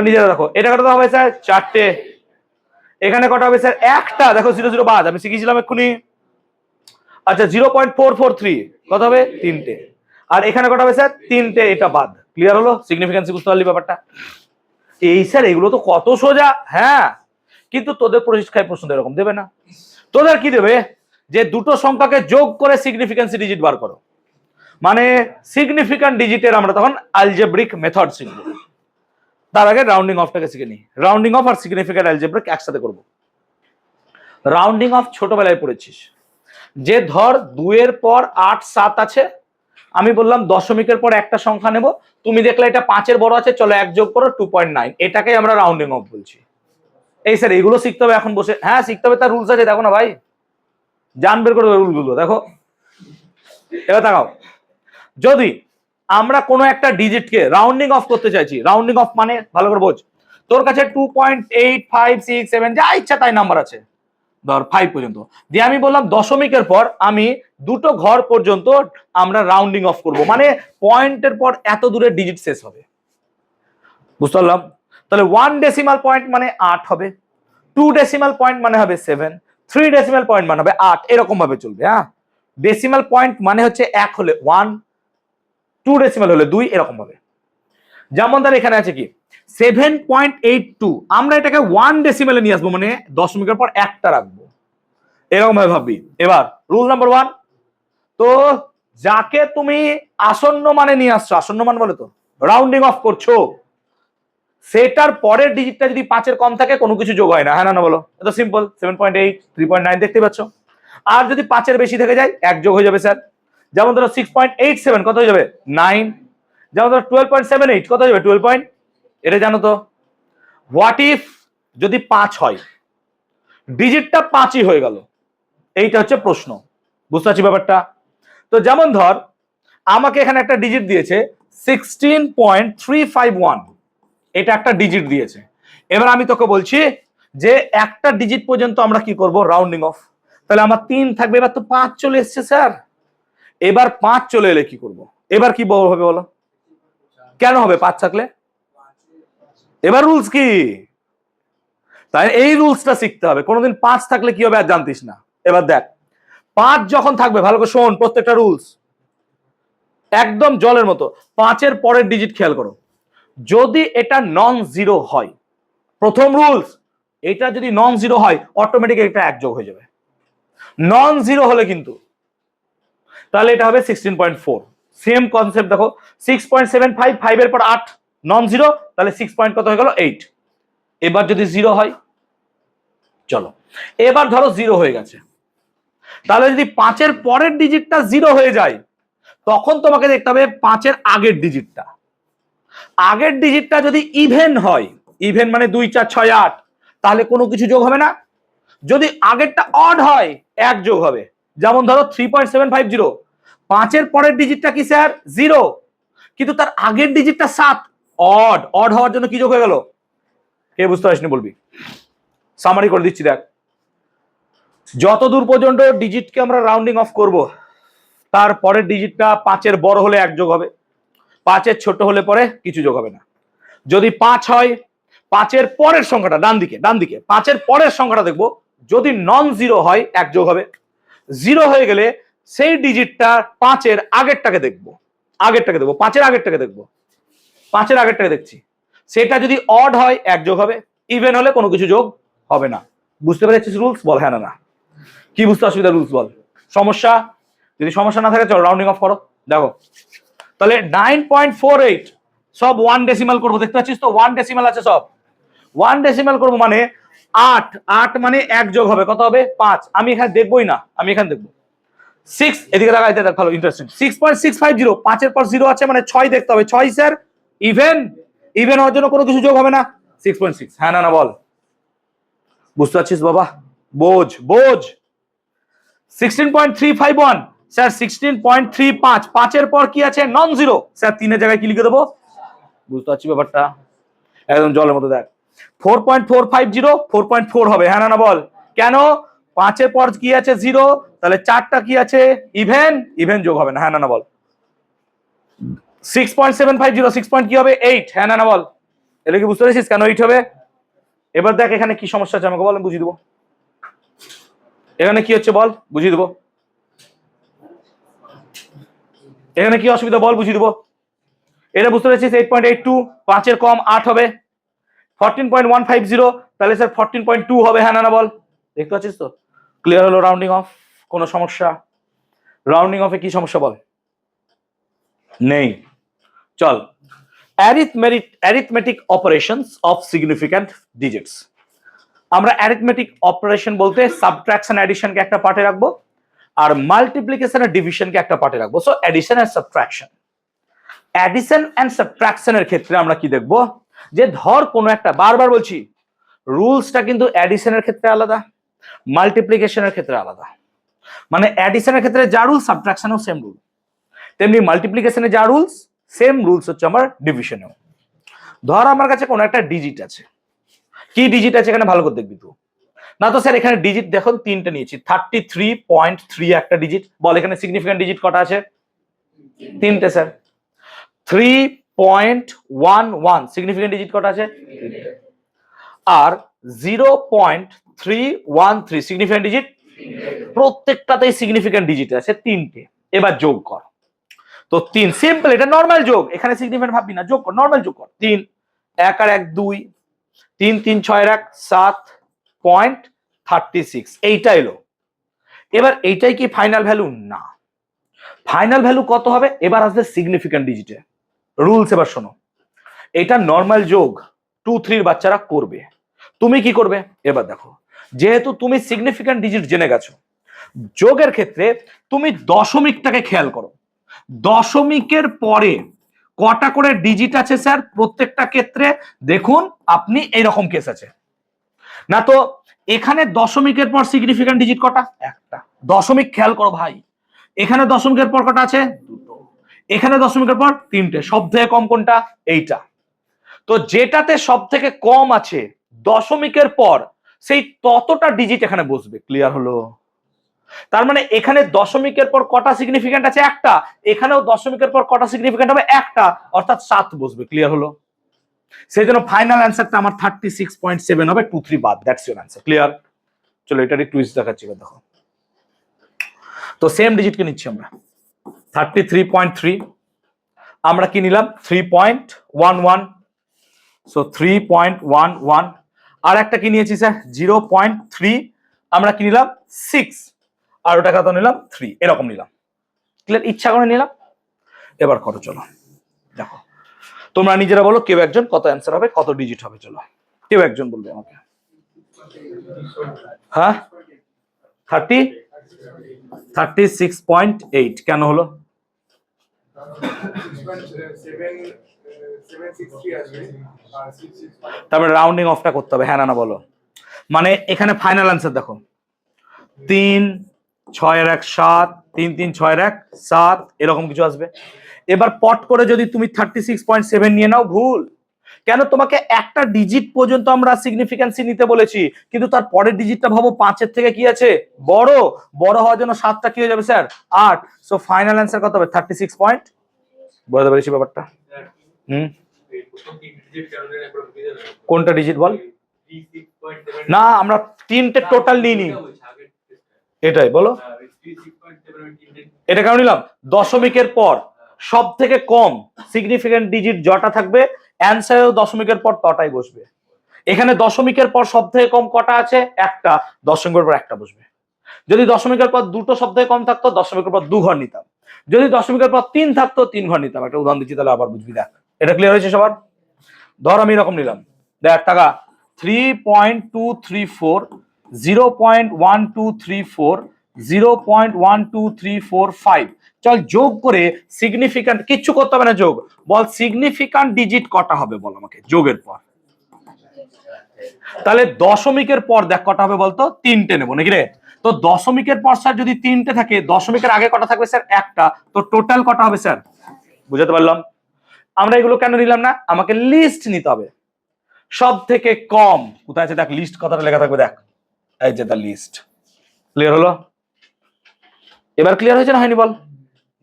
নিজেরা দেখো এটা কটা হবে স্যার? চারটে। এখানে কটা হবে স্যার? একটা। দেখো 0 বাদ, আমি শিখিয়েছিলাম এক্ষুনি। আচ্ছা 0.443 কত হবে? তিনটে। আর এখানে কটা হবে স্যার? তিনটে, এটা বাদ। ক্লিয়ার হলো? সিগনিফিকেন্সি বুঝতে পারলি ব্যাপারটা? এই স্যার এগুলো তো কত সোজা। হ্যাঁ, কিন্তু তোদের পরীক্ষায় প্রশ্ন এরকম দেবে না। তোদের কি দেবে? যে দুটো সংখ্যাকে যোগ করে সিগনিফিকেন্সি ডিজিট বার করো। মানে সিগনিফিক্যান্ট ডিজিটের আমরা তখন অ্যালজেব্রিক মেথড শিখব। তার আগে রাউন্ডিং অফটাকে শিখে নিই। Rounding of R significant algebraic একসাথে করব। রাউন্ডিং অফ ছোটবেলায় পড়েছিস, যে ধর 2 এর পর 8 7 আছে, আমি বললাম দশমিকের পর একটা সংখ্যা নেব, তুমি দেখলে এটা 5 এর বড় আছে, চলো 1 যোগ করো 2.9, এটাকে আমরা রাউন্ডিং অফ বলছি। এই স্যার এগুলো শিখতে হবে এখন বসে? হ্যাঁ শিখতে হবে, তার রুলস আছে, দেখো না ভাই, জান বের করে রুলগুলো দেখো। এবার তাকাও, যদি আমরা কোনো একটা ডিজিটকে রাউন্ডিং অফ করতে চাইছি, রাউন্ডিং অফ মানে ভালো করে বোঝ, তোর কাছে 2.856 যা ইচ্ছা তাই নাম্বার আছে, ধর 5 পর্যন্ত দিয়ে আমি বললাম দশমিকের পর আমি দুটো ঘর পর্যন্ত আমরা রাউন্ডিং অফ করব, মানে পয়েন্টের পর এত দূরের ডিজিট শেষ হবে। বুঝতে পারলাম? তাহলে 1 ডেসিমাল পয়েন্ট মানে 8 হবে, 2 ডেসিমাল পয়েন্ট মানে হবে 7, 3 ডেসিমাল পয়েন্ট মানে হবে 8, এরকম ভাবে চলবে। হ্যাঁ, ডেসিমাল পয়েন্ট মানে হচ্ছে 1 হলে 1, 2 ডেসিমাল হলে 2, এরকম ভাবে। যেমন ধর এখানে আছে কি 7.82, আমরা এটাকে 1 ডেসিমালে নিয়ে আসবো, মানে দশমিকের পর একটা রাখবো, এরকম ভাবে ভাববি। এবার রুল নাম্বার 1, তো যাকে তুমি আসন্ন মানে নিয়ে আসছো, আসন্ন মান বলে তো রাউন্ডিং অফ করছো, সেটার পরের ডিজিটটা যদি 5 এর কম থাকে কোনো কিছু যোগ হয় না। হ্যাঁ না বলো? এটা সিম্পল। 7.8, 3.9 দেখতে পাচ্ছ। আর যদি 5 এর বেশি থেকে যায় 1 যোগ হয়ে যাবে স্যার। যেমন ধরো 6.87 কত হয়ে যাবে? 9। যেমন ধরো 12.78 কত হয়ে যাবে? 12 এটা জানো তো। হোয়াট ইফ যদি 5 হয়, ডিজিটটা 5ই হয়ে গেল, এইটা হচ্ছে প্রশ্ন। বুঝতে পারছি ব্যাপারটা? তো যেমন ধর আমাকে এখানে একটা ডিজিট দিয়েছে 16.351, এটা একটা ডিজিট দিয়েছে। এবার আমি তোকে বলছি যে একটা ডিজিট পর্যন্ত আমরা কি করব, রাউন্ডিং অফ। তাহলে আমার 3 থাকবে, এবার তো 5 চলে এসছে স্যার। এবার 5 চলে এলে কি করব, এবার কি হবে বলো, কেন হবে 5 থাকলে? এবার রুলস কি, তাই এই রুলসটা শিখতে হবে। কোনোদিন 5 থাকলে কি হবে আর জানতিস না। এবার দেখ 5 যখন থাকবে, ভালো করে শোন প্রত্যেকটা রুলস একদম জলের মতো। 5-এর পরের ডিজিট খেয়াল করো, যদি এটা নন জিরো হয়, প্রথম রুলস, এটা যদি নন জিরো হয় অটোমেটিক এটা 1 যোগ হয়ে যাবে। নন জিরো হলে কিন্তু তাহলে এটা হবে 16.4। সেম কনসেপ্ট দেখো, 6.75, 5 এর পর 8 নন জিরো, তাহলে 6 পয়েন্ট কত হয়ে গেল 8। এবার যদি জিরো হয়, চলো এবার ধরো জিরো হয়ে গেছে, তাহলে যদি 5-এর পরের ডিজিটটা জিরো হয়ে যায়, তখন তোমাকে দেখতে হবে 5-এর আগের ডিজিটটা। আগের ডিজিটটা যদি ইভেন হয়, ইভেন মানে 2, 4, 6, 8, তাহলে কোনো কিছু যোগ হবে না। যদি আগেরটা অড হয় 1 যোগ হবে। যেমন ধরো 3.750, 5-এর পরের ডিজিটটা কি স্যার 0, কিন্তু তার আগের ডিজিটটা 7, অড। অড হওয়ার জন্য কি যোগ হয়ে গেল, কে বুঝতে পারিসনি বলবি। সামারি করে দিচ্ছি, দেখ যত দূর পর্যন্ত ডিজিটকে আমরা রাউন্ডিং অফ করব, তার পরের ডিজিটটা 5-এর বড় হলে 1 যোগ হবে, 5-এর ছোট হলে পরে কিছু যোগ হবে না। যদি 5 হয়, 5-এর পরের সংখ্যাটা ডান দিকে, 5-এর পরের সংখ্যাটা দেখবো, যদি নন জিরো হয় 1 যোগ হবে। জিরো হয়ে গেলে সেই ডিজিটটা 5-এর আগেরটাকে দেখবো, 5-এর আগেরটাকে দেখবো, 5-এর আগেরটাকে দেখছি, সেটা যদি অড হয় 1 যোগ হবে, ইভেন হলে কোনো কিছু যোগ হবে না। বুঝতে পেরেছিস রুলস? বল হ্যাঁ না না। কি বুঝতে অসুবিধা, রুলস বল। সমস্যা? যদি সমস্যা না থাকে চলো রাউন্ডিং অফ করো। দেখো তাহলে 9.48 সব 1 ডেসিমাল করবো, দেখতে পাচ্ছিস তো 1 ডেসিমাল আছে, সব 1 ডেসিমাল করবো, মানে 8 মানে 1 যোগ হবে, কত হবে 5। আমি এখানে দেখবোই না, আমি এখানে দেখবো 6, এদিকে দেখা দেখ ভালো ইন্টারেস্টিং, 6.650, 5-এর পর 0 আছে মানে 6 দেখতে হবে। 6 স্যার ইভেন, ইভেন হওয়ার জন্য কোনো কিছু যোগ হবে না, 6.6। হ্যাঁ না না বল, বুঝতে পারছিস বাবা, বোঝ বোঝ। 16.351 স্যার 16.35, 5-এর পর কি আছে নন জিরো, স্যার 3-এর জায়গায় কি লিখে দেবো, বুঝতে পারছি ব্যাপারটা, একদম জলের মতো। দেখ 4.450, 4.4 হবে, হ্যাঁ না না বল, কেন 5-এর পর কি আছে 0, তাহলে 4টা কি আছে ইভেন, ইভেন যোগ হবে না, হ্যাঁ না না বল। 6.750, 6 পয়েন্ট কি হবে 8, হ্যাঁ না না বল। এটা কি বুঝতে পেরেছিস কেন 8 হবে? এবার দেখ এখানে কি সমস্যা আছে আমাকে বল, আমি বুঝিয়ে দেবো। এখানে কি হচ্ছে বল, বুঝিয়ে দেবো। এখানে কি অসুবিধা বল, বুঝিয়ে দেবো। এটা বুঝতে পেরেছিস 8.82, 5-এর কম 8 হবে। 14.150, তাহলে স্যার 14.2 হবে, হ্যাঁ না না বল। দেখতে পাচ্ছিস তো, ক্লিয়ার হলো রাউন্ডিং অফ। কোনো সমস্যা? রাউন্ডিং অফে কি সমস্যা বল, নেই। চল arithmetic operations of significant digits. আমরা অ্যারিথমেটিক অপারেশন বলতে সাবট্রাকশন অ্যাডিশনকে একটা পার্টে রাখবো, আর মাল্টিপ্লিকেশন আর ডিভিশনকে একটা পার্টে রাখবো। So addition and subtraction. Addition and সাবট্রাকশনের ক্ষেত্রে আমরা কি দেখবো, যে ধর কোনো একটা, বারবার বলছি রুলসটা কিন্তু অ্যাডিশনের ক্ষেত্রে আলাদা, মাল্টিপ্লিকেশনের ক্ষেত্রে আলাদা। মানে অ্যাডিশনের ক্ষেত্রে যা রুল, সাবট্রাকশনেও সেম রুল, তেমনি মাল্টিপ্লিকেশনে যা রুলস, সেম রুলস হচ্ছে আমার ডিভিশনেও। ধর আমার কাছে কোনো একটা ডিজিট আছে, কি ডিজিট আছে এখানে ভালো করে দেখবি তো। না তো স্যার এখানে ডিজিট দেখুন 3টে নিয়েছি, 33.3 একটা ডিজিট, বল এখানে সিগনিফিক্যান্ট ডিজিট কটা আছে? 3টে স্যার। 3.11 সিগনিফিক্যান্ট ডিজিট কটা আছে? আর 0.313 সিগনিফিক্যান্ট ডিজিট, প্রত্যেকটাতেই সিগনিফিক্যান্ট ডিজিট আছে 3টে। এবার যোগ কর তো 3, সিম্পল, এটা নর্মাল যোগ, এখানে সিগনিফিক্যান্ট ভাববি না, যোগ কর, নর্মাল যোগ কর। 3 1 আর 1 2, 3 3 6 1 7.36, এইটা এলো। এবার এইটাই কি ফাইনাল ভ্যালু? না, ফাইনাল ভ্যালু কত হবে? এবার আসবে সিগনিফিক্যান্ট ডিজিটে। রুলস এবার শোনো, এটা নর্মাল যোগ 2 3 বাচ্চারা করবে, তুমি কি করবে? এবার দেখো, যেহেতু তুমি সিগনিফিক্যান্ট ডিজিট জেনে গেছো, যোগের ক্ষেত্রে তুমি দশমিকটাকে খেয়াল করো। দশমিকের পরে কটা করে ডিজিট আছে স্যার প্রত্যেকটা ক্ষেত্রে? দেখুন আপনি এইরকম কেস আছে না তো, এখানে দশমিকের পর সিগনিফিক্যান্ট ডিজিট কটা? একটা। দশমিক খেয়াল করো ভাই, এখানে দশমিকের পর কটা আছে? দুটো। এখানে দশমিকের পর 3টে। সব থেকে কম কোনটা? এইটা। তো যেটাতে সব থেকে কম আছে দশমিকের পর সেই ততটা ডিজিট এখানে বসবে। ক্লিয়ার হলো? তার মানে এখানে দশমিকের পর কটা সিগনিফিক্যান্ট আছে? একটা। এখানেও দশমিকের পর কটা সিগনিফিক্যান্ট হবে? একটা, অর্থাৎ 7 বসবে। ক্লিয়ার হলো? সেই জন্য ফাইনাল অ্যান্সারটা আমার 36.7 হবে, 2 3 বাদ। That's your answer. ক্লিয়ার? চলো এটার একটু টুইস্ট দেখাচ্ছি, দেখো। তো সেম ডিজিটকে নিচ্ছি আমরা 33.3, আমরা কি নিলাম 3.11, সো 3.11, আর একটা কি নিয়েছি স্যার 0.3, আমরা কি নিলাম 6, আর ওটা কত নিলাম 3, এরকম নিলাম। ক্লিয়ার? ইচ্ছা করে নিলাম। এবার করো, চলো দেখো তোমরা নিজেরা বলো কেউ একজন কত অ্যান্সার হবে, কত ডিজিট হবে। চলো কেউ একজন বলবে আমাকে। হ্যাঁ 36.8 কেন হলো? তারপরে রাউন্ডিং অফটা করতে হবে। হ্যাঁ না বলো। মানে এখানে ফাইনাল অ্যান্সার দেখো 3 6 এর 1 7, 3 3 6 এর 1 7, এরকম কিছু আসবে। এবার পট করে যদি তুমি 36.7 নিয়ে নাও, ভুল। কেন? তোমাকে একটা ডিজিট পর্যন্ত আমরা সিগনিফিকেন্সি নিতে বলেছি, কিন্তু তার পরের ডিজিটটা ভাবো 5-এর থেকে কি আছে বড়। বড় হওয়ার জন্য 7টা কি হয়ে যাবে স্যার 8। সো ফাইনাল অ্যান্সার কত হবে 36 পয়েন্ট। বুঝতে পেরেছি ব্যাপারটা? কোনটা ডিজিট বল? না আমরা 3টে টোটাল নিইনি, এটাই বলো। এটা কেন নিলাম? দশমিকের পর সব থেকে কম সিগনিফিকেন্ট ডিজিট যটা থাকবে অ্যান্সারেও দশমিকের পর তটাই বসবে। এখানে দশমিকের পর সব থেকে কম কটা আছে? একটা। দশমিকের পর একটা বসবে। যদি দশমিকের পর দুটো সব থেকে কম থাকতো দশমিকের পর 2 ঘর নিতাম। যদি দশমিকের পর 3 থাকতো 3 ঘর নিতাম। একটা উদাহরণ দিচ্ছি, তাহলে আবার বুঝবি। দেখ এটা ক্লিয়ার হয়েছে সবার? ধর আমি এরকম নিলাম, দেখ টাকা 3.234, 0.1234, 0.12345। চল যোগ করে সিগনিফিক্যান্ট, কিচ্ছু করতে হবে না, যোগ বল সিগনিফিক্যান্ট ডিজিট কটা হবে বল আমাকে যোগের পর। তাহলে দশমিকের পর দেখ কটা হবে বলতো? 3টে নেবো নাকি রে? তো দশমিকের পর স্যার যদি 3টে থাকে, দশমিকের আগে কটা থাকবে স্যার? একটা। তো টোটাল কটা হবে স্যার? বুঝাতে পারলাম? আমরা এগুলো কেন নিলাম না? আমাকে লিস্ট নিতে হবে সব থেকে কম। কোথায় আছে দেখ, লিস্ট কথাটা লেখা থাকবে, দেখ এই যে দা লিস্ট। ক্লিয়ার হলো? এবার ক্লিয়ার হয়েছে না হয়নি বল?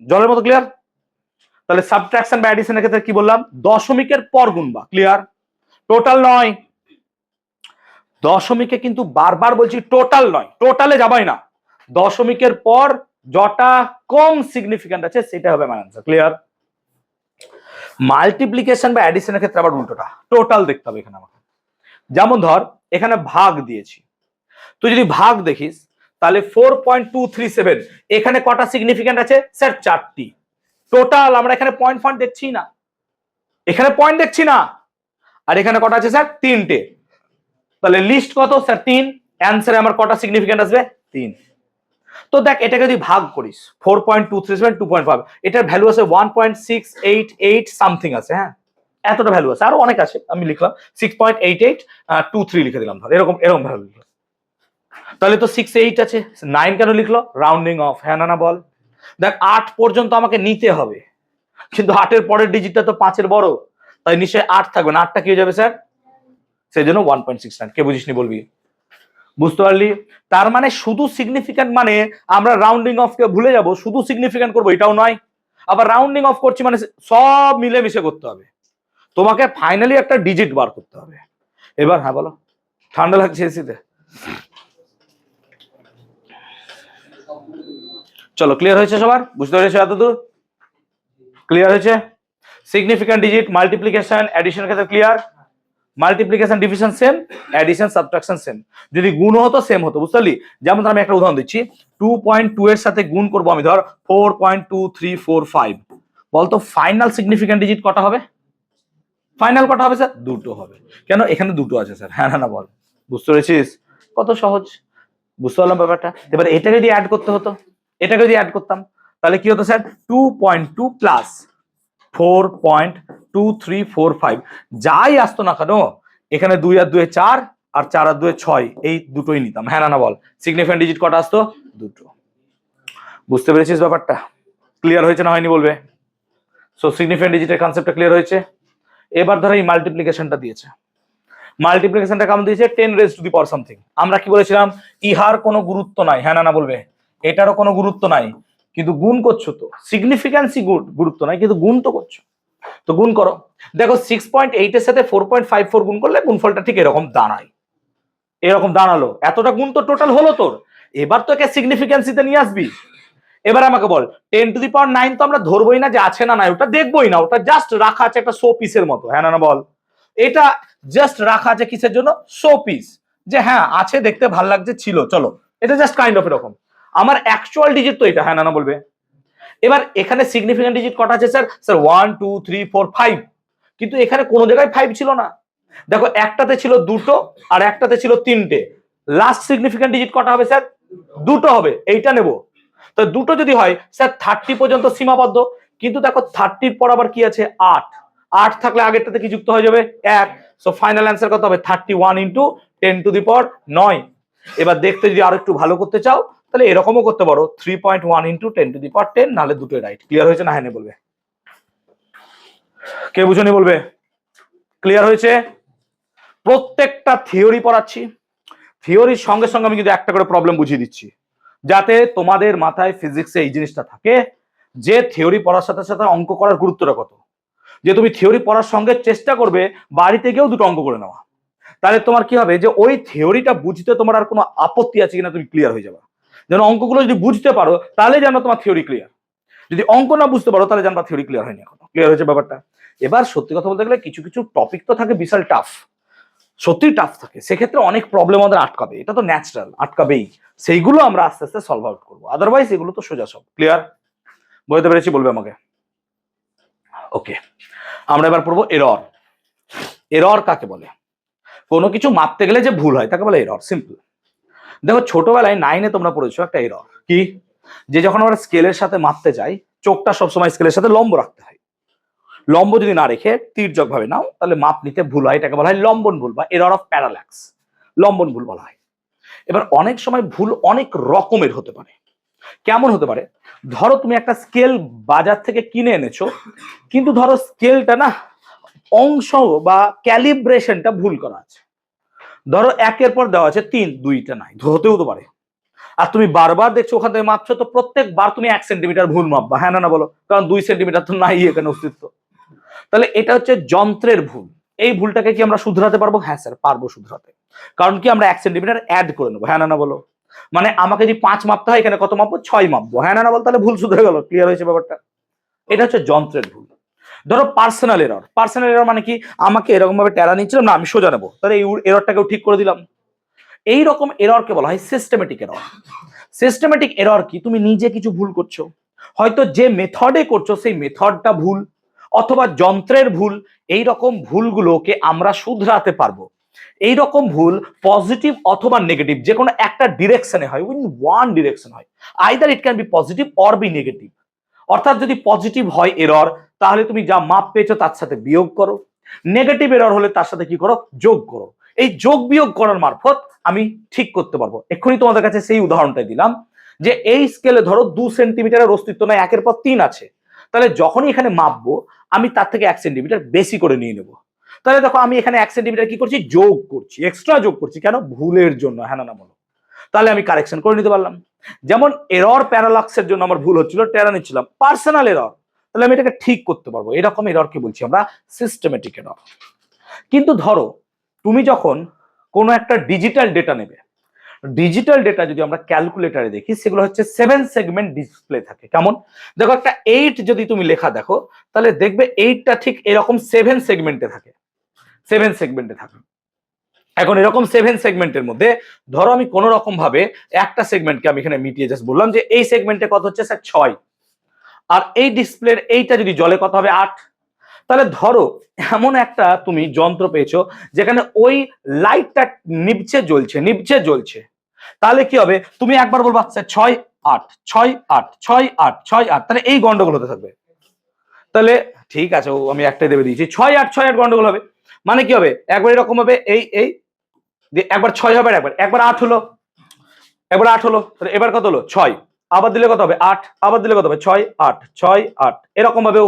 জলের মতো ক্লিয়ার? তাহলে সাবট্রাকশন বা অ্যাডিশনের ক্ষেত্রে কি বললাম? দশমিকের পর গুনবা। ক্লিয়ার? টোটাল নয়। দশমিকে কিন্তু বারবার বলছি টোটাল নয়, টোটালে যাবাই না। দশমিকের পর যটা কম সিগনিফিক্যান্ট আছে সেটা হবে আমার অ্যান্সার। ক্লিয়ার? মাল্টিপ্লিকেশন বা অ্যাডিশনের ক্ষেত্রে আবার উল্টোটা, টোটাল দেখতে হবে এখানে আমাকে। যেমন ধর এখানে ভাগ দিয়েছি, তুই যদি ভাগ দেখিস তাহলে 4.237, এখানে কটা সিগনিফিক্যান্ট আছে স্যার? 4টি। টোটাল আমরা এখানে পয়েন্ট ফয়েন্ট দেখছি না, এখানে পয়েন্ট দেখছি না। আর এখানে কটা আছে স্যার? 3টে। তাহলে লিস্ট কত স্যার? 3। অ্যান্সারে আমার কটা সিগনিফিক্যান্ট আসবে? 3। তো দেখ এটাকে যদি ভাগ করিস 4.237 2.5, এটার ভ্যালু আছে 1.688 সামথিং আছে। হ্যাঁ এতটা ভ্যালু আছে, আরো অনেক আছে, আমি লিখলাম 6.8823 লিখে দিলাম। ধর এরকম এরকম ভ্যালু লিখলাম। তাহলে তো 6 8 আছে, 9 কেন লিখলো? Rounding of. হ্যাঁ না বল? দেখ 8 পর্যন্ত আমাকে নিতে হবে, কিন্তু 8-এর পরের ডিজিটটা তো 5-এর বড়, তাই নিশ্চয়ই 8 থাকবে না। 8টা কি হয়ে যাবে স্যার? সেই জন্য 1.69। কে বুঝিসনি বলবি? বুঝতে পারলি? তার মানে শুধু সিগনিফিক্যান্ট মানে আমরা রাউন্ডিং অফ কে ভুলে যাব, শুধু সিগনিফিক্যান্ট করবো এটাও নয়। আবার রাউন্ডিং অফ করছি মানে সব মিলেমিশে করতে হবে। তোমাকে ফাইনালি একটা ডিজিট বার করতে হবে। এবার হ্যাঁ বলো। ঠান্ডা লাগছে এসিতে? চলো ক্লিয়ার হয়েছে সবার? বুঝতে পেরেছো এতদূর? ক্লিয়ার হয়েছে? সিগনিফিক্যান্ট ডিজিট, মাল্টিপ্লিকেশন, অ্যাডিশনের ক্ষেত্রে clear? Multiplication division same, addition subtraction same. যদি গুণ হতো সেম হতো। বুঝতে পারলি? যেমন আমি একটা উদাহরণ দিচ্ছি, 2.2 এর সাথে গুণ করবো আমি ধর 4.2345, বলতো ফাইনাল সিগনিফিক্যান্ট ডিজিট কটা হবে? ফাইনাল কটা হবে স্যার? 2টো হবে। কেন? এখানে 2টো আছে স্যার। হ্যাঁ না বল? বুঝতে পেরেছিস? কত সহজ। বুঝতে পারলাম ব্যাপারটা? এবার এটা যদি অ্যাড করতে হতো, এটাকে যদি অ্যাড করতাম তাহলে কি হতো স্যার? 2.2 প্লাস 4.2345, যাই আসতো না কেন এখানে 2 আর 2 4, আর 4 আর 2 6, এই দুটোই নিতাম। হ্যাঁ না বল? সিগনিফিক্যান্ট ডিজিট কটা আসতো? 2টো। বুঝতে পেরেছিস ব্যাপারটা? ক্লিয়ার হয়েছে না হয়নি বলবে? সো সিগনিফিক্যান্ট ডিজিটের কনসেপ্টটা ক্লিয়ার হয়েছে? এবার ধরো এই মাল্টিপ্লিকেশনটা দিয়েছে, মাল্টিপ্লিকেশনটা কেমন দিয়েছে 10⁻⁻⁻⁻, সামথিং। আমরা কি বলেছিলাম ইহার কোনো গুরুত্ব নাই, হ্যাঁ না না বলবে, এটারও কোনো গুরুত্ব নাই, কিন্তু গুণ করছো তো, সিগনিফিক্যান্সই গুরুত্ব নাই কিন্তু গুণ তো করছো, তো গুণ করো। দেখো 6.8 এর সাথে 4.54 গুণ করলে গুণফলটা ঠিক এরকম দাঁড়ায়, এরকম দাঁড়ালো, এতটা গুণ তো টোটাল হলো তোর। এবার তো একে সিগনিফিক্যান্সিতে নিয়ে আসবি। এবার আমাকে বল 10⁻9 তো আমরা ধরবোই না যে আছে না নাই, ওটা দেখবোই না, ওটা জাস্ট রাখা আছে একটা শো পিসের মতো, হ্যাঁ না না বল। এটা জাস্ট রাখা আছে কিসের জন্য, শো পিস, যে হ্যাঁ আছে দেখতে ভাল লাগছে ছিল, চলো এটা জাস্ট কাইন্ড অফ এরকম। আমার অ্যাকচুয়াল ডিজিট তো এটা, হ্যাঁ না না বলবে। এবার এখানে সিগনিফিক্যান্ট ডিজিট কটা আছে স্যার, স্যার 1 2 3 4 5, কিন্তু এখানে কোনো জায়গায় 5 ছিল না। দেখো একটাতে ছিল দুটো আর একটাতে ছিল তিনটে, লাস্ট সিগনিফিক্যান্ট ডিজিট কটা হবে স্যার, দুটো হবে, এইটা নেব। তো দুটো যদি হয় স্যার 30 পর্যন্ত সীমাবদ্ধ, কিন্তু দেখো 30 পর আবার কি আছে 8, 8 থাকলে আগেরটাতে কি যুক্ত হয়ে যাবে 1, সো ফাইনাল অ্যান্সার কত হবে 31 ইন্টু 10⁹9। এবার দেখতে যদি আরো একটু ভালো করতে চাও তাহলে এরকমও করতে পারো 3.1 ইন্টু 10⁻10, নাহলে দুটোই রাইট। ক্লিয়ার হয়েছে না, হ্যাঁ বলবে, কে বুঝনি বলবে। ক্লিয়ার হয়েছে? প্রত্যেকটা থিওরি পড়াচ্ছি, থিওরির সঙ্গে সঙ্গে আমি কিন্তু একটা করে প্রবলেম বুঝিয়ে দিচ্ছি, যাতে তোমাদের মাথায় ফিজিক্সে এই জিনিসটা থাকে যে থিওরি পড়ার সাথে সাথে অঙ্ক করার গুরুত্বটা কত, যে তুমি থিওরি পড়ার সঙ্গে চেষ্টা করবে বাড়িতে গিয়েও দুটো অঙ্ক করে নেওয়া, তাহলে তোমার কি হবে যে ওই থিওরিটা বুঝতে তোমার আর কোনো আপত্তি আছে কিনা তুমি ক্লিয়ার হয়ে যাবে। যেন অঙ্কগুলো যদি বুঝতে পারো তাহলে জানো তোমার থিওরি ক্লিয়ার, যদি অঙ্ক না বুঝতে পারো তাহলে জানবা থিওরি ক্লিয়ার হয়নি এখনো। ক্লিয়ার হয়েছে ব্যাপারটা? এবার সত্যি কথা বলতে গেলে কিছু কিছু টপিক তো থাকে বিশাল টাফ, সত্যি টাফ থাকে, সেক্ষেত্রে অনেক প্রবলেম আমাদের আটকাবে, এটা তো ন্যাচারাল, আটকাবেই, সেইগুলো আমরা আস্তে আস্তে সলভ আউট করবো, আদারওয়াইজ এগুলো তো সোজা সব। ক্লিয়ার? বুঝতে পেরেছি বলবে আমাকে। ওকে, আমরা এবার পড়বো এরর। এরর কাকে বলে? কোনো কিছু মাপতে গেলে যে ভুল হয় তাকে বলে এরর, সিম্পল। দেখো ছোটবেলায় 9-এ তোমরা পড়েছো একটা এরর কি, যে যখন আমরা স্কেলের সাথে মাপতে যাই চোখটা সবসময় স্কেলের সাথে লম্ব রাখতে হয়, লম্ব যদি না রেখে তির্যক ভাবে নাও তাহলে মাপ নিতে ভুল হয়, এটাকে বলা হয় লম্বন ভুল বা এরর অফ প্যারাল্যাক্স, লম্বন ভুল বলা হয়। এবার অনেক সময় ভুল অনেক রকমের হতে পারে। কেমন হতে পারে? ধরো তুমি একটা স্কেল বাজার থেকে কিনে এনেছো, কিন্তু ধরো স্কেলটা না অংশ বা ক্যালিব্রেশনটা ভুল করা আছে, ধরো 1-এর পর দেওয়া আছে 3, 2টা নাই, হতেও তো পারে। আর তুমি বারবার দেখছো ওখান থেকে মাপছো, তো প্রত্যেকবার তুমি 1 সেন্টিমিটার ভুল মাপবা, হ্যাঁ না না বলো, কারণ 2 সেন্টিমিটার তো নাই এখানে অস্তিত্ব। তাহলে এটা হচ্ছে যন্ত্রের ভুল। এই ভুলটাকে কি আমরা শুধরাতে পারবো? হ্যাঁ স্যার পারবো শুধরাতে, কারণ কি আমরা 1 সেন্টিমিটার অ্যাড করে নেবো, হ্যাঁ না না বলো। মানে আমাকে যদি 5 মাপতে হয় এখানে কত মাপবো, 6 মাপবো, হ্যাঁ না না বল, তাহলে ভুল শুধরে গেল। ক্লিয়ার হয়েছে ব্যাপারটা? এটা হচ্ছে যন্ত্রের ভুল। ধরো পার্সোনাল এরর, পার্সোনাল এরর মানে কি, আমাকে এরকম ভাবে টেরা নিচ্ছিলাম না, আমি সোজা নেবো, তাহলে এই এররটাকেও ঠিক করে দিলাম। এই রকম এররকে বলা হয় সিস্টেমেটিক এরর। সিস্টেমেটিক এরর কি, তুমি নিজে কিছু ভুল করছো, হয়তো যে মেথডে করছো সেই মেথডটা ভুল, অথবা যন্ত্রের ভুল, এই রকম ভুলগুলোকে আমরা শুধরাতে পারবো। এই রকম ভুল পজিটিভ অথবা নেগেটিভ যে কোনো একটা ডিরেকশনে হয়, উইন ওয়ান ডিরেকশন হয়, either it can be positive or be negative. অর্থাৎ যদি পজিটিভ হয় এরর তাহলে তুমি যা মাপ পেয়েছো তার সাথে বিয়োগ করো, নেগেটিভ এরর হলে তার সাথে কি করো, যোগ করো। এই যোগ বিয়োগ করার মারফত আমি ঠিক করতে পারবো। এক্ষুনি তোমাদের কাছে সেই উদাহরণটাই দিলাম, যে এই স্কেলে ধরো 2 সেন্টিমিটারের অস্তিত্ব নাই, 1-এর পর 3 আছে, তাহলে যখনই এখানে মাপবো আমি তার থেকে 1 সেন্টিমিটার বেশি করে নিয়ে নেবো। তাহলে দেখো আমি এখানে 1 সেন্টিমিটার কি করছি, যোগ করছি, এক্সট্রা যোগ করছি, কেন, ভুলের জন্য, হ্যাঁ না বলো। তাহলে আমি কারেকশন করে নিতে পারলাম। যেমন এরর প্যারালাক্সের জন্য আমার ভুল হচ্ছিল, টেরা নিচ্ছিলাম, পার্সোনাল এরর, তাহলে আমি এটাকে ঠিক করতে পারবো। এরকম এররকে বলছি আমরা সিস্টেমেটিক এরর। কিন্তু ধরো তুমি যখন কোনো একটা ডিজিটাল ডেটা নেবে, ডিজিটাল ডেটা যদি আমরা ক্যালকুলেটরে দেখি সেগুলো হচ্ছে 7 সেগমেন্ট ডিসপ্লে থাকে। কেমন? দেখো একটা 8 যদি তুমি লেখা দেখো তাহলে দেখবে 8টা ঠিক এরকম 7 সেগমেন্টে থাকে, 7 সেগমেন্টে থাকে। এখন এরকম 7 সেগমেন্টের মধ্যে ধরো আমি কোন রকম ভাবে একটা সেগমেন্টকে আমি এখানে মিটিয়ে জাস্ট বললাম যে এই সেগমেন্টে কত হচ্ছে স্যার 6, আর এই ডিসপ্লের এইটা যদি জলে কত হবে 8। তাহলে ধরো এমন একটা তুমি যন্ত্র পেয়েছো যেখানে ওই লাইটটা নিভছে জ্বলছে, নিভছে জ্বলছে, তাহলে কি হবে, তুমি একবার বলবা স্যার 6 8 6 8 6 8 6 8, তাহলে এই গন্ডগোল হতে থাকবে। তাহলে ঠিক আছে, ও আমি একটাই দেবে দিয়েছি, 6 8 6 8 গন্ডগোল হবে। মানে কি হবে, একবার এরকম হবে এই এই একবার 6 হবে, একবার 8 হলো, একবার 8 হলো, তাহলে এবার কত হলো 6, আবার দিলে কত হবে 8, আবার দিলে কত হবে 6 8 6 8, এরকম ভাবে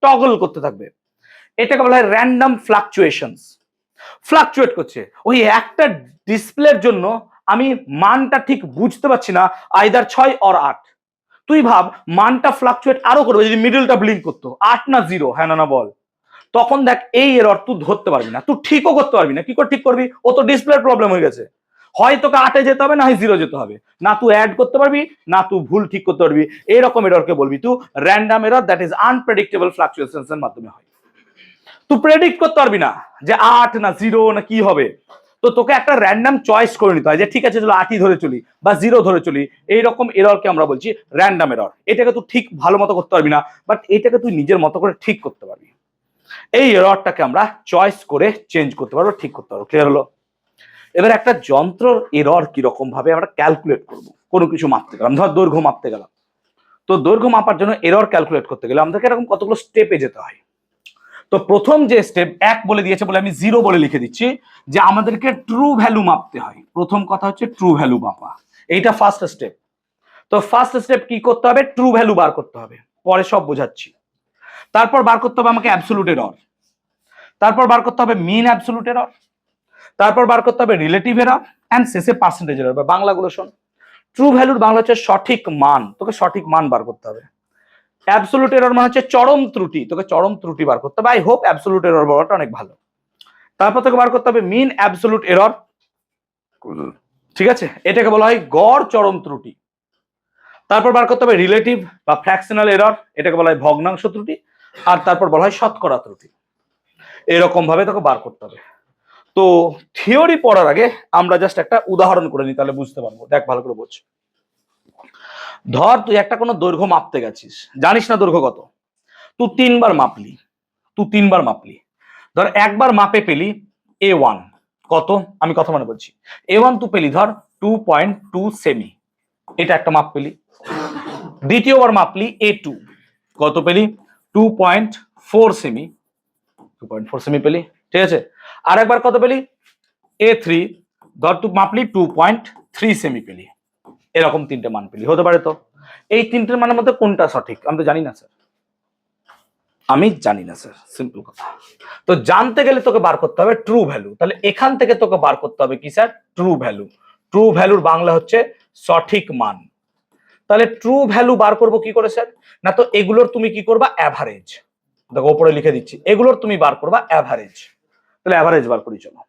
টগল করতে থাকবে। এটাকে বলা হয় র্যান্ডম ফ্লাকচুয়েশনস। ফ্লাকচুয়েট করছে, ওই একটা ডিসপ্লের জন্য আমি মানটা ঠিক বুঝতে পারছি না, আইদার 6 অর 8। তুই ভাব মানটা ফ্লাকচুয়েট আরো করবে যদি মিডলটা ব্লিঙ্ক করতো, 8 না 0, হ্যাঁ না বল। তখন দেখ এই এরর তুই ধরতে পারবি না, তুই ঠিকও করতে পারবি না। কি করে ঠিক করবি? ও তো ডিসপ্লের প্রবলেম হয়ে গেছে। হয় তোকে 8-এ যেতে হবে, না হয় 0 যেতে হবে। না তুই অ্যাড করতে পারবি, না তুই ভুল ঠিক করতে পারবি। এইরকম এররকে বলবি তুই random error, that is unpredictable ফ্লাকচুয়েশনস এর মাধ্যমে হয়। তুই প্রেডিক্ট করতে পারবি না যে 8 না 0 না কি হবে। তো তোকে একটা র্যান্ডম চয়েস করে নিতে হয় যে ঠিক আছে চলো 8ই ধরে চলি বা 0 ধরে চলি। এইরকম এররকে আমরা বলছি র্যান্ডম এরর। এটাকে তুই ঠিক ভালো মতো করতে পারবি না, বাট এটাকে তুই নিজের মতো করে ঠিক করতে পারবি। এই এররটাকে আমরা চয়েস করে চেঞ্জ করতে পারবো, ঠিক করতে পারবো। ক্লিয়ার হলো? এবার একটা যন্ত্রর এরর কিরকম ভাবে আমরা ক্যালকুলেট করব। কোনো কিছু মাপতে গেলাম, ধর দৈর্ঘ্য মাপতে গেলাম, তো দৈর্ঘ্য মাপার জন্য এরর ক্যালকুলেট করতে গেলে আমাদেরকে এরকম কতগুলো স্টেপে যেতে হয়। তো প্রথম যে স্টেপ 1 বলে দিয়েছে বলে আমি 0 বলে লিখে দিচ্ছি, যে আমাদেরকে ট্রু ভ্যালু মাপতে হয়। প্রথম কথা হচ্ছে ট্রু ভ্যালু মাপা, এইটা ফার্স্ট স্টেপ। তো ফার্স্ট স্টেপ কি করতে হবে? ট্রু ভ্যালু বার করতে হবে, পরে সব বোঝাচ্ছি। তারপর বার করতে হবে আমাকে অ্যাবসোলুট এরর, তারপর বার করতে হবে মিন অ্যাবসোলুট এরর, তারপর বার করতে হবে রিলেটিভ এরর, এন্ড শেষে পার্সেন্টেজ এরর। বা বাংলাগুলো শোন, ট্রু ভ্যালুর বাংলা হচ্ছে সঠিক মান, তোকে সঠিক মান বার করতে হবে। অ্যাবসোলুট এরর মানে হচ্ছে চরম ত্রুটি, তোকে চরম ত্রুটি বার করতে হবে। আই হোপ অ্যাবসোলুট এরর বলাটা অনেক ভালো। তারপর তোকে বার করতে হবে মিন অ্যাবসোলুট এরর, ঠিক আছে, এটাকে বলা হয় গড় চরম ত্রুটি। তারপর বার করতে হবে রিলেটিভ বা ফ্র্যাকশনাল এরর, এটাকে বলা হয় ভগ্নাংশ ত্রুটি। আর তারপর বলা হয় শতকরা ত্রুটি। এরকম ভাবে তোকে বার করতে হবে। তো থিওরি পড়ার আগে আমরা জাস্ট একটা উদাহরণ করে নিই, তাহলে বুঝতে পারবো। দেখ ভালো করে বোঝ। ধর তুই একটা কোনো দৈর্ঘ্য মাপতে গেছিস, জানিস না দৈর্ঘ্য কত, তুই 3বার মাপলি। ধর একবার মাপে পেলি A1 কত, আমি কথা মনে বলছি, A1 তুই পেলি ধর 2.2 সেমি, এটা একটা মাপ পেলি। দ্বিতীয়বার মাপলি A2 কত পেলি? 2.4 সেমি, 2.4 সেমি পেলি, ঠিক আছে। আর একবার কত পেলি? A3 ধর তুই মাপলি 2.3 সেমি পেলি। এরকম 3টে মান পেলি, হতে পারে তো। এই 3টের মানের মধ্যে কোনটা সঠিক আমি তো জানি না স্যার, সিম্পল কথা। তো জানতে গেলে তোকে বার করতে হবে ট্রু ভ্যালু। তাহলে এখান থেকে তোকে বার করতে হবে কি স্যার? True value. ট্রু ভ্যালুর বাংলা হচ্ছে সঠিক মান। তাহলে ট্রু ভ্যালু বার করব কি করে স্যার? না তো এগুলোর তুমি কি করবা? অ্যাভারেজ। দেখো উপরে লিখে দিচ্ছি, এগুলোর তুমি বার করবা অ্যাভারেজ। তাহলে অ্যাভারেজ বার করি চলো।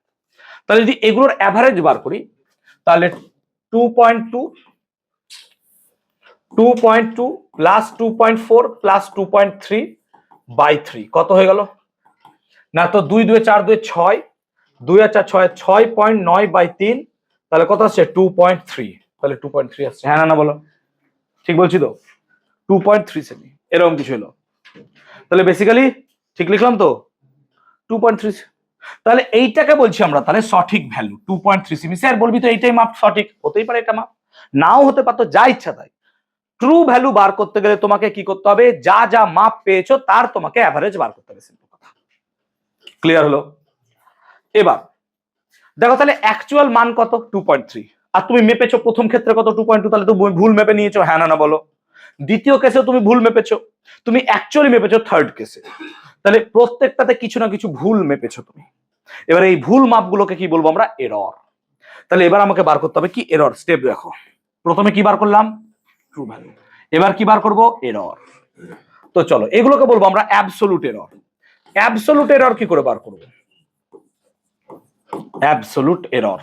তাহলে যদি এগুলোর অ্যাভারেজ বার করি, তাহলে 2.2 প্লাস 2.4 প্লাস 2.3 বাই 3 কত হয়ে গেল? না তো 2 2 4 2 6, 2 আর 4 6, 6.9 বাই 3, তাহলে কত আসছে? 2.3। তাহলে 2.3 আসছে, হ্যাঁ না বলো? ঠিক বলছি তো? 2.3 সেমি, এরকম কিছু হলো। তাহলে বেসিক্যালি ঠিক লিখলাম তো? 2.3। তাহলে এইটাকে বলছি আমরা তাহলে সঠিক ভ্যালু 2.3 সেমি। স্যার বলবি তো এইটাই মাপ সঠিক, হতেই পারে এটা মাপ, নাও হতে পারতো, যা ইচ্ছা তাই। ট্রু ভ্যালু বার করতে গেলে তোমাকে কি করতে হবে? যা যা মাপ পেয়েছো তার তোমাকে অ্যাভারেজ বার করতে হবে। সিম্পল কথা, ক্লিয়ার হলো? এবার দেখো তাহলে অ্যাকচুয়াল মান কত? 2.3। আর তুমি মেপেছো প্রথম ক্ষেত্রে কত? 2.2। তাহলে তুমি ভুল মেপে নিয়েছো, হ্যাঁ না বলো? দ্বিতীয় কেসে তুমি ভুল মেপেছো, তুমি অ্যাকচুয়ালি মেপেছো থার্ড কেসে। তাহলে প্রত্যেকটাতে কিছু না কিছু ভুল মেপেছো তুমি। এবার এই ভুল মাপগুলোকে কি বলবো আমরা? এরর। তাহলে এবার আমাকে বার করতে হবে কি? এরর। স্টেপ দেখো, প্রথমে কি বার করলাম? True value. এবার কি বার করব? এরর। তো চলো এগুলোকে বলবো আমরা অ্যাবসোলুট এরর। অ্যাবসোলুট এরর কি করে বার করব? অ্যাবসোলুট এরর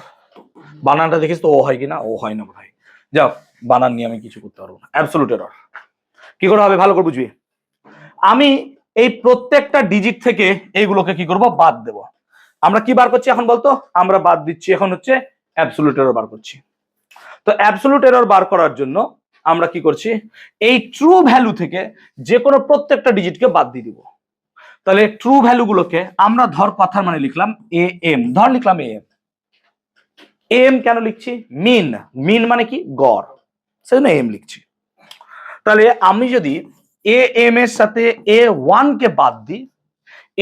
বানানটা দেখিস তো ও হয় কিনা? ও হয় না ভাই, যাও বানান নিয়ে আমি কিছু করতে পারবো না। অ্যাবসোলুট এরর কি করে হবে ভালো করে বুঝবি। আমি এই প্রত্যেকটা ডিজিট থেকে এইগুলোকে কি করব? বাদ দেব। আমরা কি বার করছি এখন বলতো? আমরা বাদ দিচ্ছি, এখন হচ্ছে অ্যাবসোলুট এরর বার করছি। তো অ্যাবসোলুট এরর বার করার জন্য আমরা কি করছি? এই ট্রু ভ্যালু থেকে যে কোনো প্রত্যেকটা ডিজিটকে বাদ দিয়ে দিব। তাহলে ট্রু ভ্যালু গুলোকে আমরা ধর কথার মানে লিখলাম এ এম, ধর লিখলাম এ এম। এম কেন লিখছি? মিন, মিন মানে কি? গড়, সেজন্য এম লিখছি। তাহলে আমি যদি এ এম এর সাথে A1 কে বাদ দিই,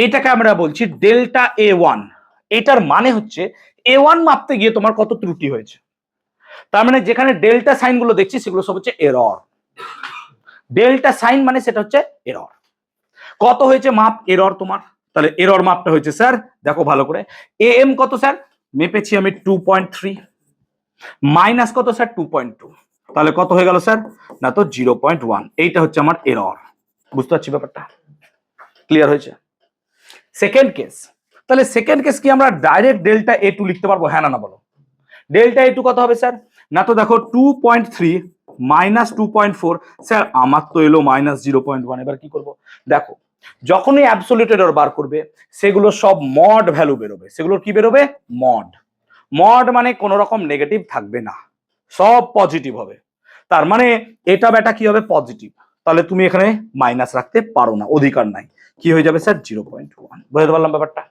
এটাকে আমরা বলছি ডেল্টা A1। এটার মানে হচ্ছে A1 মাপতে গিয়ে তোমার কত ত্রুটি হয়েছে। তার মানে যেখানে ডেল্টা সাইন গুলো দেখছি সেগুলো সব হচ্ছে এরর। ডেল্টা সাইন মানে সেটা হচ্ছে এরর। কত হয়েছে মাপ? এরর তোমার তাহলে এরর মাপটা হয়েছে স্যার, দেখো ভালো করে, এম কত স্যার মেপেছি আমি 2.3, মাইনাস কত স্যার 2.2, তাহলে কত হয়ে গেল স্যার না তো 0.1। এইটা হচ্ছে আমার এরর। বুঝতে পারছি ব্যাপারটা? ক্লিয়ার হয়েছে? সেকেন্ড কেস, তাহলে সেকেন্ড কেস কি আমরা ডাইরেক্ট ডেল্টা এ টু লিখতে পারবো, হ্যাঁ না বলো? ডেল্টা এ টু কত হবে স্যার না তো দেখো 2.3 মাইনাস 2.4, স্যার আমার তো এলো মাইনাস 0.1। এবার কি করব, দেখো যখনই অ্যাবসলিউট এরর বার করবে সেগুলো সব মড ভ্যালু বেরোবে। সেগুলোর কি বেরোবে? মড। মড মানে কোন রকম নেগেটিভ থাকবে না, সব পজিটিভ হবে। তার মানে এটা বেটা কি হবে? পজিটিভ। তাহলে তুমি এখানে মাইনাস রাখতে পারো না, অধিকার নাই। কি হয়ে যাবে স্যার? 0.1। বুঝতে পারলাম ব্যাপারটা?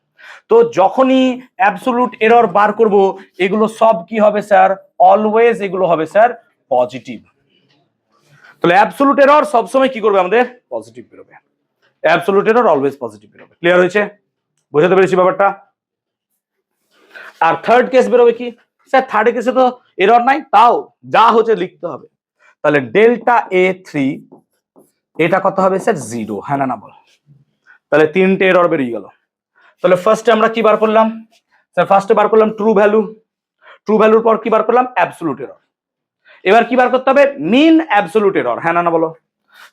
তো যখনই অ্যাবসলিউট এরর বার করব এগুলো সব কি হবে স্যার? অলওয়েজ এগুলো হবে স্যার পজিটিভ। তাহলে অ্যাবসলিউট এরর সবসময় কি করবে? আমাদের পজিটিভ বেরোবে। অ্যাবসলিউট এরর অলওয়েজ পজিটিভ বেরোবে। ক্লিয়ার হয়েছে? বুঝতে পেরেছি ব্যাপারটা? আর থার্ড কেস বেরোবে কি স্যার? থার্ড কেসে তো এরর নাই, তাও যা হচ্ছে লিখতে হবে। তাহলে ডেল্টা এ থ্রি এটা কত হবে স্যার? 0, হ্যাঁ না বল? তাহলে তিনটে এরর বেরিয়ে গেল। তাহলে ফার্স্টে আমরা কি বার করলাম স্যার? ফার্স্টে বার করলাম ট্রু ভ্যালু, ট্রু ভ্যালুর পর কি বার করলাম? Absolute error. এবার কি বার করতে হবে? মিন অ্যাবসলিউট এরর, হ্যাঁ না বলো?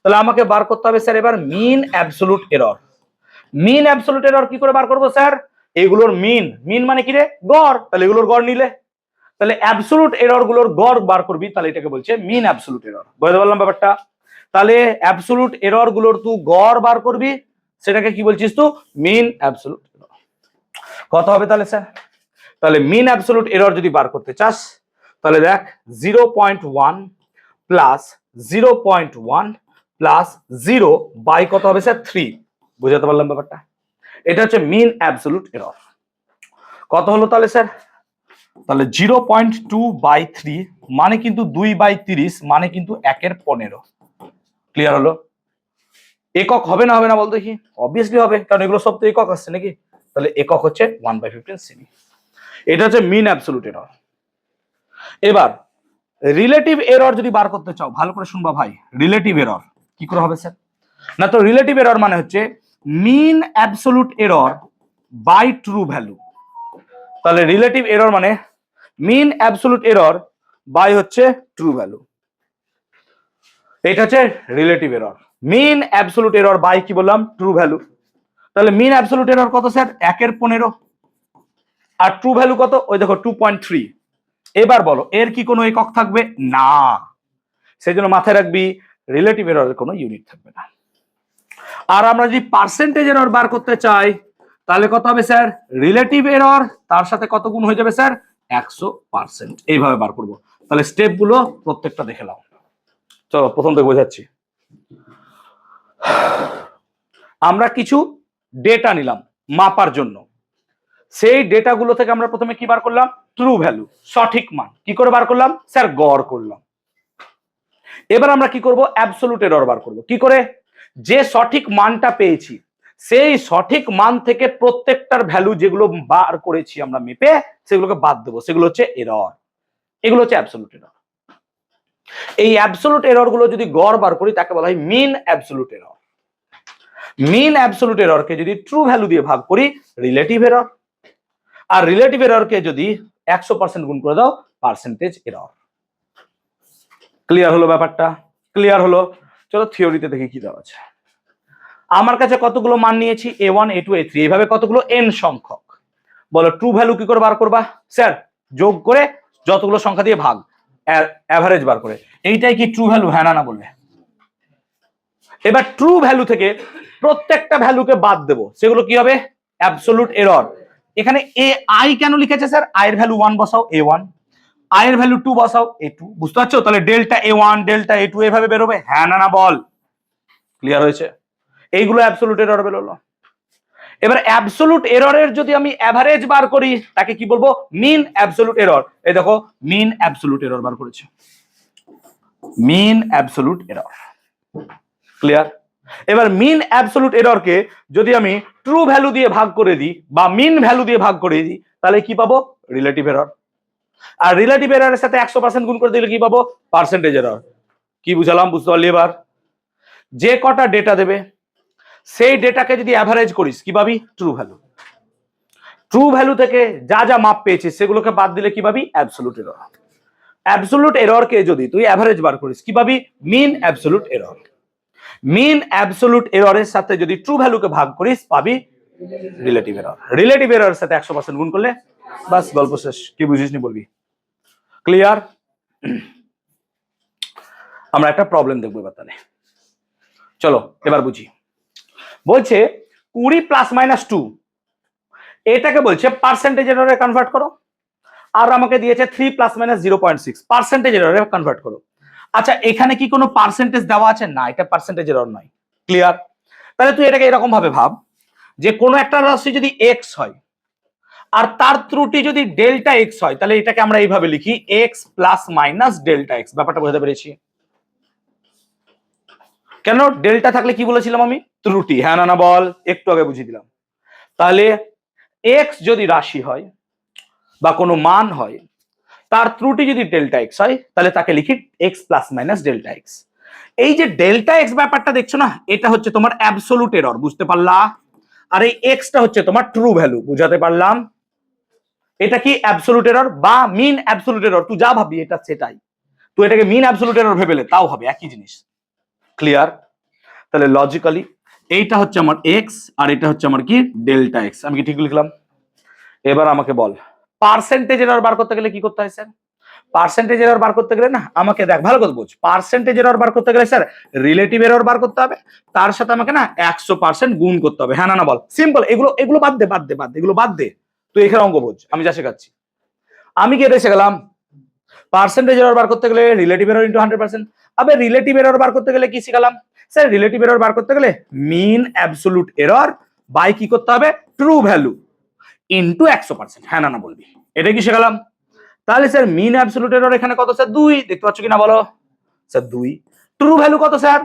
তাহলে আমাকে বার করতে হবে স্যার এবার mean absolute error. Mean absolute error কি করে বার করবো স্যার? এগুলোর মিন, মিন মানে কি রে? গড়। তাহলে এগুলোর গড় নিলে, তাহলে অ্যাবসলিউট এরর গুলোর গড় বার করবি, তাহলে এটাকে বলছে মিন অ্যাবসলিউট এরর। বুঝতে পারলাম ব্যাপারটা? তাহলে অ্যাবসলিউট এরর গুলোর তুই গড় বার করবি, সেটাকে কি বলছিস তুই? Mean absolute error. কত হবে তাহলে স্যার? তাহলে মিন অ্যাবসলিউট এরর যদি বার করতে চাস তাহলে দেখ 0.1 প্লাস 0.1 প্লাস 0 বাই কত হবে স্যার? 3। বুঝাতে পারলাম ব্যাপারটা? এটা হচ্ছে মিন অ্যাবসলিউট এরর। কত হলো তাহলে স্যার? তাহলে 0.2/3 মানে কিন্তু 2/30 মানে কিন্তু 1/15। ক্লিয়ার হলো? একক হবে না হবে না বল দেখি? অবভিয়াসলি হবে, কারণ এগুলো সব তো একক আসছে নাকি? তাহলে একক হচ্ছে 1/15 সেমি। এটা হচ্ছে মিন অ্যাবসলিউট এরর। এবার রিলেটিভ এরর যদি বার করতে চাও, ভালো করে শুনবা ভাই, রিলেটিভ এরর কি করে হবে স্যার? না তো রিলেটিভ এরর মানে হচ্ছে mean absolute error by true value. তাহলে রিলেটিভ এরর মানে মিন অ্যাবসলিউট এরর বাই হচ্ছে ট্রু ভ্যালু। এটা হচ্ছে relative error. Mean absolute error by কি বললাম? True value. তাহলে মিন অ্যাবসলিউট এরর কত স্যার? 1/15। আর ট্রু ভ্যালু কত? ওই দেখো 2.3। এবার বলো এর কি কোনো একক থাকবে? না। সেই জন্য মাথায় রাখবি রিলেটিভ এররের কোনো ইউনিট থাকবে না। আর আমরা যদি পার্সেন্টেজ এরর বার করতে চাই তাহলে কত হবে স্যার? রিলেটিভ এরর তার সাথে কত গুণ হয়ে যাবে স্যার? 100%। এইভাবে বার করব। তাহলে স্টেপ গুলো প্রত্যেকটা দেখে নাও। চলো প্রথম থেকে বোঝাচ্ছি। আমরা কিছু ডেটা নিলাম মাপার জন্য। সেই ডেটাগুলো থেকে আমরা প্রথমে কি বার করলাম? ট্রু ভ্যালু, সঠিক মান। কি করে বার করলাম স্যার? গড় করলাম। এবার আমরা কি করব? অ্যাবসলিউট এরর বার করব। কি করে? যে সঠিক মানটা পেয়েছি সেই সঠিক মান থেকে প্রত্যেকটার ভ্যালু যেগুলো বার করেছি আমরা মেপে সেগুলোকে বাদ দেবো, সেগুলো হচ্ছে এরর। এগুলো হচ্ছে অ্যাবসলিউট এরর। এই অ্যাবসলিউট এরর গুলো যদি গড় বার করি তাকে বলা হয় mean absolute error. Mean absolute এররকে যদি ট্রু ভ্যালু দিয়ে ভাগ করি রিলেটিভ এরর, আর রিলেটিভ এররকে যদি 100% গুণ করে দাও পার্সেন্টেজ এরর। ক্লিয়ার হলো ব্যাপারটা? ক্লিয়ার হলো? চলো থিওরিতে দেখি কি দেওয়া আছে। আমার কাছে কতগুলো মান নিয়েছি? A1 A2 A3, এইভাবে কতগুলো n সংখ্যক। বলো ট্রু ভ্যালু কি করে বার করবা স্যার? যোগ করে যতগুলো সংখ্যা দিয়ে ভাগ, অ্যাভারেজ বার করে। এইটাই কি ট্রু ভ্যালু? হ্যাঁ না বললে? এবার ট্রু ভ্যালু থেকে প্রত্যেকটা ভ্যালুকে বাদ দেব, সেগুলো কি হবে? Absolute error. এখানে এ আই কেন লিখেছে স্যার? আই এর ভ্যালু 1 বসাও A1, আই এর ভ্যালু 2 বসাও A2। বুঝতে পারছো? তাহলে ডেল্টা A1 ডেল্টা A2 এভাবে বেরোবে, হ্যাঁ না বল? ক্লিয়ার হয়েছে? এইগুলো অ্যাবসলিউট এরর বেরোলো। এবার অ্যাবসলিউট এররের যদি আমি অ্যাভারেজ বার করি তাকে কি বলবো? Mean absolute error. এই দেখো মিন অ্যাবসলিউট এরর বার করেছে, মিন অ্যাবসলিউট এরর। ক্লিয়ার? এবার মিন অ্যাবসলিউট এররকে যদি আমি ট্রু ভ্যালু দিয়ে ভাগ করে দিই বা মিন ভ্যালু দিয়ে ভাগ করে দিই তাহলে কি পাবো? Relative error. আর রিলেটিভ এররের সাথে 100% গুণ করে দিলে কি পাবো? Percentage error. কি বুঝালাম? বুঝতে পারলি? এবার যে কটা ডেটা দেবে সেই ডেটাকে যদি অ্যাভারেজ করিস কি পাবি? True value. ট্রু ভ্যালু থেকে যা যা মাপ পেয়েছিস সেগুলোকে বাদ দিলে কি পাবি? Absolute error. অ্যাবসোলুট এররকে যদি তুই অ্যাভারেজ বার করিস কি পাবি? মিন অ্যাবসোলুট এরর। মিন অ্যাবসোলুট এররের সাথে যদি ট্রু ভ্যালুকে ভাগ করিস পাবি রিলেটিভ এরর। রিলেটিভ এররের সাথে 100% গুণ করলে বাস গল্প শেষ। কি বুঝিসনি বলবি। ক্লিয়ার? আমরা একটা প্রবলেম দেখবো এবার তাহলে। চলো এবার বুঝি। বলছে 20 প্লাস মাইনাস 2 এটাকে বলছে পার্সেন্টেজ এররে কনভার্ট করো, আর আমাকে দিয়েছে 3 প্লাস মাইনাস 0.6 পার্সেন্টেজ এররে কনভার্ট করো। আচ্ছা এখানে কি কোনো পার্সেন্টেজ দেওয়া আছে? না, এটা পার্সেন্টেজ এরর নয়। ক্লিয়ার? তাহলে তুই এটাকে এরকম ভাবে ভাব যে কোনো একটা রাশি যদি এক্স হয় আর তার ত্রুটি যদি ডেল্টা এক্স হয়, তাহলে এটাকে আমরা এইভাবে লিখি x plus minus delta x. ব্যাপারটা বুঝতে পেরেছি? কেন ডেল্টা থাকলে কি বলেছিলাম আমি? ত্রুটি। হ্যাঁ না না বল, একটু আগে বুঝিয়ে দিলাম। তাহলে এক্স যদি রাশি হয় বা কোনো মান হয়, তার ত্রুটি যদি ডেল্টা এক্স হয়, তাহলে তাকে লিখি x plus minus delta x. এই যে ডেল্টা এক্স ব্যাপারটা দেখছো না, এটা হচ্ছে তোমার অ্যাবসোলুট এরর, বুঝতে পারলা? আর এই এক্সটা হচ্ছে তোমার ট্রু ভ্যালু, বুঝাতে পারলাম? এটা কি অ্যাবসোলুট এরর বা মিন অ্যাবসোলুট এরর, তুই যা ভাবি এটা সেটাই। তুই এটাকে মিন অ্যাবসোলুট এরর ভেবেলে তাও হবে একই জিনিস। ক্লিয়ার? তাহলে লজিক্যালি এইটা হচ্ছে আমার এক্স আর এটা হচ্ছে আমার কি ডেল্টা এক্স। আমি কি ঠিক লিখলাম? এবার আমাকে বল পার্সেন্টেজ এরর বার করতে গেলে কি করতে হয় স্যার? পার্সেন্টেজ এরর বার করতে গেলে না আমাকে দেখ ভালো করে বুঝ, পার্সেন্টেজ এরর বার করতে গেলে স্যার রিলেটিভ এরর বার করতে হবে, তার সাথে আমাকে না 100% গুণ করতে হবে। হ্যাঁ না না বল? সিম্পল। এগুলো এগুলো বাদ দে, বাদ দে, বাদ দে, এগুলো বাদ দে। তুই এখানে অঙ্ক বোঝ, আমি যা শেখাচ্ছি। আমি কি এটা শিখালাম? পার্সেন্টেজ এরর বার করতে গেলে রিলেটিভ এরর ইনটু 100%। আবে রিলেটিভ এরর বার করতে গেলে কি শিখালাম স্যার? রিলেটিভ এরর বার করতে গেলে মিন অ্যাবসোলুট এরর বাই কি করতে হবে? True value into 100%। হ্যাঁ না না বলবি? এটা কি শিখালাম? তাহলে স্যার মিন অ্যাবসোলুট এরর এখানে কত স্যার? 2। দেখতে পাচ্ছ কিনা বলো স্যার? 2। ট্রু ভ্যালু কত স্যার?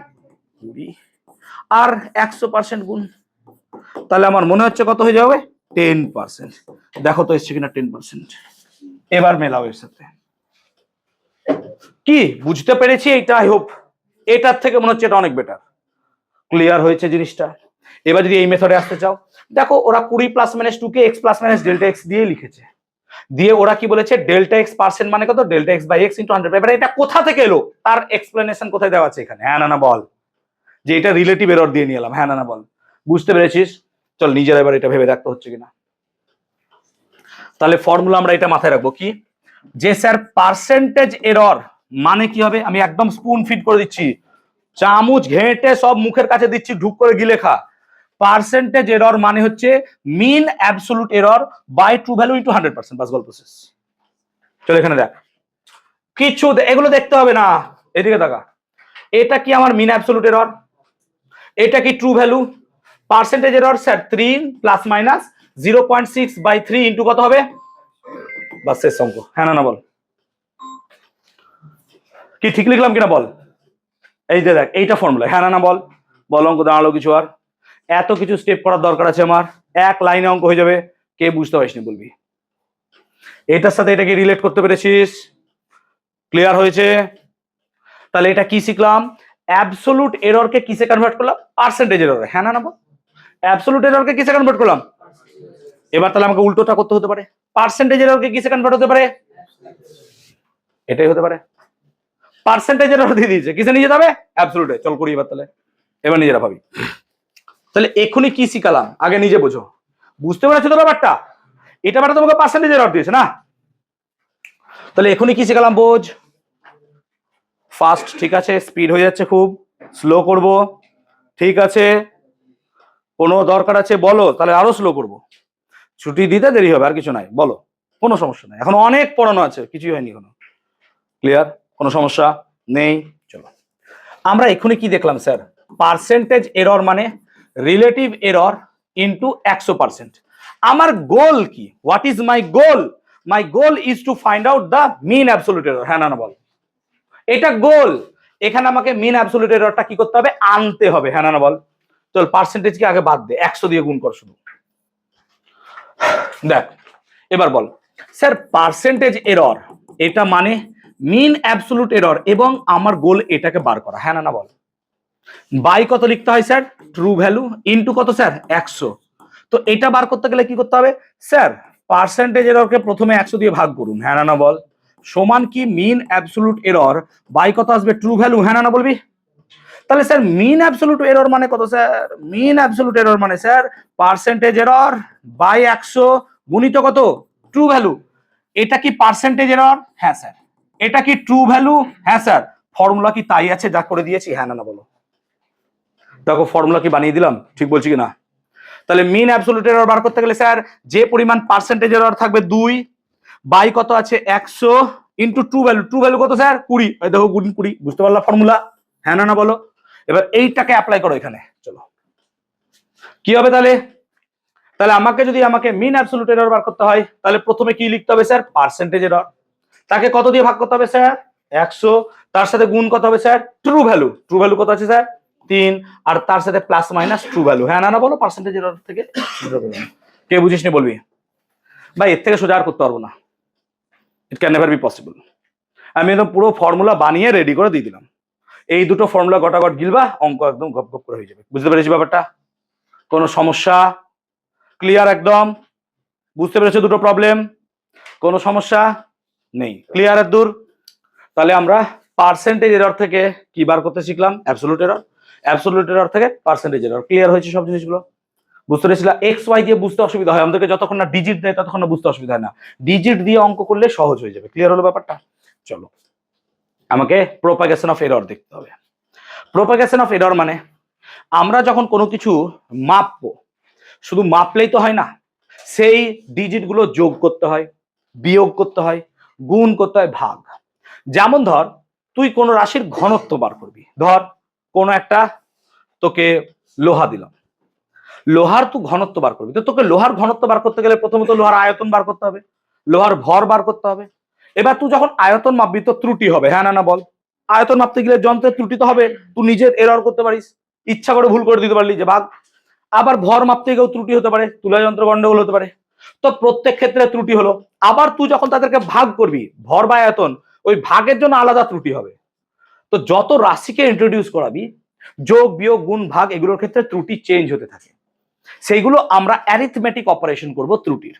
20 আর 100% গুণ, তাহলে আমার মনে হচ্ছে কত হয়ে যাবে? 10%। দেখো তো এসছে কিনা 10%। এবার মেলাও এর সাথে। কি বুঝতে পেরেছি? এইটা আই হোপ এটার থেকে মনে হচ্ছে এটা অনেক বেটার। ক্লিয়ার হয়েছে জিনিসটা? এবার যদি এই মেথডে আসতে চাও, দেখো ওরা 20 প্লাস মাইনাস 2 কে X plus minus delta X দিয়ে লিখেছে, দিয়ে ওরা কি বলেছে ডেল্টা এক্স পার্সেন্ট মানে কত? Delta x by x into 100। এবার এটা কোথা থেকে এলো তার এক্সপ্লেনেশন কোথায় দেওয়া আছে এখানে? হ্যাঁ না না বল? যে এটা রিলেটিভ এরর দিয়ে নিয়ে এলাম। হ্যাঁ না না বল? বুঝতে পেরেছিস? চল নিজেরা এবার এটা ভেবে দেখতে হচ্ছে কিনা। তাহলে ফর্মুলা আমরা এটা মাথায় রাখবো কি, যে স্যার পার্সেন্টেজ এরর মানে কি হবে? আমি একদম স্পুন ফিড করে দিচ্ছি, চামচ ঘেঁটে সব মুখের কাছে দিচ্ছি, ঢুক করে গিলে খা। পার্সেন্টেজ এরর মানে হচ্ছে mean absolute error by true value into 100%। বাস গল্প শেষ। চল এখানে দেখ, কিছু এগুলো দেখতে হবে না, এদিকে দেখা। এটা কি আমার মিন অ্যাবসোলুট এরর? এটা কি true value? Percentage error sir 3 plus minus 0.6 by 3 into কত হবে? বাস শেষ অঙ্ক। হ্যাঁ না না বল? কি ঠিক লিখলাম কিনা বল? এই যে দেখ এইটা ফর্মুলা। হ্যাঁ না না বল? বল অঙ্ক দাঁড়ালো কিছু? আর এত কিছু স্টেপ করার দরকার আছে আমার? এক লাইনে অঙ্ক হয়ে যাবে। কে বুঝতে পারিসনি বলবি? এটার সাথে এটাকে রিলেট করতে পেরেছিস? ক্লিয়ার হয়েছে? তাহলে এটা কি শিখলাম? অ্যাবসোলুট এররকে কিসে কনভার্ট করলাম? পার্সেন্টেজ এররে। হ্যাঁ না না বল? অ্যাবসোলুট এররকে কিসে কনভার্ট করলাম? এবার তাহলে আমাকে উল্টোটা করতে হতে পারে, পার্সেন্টেজ এররকে কিসে কনভার্ট হতে পারে? এটাই হতে পারে। পার্সেন্টেজ এরর দিয়ে দিয়েছে, কিসে নিয়ে যেতে হবে? অ্যাবসোলুটে। চল করি এবার তাহলে। এবার নিজেরা ভাবি। তাহলে এখনই কি শিখালাম আগে নিজে বোঝো। বুঝতে পেরেছো তো ব্যাপারটা? এটা ব্যাপারটা তোমাকে পার্সেন্টেজ এরর দিয়েছে না? তাহলে এখনই কি শিখালাম বোঝ। ফাস্ট ঠিক আছে, স্পিড হয়ে যাচ্ছে খুব, স্লো করব ঠিক আছে, কোনো দরকার আছে বলো, তাহলে আরো স্লো করব। ছুটি দিতে দেরি হবে, আর কিছু নাই, বলো, কোনো সমস্যা নাই। এখন অনেক পড়ানো আছে, কিছুই হয়নি এখনো। ক্লিয়ার? কোনো সমস্যা নেই? চলো আমরা এখনই কি দেখলাম স্যার? পার্সেন্টেজ এরর মানে রিলেটিভ এরর ইনটু 100%। আমার গোল কি? What is my goal? My goal is to find out the mean absolute error. হ্যাঁ না না বল? এটা গোল। এখানে আমাকে মিন অ্যাবসোলুট এররটা কি করতে হবে? আনতে হবে। হ্যাঁ না বল? চল পার্সেন্টেজকে আগে বাদ দে, 100 দিয়ে গুণ কর শুধু। দেখ এবার বল স্যার পার্সেন্টেজ এরর এটা মানে মিন অ্যাবসোলুট এরর এবং আমার গোল এটাকে বার করা। হ্যাঁ না বল? বাই কত লিখতে হয় স্যার, ট্রু ভ্যালু ইনটু কত স্যার 100। তো এটা বার করতে গেলে কি করতে হবে স্যার, পার্সেন্টেজ এররকে প্রথমে 100 দিয়ে ভাগ করুন, হ্যাঁ না বল, সমান কি মিন অ্যাবসলিউট এরর বাই কত আসবে ট্রু ভ্যালু, হ্যাঁ না বলবি। তাহলে স্যার মিন অ্যাবসলিউট এরর মানে কত স্যার, মিন অ্যাবসলিউট এরর মানে স্যার পার্সেন্টেজ এরর বাই 100 গুণিত কত ট্রু ভ্যালু। এটা কি পার্সেন্টেজ এরর, হ্যাঁ স্যার। এটা কি ট্রু ভ্যালু, হ্যাঁ স্যার। ফর্মুলা কি তাই আছে যা করে দিয়েছি, হ্যাঁ না বলো। দেখো ফর্মুলা কি বানিয়ে দিলাম, ঠিক বলছি কিনা। তাহলে মিন অ্যাবসলিউট এরর বার করতে গেলে স্যার যে পরিমাণ পার্সেন্টেজ এরর থাকবে 2 বাই কত আছে 100 into true value, true value কত স্যার 20, এই দেখো গুণ 20, বুঝতে পারলা ফর্মুলা, হ্যাঁ না বলো। এবার এইটাকে অ্যাপ্লাই করো এখানে, চলো কি হবে তাহলে। তাহলে আমাকে মিন অ্যাবসলিউট এরর বার করতে হয়, তাহলে প্রথমে কি লিখতে হবে স্যার, পার্সেন্টেজ এরর, তাকে কত দিয়ে ভাগ করতে হবে স্যার 100, তার সাথে গুণ কত হবে sir true value, true value কত আছে স্যার 3, আর তার সাথে প্লাস মাইনাস ট্রু ভ্যালু, হ্যাঁ না বলো। পার্সেন্টেজ এরর থেকে কে বুঝিস নি বলবি ভাই, এর থেকে সোজা আর করতে পারবো না, it can never be possible. আমি একদম পুরো ফর্মুলা বানিয়ে রেডি করে দিয়ে দিলাম, এই দুটো ফর্মুলা গটাগট গিলবা, অঙ্ক একদম গপ গপ করে হয়ে যাবে। বুঝতে পেরেছি ব্যাপারটা, কোনো সমস্যা, ক্লিয়ার একদম, বুঝতে পেরেছো দুটো প্রবলেম, কোনো সমস্যা নেই, ক্লিয়ার এর দূর। তাহলে আমরা পার্সেন্টেজ এরর থেকে কি বার করতে শিখলাম, অ্যাবসলিউট এরর, অ্যাবসলিউট এরর থেকে পার্সেন্টেজ এরর, ক্লিয়ার হয়েছে সব জিনিসগুলো, বুঝতে পেরেছিলাম। এক্স ওয়াই দিয়ে বুঝতে অসুবিধা হয় আমাদেরকে, যতক্ষণ না ডিজিট দেয় ততক্ষণ না বুঝতে অসুবিধা হয় না, ডিজিট দিয়ে অঙ্ক করলে সহজ হয়ে যাবে, ক্লিয়ার হলো ব্যাপারটা। চলো আমাকে প্রোপাগেশন অফ এরর দেখতে হবে। প্রোপাগেশন অফ এরর মানে আমরা যখন কোনো কিছু মাপবো, শুধু মাপলেই তো হয় না, সেই ডিজিটগুলো যোগ করতে হয়, বিয়োগ করতে হয়, গুণ করতে হয়, ভাগ। যেমন ধর তুই কোনো রাশির ঘনত্ব বার করবি, ধর কোনো একটা তোকে লোহা দিলাম, লোহার তুই ঘনত্ব বার করবি, তো তোকে লোহার ঘনত্ব বার করতে গেলে প্রথমত লোহার আয়তন বার করতে হবে, লোহার ভর বার করতে হবে। এবার তুই যখন আয়তন মাপবি তো ত্রুটি হবে, হ্যাঁ না বল। আয়তন মাপতে গেলে যন্ত্রের ত্রুটি তো হবে, তুই নিজের এরর করতে পারিস, ইচ্ছা করে ভুল করে দিতে পারলি যে ভাগ। আবার ভর মাপতে গিয়েও ত্রুটি হতে পারে, তুলা যন্ত্র গন্ডগোল হতে পারে, তো প্রত্যেক ক্ষেত্রে ত্রুটি হলো। আবার তুই যখন তাদেরকে ভাগ করবি, ভর বা আয়তন, ওই ভাগের জন্য আলাদা ত্রুটি হবে। তো যত রাশিকে ইন্ট্রোডিউস করাবি, যোগ বিয়োগ গুণ ভাগ, এগুলোর ক্ষেত্রে ত্রুটি চেঞ্জ হতে থাকে, সেইগুলো আমরা অ্যারিথমেটিক অপারেশন করব ত্রুটির।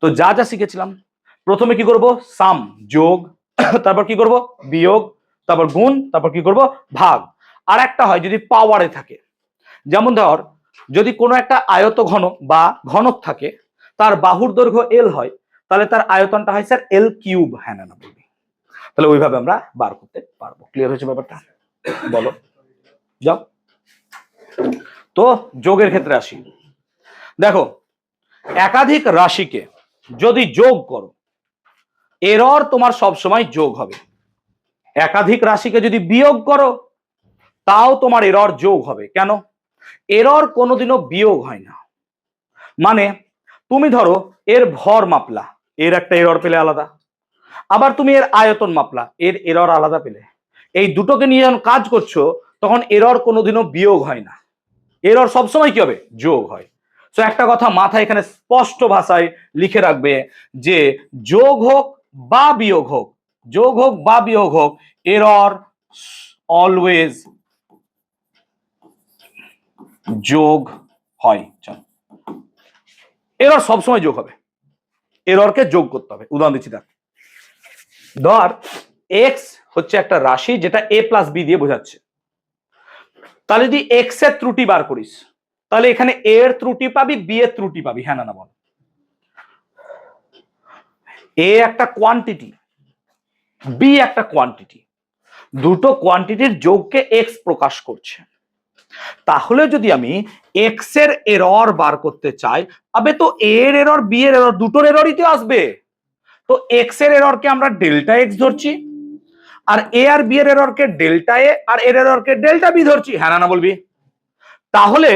তো যা যা শিখেছিলাম, প্রথমে কি করব সাম যোগ, তারপর কি করব বিয়োগ, তারপর গুণ, তারপর কি করব ভাগ। আর একটা হয় যদি পাওয়ারে থাকে, যেমন ধর যদি কোনো একটা আয়ত ঘন বা ঘনক থাকে, তার বাহুর দৈর্ঘ্য এল হয়, তাহলে তার আয়তনটা হয় স্যার এল কিউব, হ্যাঁ না বলবি। তাহলে ওইভাবে আমরা বার করতে পারবো, ক্লিয়ার হয়েছে ব্যাপারটা, বলো যাও। তো যোগের ক্ষেত্রে আসি, দেখো একাধিক রাশিকে যদি যোগ করো, এরর তোমার সব সময় যোগ হবে। একাধিক রাশিকে যদি বিয়োগ করো, তাও তোমার এরর যোগ হবে। কেন? এরর কোনোদিনও বিয়োগ হয় না। মানে তুমি ধরো এর ভর মাপলা, এর একটা এরর পেলে আলাদা, আবার তুমি এর আয়তন মাপলা, এর এরর আলাদা পেলে, এই দুটোকে নিয়ে যখন কাজ করছো তখন এরর কোনোদিনও বিয়োগ হয় না, এরর সবসময় কি হবে যোগ হয়। তো একটা কথা মাথায় এখানে স্পষ্ট ভাষায় লিখে রাখবে যে যোগ হোক বা বিয়োগ হোক, যোগ হোক বা বিয়োগ হোক, এরর অলওয়েজ যোগ হয়। চল, এরর সবসময় যোগ হবে, এররকে যোগ করতে হবে। উদাহরণ দিচ্ছি, দেখ ধর এক্স হচ্ছে একটা রাশি যেটা এ প্লাস বি দিয়ে বোঝাচ্ছে, তাহলে যদি এক্স এর ত্রুটি বার করিস, তাহলে এখানে এ এর ত্রুটি পাবি, বি এর ত্রুটি পাবি, হ্যাঁ না বল। এ একটা কোয়ান্টিটি, বি একটা কোয়ান্টিটি, দুটো কোয়ান্টিটির যোগকে এক্স প্রকাশ করছে। তাহলে যদি আমি এক্স এর এরর বার করতে চাই, আবে তো এ এর এরর বি এর এরর দুটোর এররই তো আসবে। তো এক্স এর এররকে আমরা ডেল্টা এক্স ধরছি, আর এ আর বি এর এররকে ডেল্টা এ, আর এর এররকে ডেল্টা বি ধরছি, হ্যাঁ না বলবি। তাহলে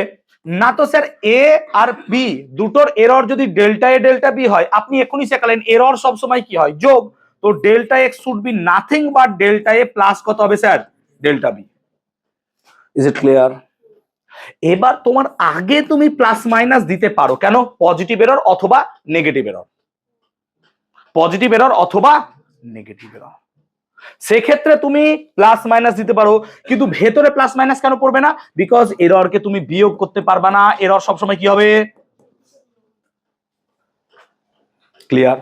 না তো স্যার এ আর বি দুটোর এরর যদি ডেল্টা এ ডেল্টা বি হয়, আপনি এখনই শেখালেন এরর সবসময় কি হয় যোগ, তো delta x should be nothing but delta a plus কত হবে sir delta b. Is it clear? এবার তোমার আগে তুমি প্লাস মাইনাস দিতে পারো, কেন? পজিটিভ এরর অথবা নেগেটিভ এরর, পজিটিভ এরর অথবা নেগেটিভ এরর। সেক্ষেত্রে তুমি প্লাস মাইনাস দিতে পারো, কিন্তু ভেতরে প্লাস মাইনাস কেন পড়বে না? বিকজ এররকে তুমি বিয়োগ করতে পারবা না, এরর সবসময় কি হবে? ক্লিয়ার?